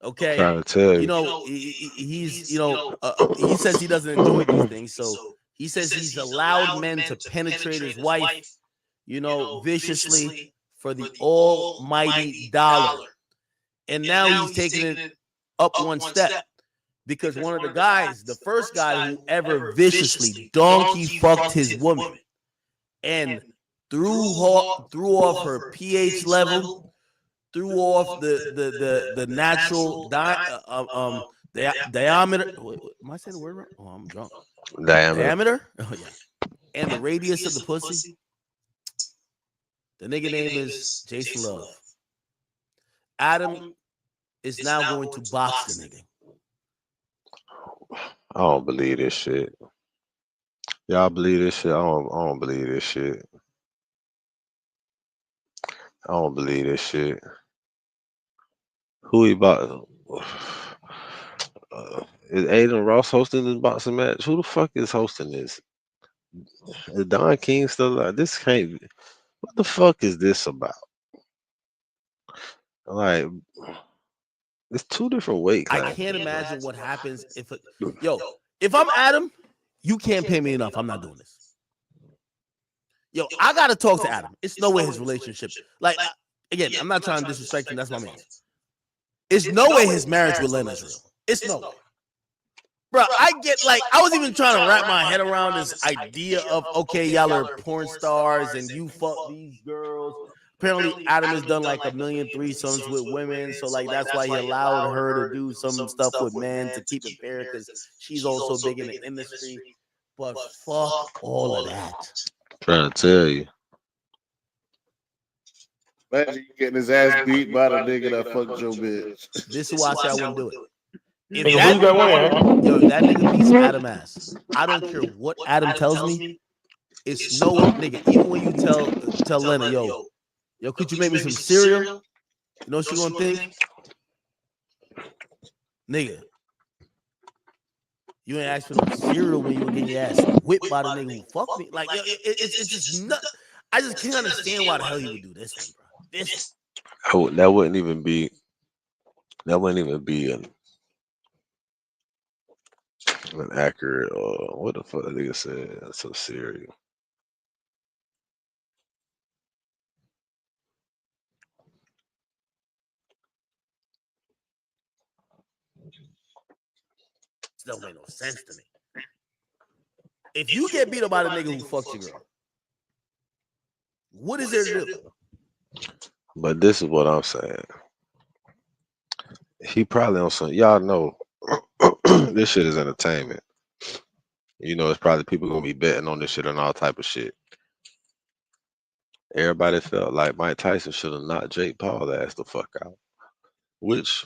Okay? Trying to tell you. You know, he's, you know, he says he doesn't enjoy these things. So he says he's allowed men to penetrate his wife, you know, viciously for the almighty dollar. And now he's taking it up one step because one of the guys, the first guy who ever viciously donkey fucked his woman and threw off her pH level, threw off the natural diameter. Am I saying the word right? Oh, I'm drunk. Diameter? Oh yeah. And the radius of the pussy. The nigga name is Jason Love. Adam is now going to box the nigga. I don't believe this shit. Y'all believe this shit? I don't believe this shit. I don't believe this shit. Who he about? Is Aiden Ross hosting this boxing match? Who the fuck is hosting this? Is Don King still alive? This can't be. What the fuck is this about? Like, it's two different weight classes. I can't imagine what happens if if I'm Adam, you can't pay me enough. I'm not doing this. Yo, I gotta talk to Adam. It's no way his relationship. Like, again, I'm not trying to disrespect him. That's my man. It's no way his marriage with Lena is real. It's no way. Bro, I get like, I was even trying to wrap my head around this idea of, okay, y'all are porn stars and you fuck these girls. Apparently, Adam has done like 1 million threesomes with women. So, like, that's why he allowed her to do some stuff with men to keep it fair because she's also big in the industry. But fuck all of that. Trying to tell you. Imagine you getting his ass beat by the nigga that fucked your bitch. This is why I say I wouldn't do it. If that nigga beats Adam ass, I don't care what Adam tells me. It's no nigga. Even when you tell Lena, yo, could you make me some cereal? You know what she gonna think? Nigga, you ain't asked for no cereal when you were getting your ass whipped by the nigga who fucked me. Like, it's just nuts. I just can't understand why the hell he would do this, bro. This. That wouldn't even be an accurate. What the fuck nigga said? That's so serious. This don't make no sense to me. If you get beat up by the nigga who fucked your girl, what is there to do? But this is what I'm saying. He probably on some. Y'all know this shit is entertainment. You know, it's probably people gonna be betting on this shit and all type of shit. Everybody felt like Mike Tyson should have knocked Jake Paul ass the fuck out. Which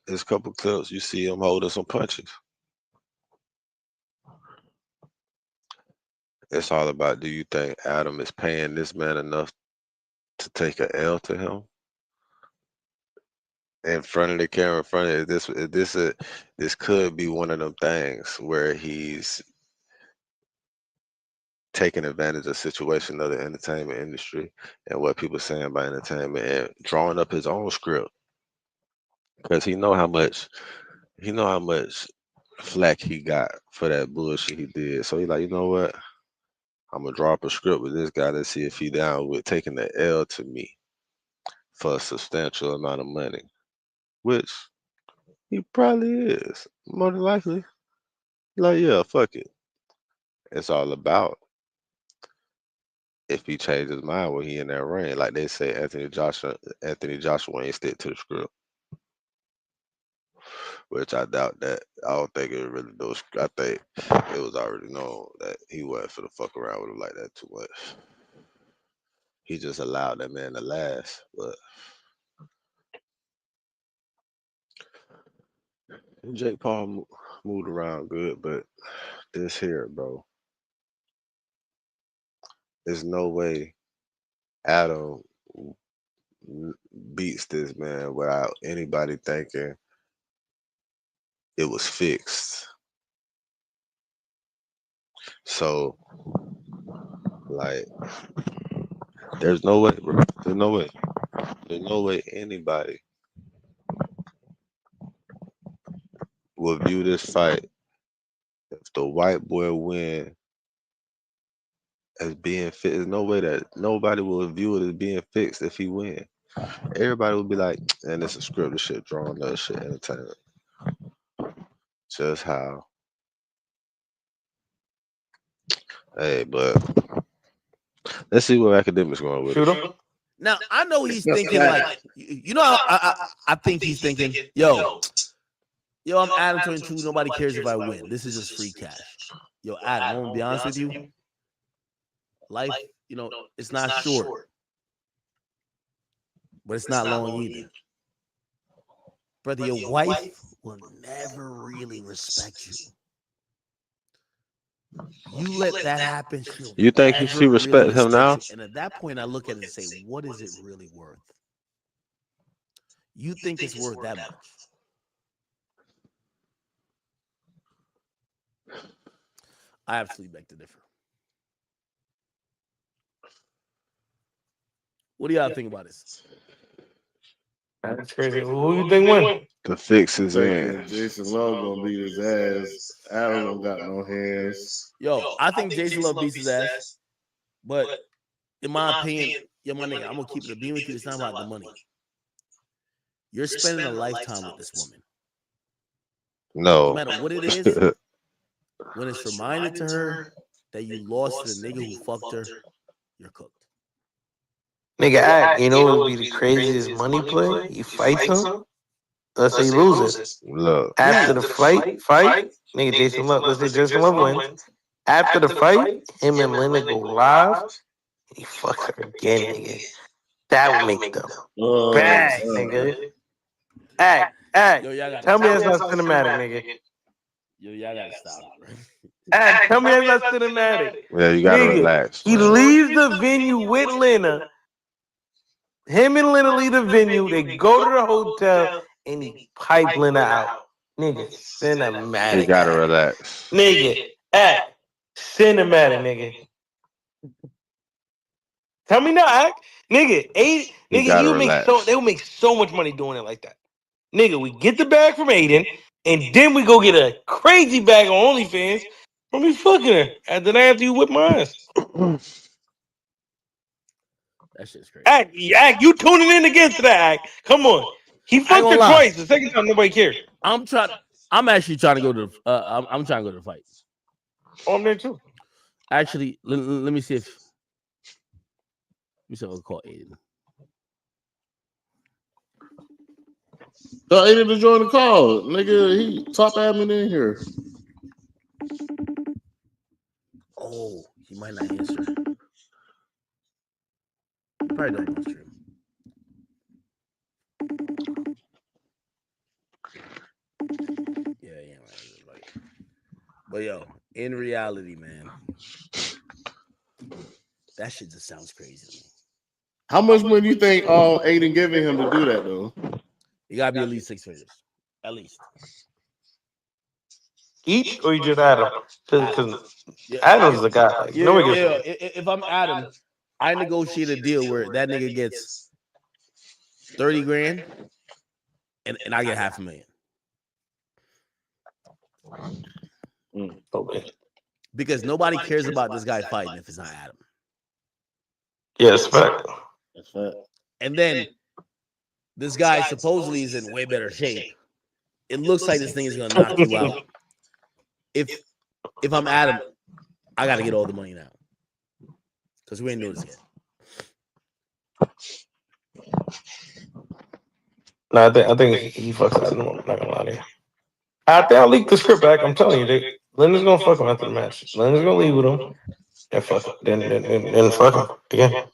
there's a couple clips you see him holding some punches. It's all about, do you think Adam is paying this man enough to take a L to him in front of the camera? In front of this could be one of them things where he's taking advantage of the situation of the entertainment industry and what people saying about entertainment and drawing up his own script because he know how much flack he got for that bullshit he did. So he like, you know what? I'm gonna draw up a script with this guy to see if he down with taking the L to me for a substantial amount of money, which he probably is, more than likely. Like, yeah, fuck it. It's all about if he changed his mind when he in that ring. Like they say, Anthony Joshua ain't stick to the script, which I doubt that. I don't think it really knows. I think it was already known that he wasn't for the fuck around with him like that too much. He just allowed that man to last, but Jake Paul moved around good, but this here, bro, there's no way Adam beats this man without anybody thinking it was fixed. So, like, there's no way, bro. There's no way anybody will view this fight if the white boy win as being fixed. There's no way that nobody will view it as being fixed if he win. Everybody will be like, and it's a script, this shit drawn up, shit entertainment. Just how. Hey, but let's see what academics going with. Shoot him. Now I know he's thinking like, you know, I think he's thinking, yo, I'm Adam 22. Nobody cares if I win. This is just free cash. Yo, Adam, I'm gonna be honest with you. Life, you know, it's not short, but it's not long either. Brother, your wife will never really respect you. You let that happen. You think she respect him now? And at that point, I look at it and say, what is it really worth? You think it's worth that much? I absolutely beg to differ. What do y'all think about this? That's crazy. Who you think win? The fix is in. Jason Love gonna beat his ass. Adam don't got no hands. Yo, I think Jason Love beats his ass, but in my opinion, yo, my nigga, I'm gonna keep it a beam with you. It's not about the money. You're spending a lifetime with this woman. No. No matter what it is, when it's reminded to her that you lost to the nigga who fucked her, you're cooked. Nigga, act. You know what would be the craziest money play? You fight him. Let's say he loses. Look. After the fight, nigga, Jason Love. Let's say Jason Love wins. After the fight, him and Linda go live. He fuck her again, nigga. That would make them bad, nigga. Act. Yo, Tell me that's not cinematic, nigga. Yo, y'all gotta stop, bro. Act. Tell me that's not cinematic. Yeah, you gotta relax. He leaves the venue with Lena. Him and Lena leave the venue. They go to the hotel and he pipe Lena out. Nigga, cinematic. You gotta relax. Nigga, act. Cinematic, nigga. Tell me now, act. Nigga, they'll make so much money doing it like that. Nigga, we get the bag from Aiden, and then we go get a crazy bag on OnlyFans from me fucking her. And then after you whip my ass. That shit's crazy. Act, you tuning in against that, act. Come on. He fucked her twice. The second time nobody cared. I'm actually trying to go to I'm trying to go to the fight. Oh, I'm there too. Actually, let me see if I'll call Aiden. Aiden to join the call. Nigga, he top admin in here. Oh, he might not answer. Probably don't answer him. Yeah. But yo, in reality, man, That shit just sounds crazy to me. How much money do you think Aiden giving him to do that though? You gotta be at least 6 figures. At least. Each or you just Adam? Because Yeah, Adam's the guy. Like, yeah, nobody yeah. gets If I'm Adam, I negotiate a deal where that nigga gets 30 grand and I get $500,000. Okay. Because nobody cares about this guy fighting if it's not Adam. Yeah, that's fact. That's fact. And then this guy supposedly is in way better shape. It looks like this thing is gonna knock you out. If I'm Adam, I gotta get all the money now. Because we ain't doing this yet. No, I think he fucks Adam. I'm not gonna lie to you. I think I'll leak the script back. I'm telling you, Lyndon's gonna fuck him after the match. Lyndon's gonna leave with him. And fuck him. Then fuck him again.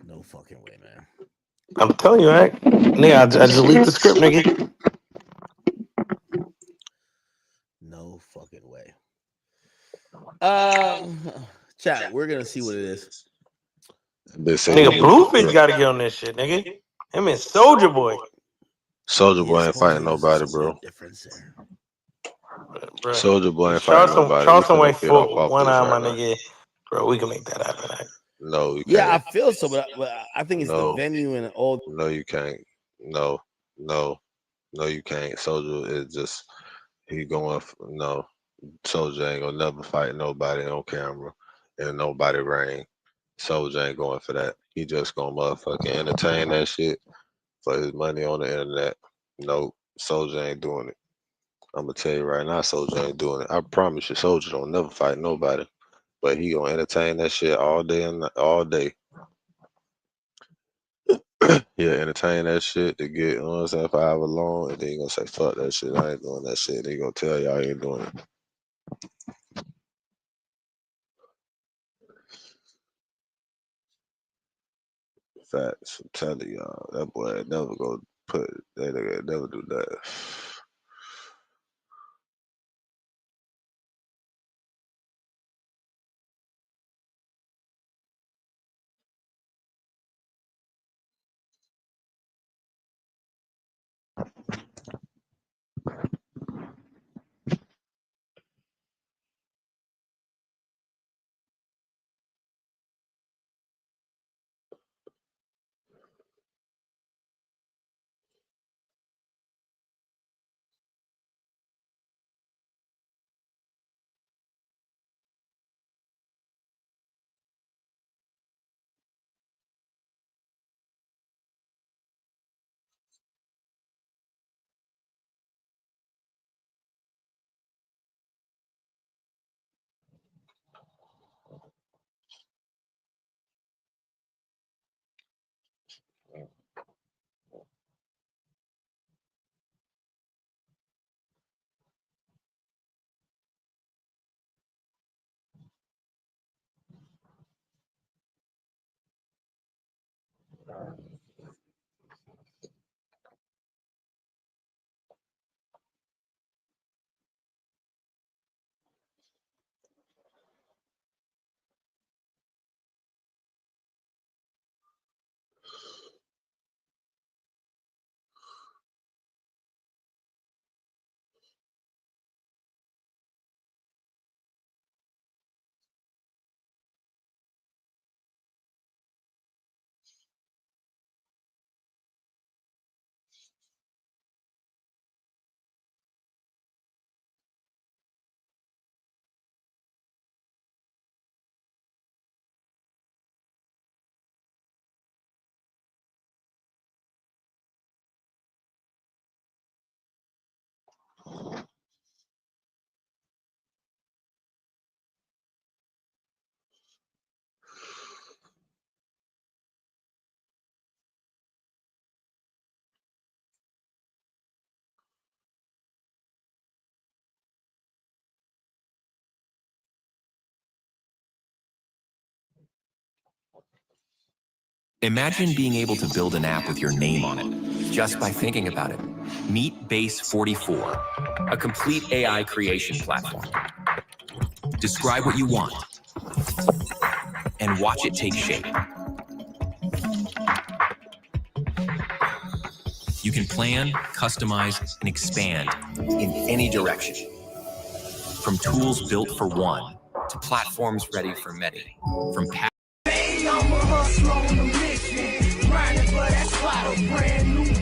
No fucking way, man. I'm telling you, right? Nigga, I just leaked the script, nigga. No fucking way. Chat, we're gonna see what it is. Nigga, Bluefish gotta get on this shit, nigga. Him and Soldier Boy. Soldier Boy ain't fighting nobody, bro. Soldier Boy ain't fighting nobody. Charleston White fought one eye, my nigga. Bro, we can make that happen. Right? No, you can't. Yeah, I feel so, but I think it's the venue and all. No, you can't. No, you can't. Soldier is just he going. No, Soldier ain't gonna never fight nobody on camera and nobody ring. Soldier ain't going for that. He just gonna motherfucking entertain that shit for his money on the internet. No, Soldier ain't doing it. I'm gonna tell you right now, Soldier ain't doing it. I promise you, Soldier don't never fight nobody, but he gonna entertain that shit all day and all day. He'll entertain that shit to get, you know what I'm saying, for however long, and then he gonna say, fuck that shit, I ain't doing that shit. He gonna tell y'all he ain't doing it. Facts, I'm telling y'all, that boy ain't never go put, that nigga ain't never do that. Imagine being able to build an app with your name on it, just by thinking about it. Meet Base 44, a complete AI creation platform. Describe what you want. and watch it take shape. You can plan, customize, and expand in any direction. From tools built for one to platforms ready for many. From I'm a hustler on a mission, grinding for that spot, a brand new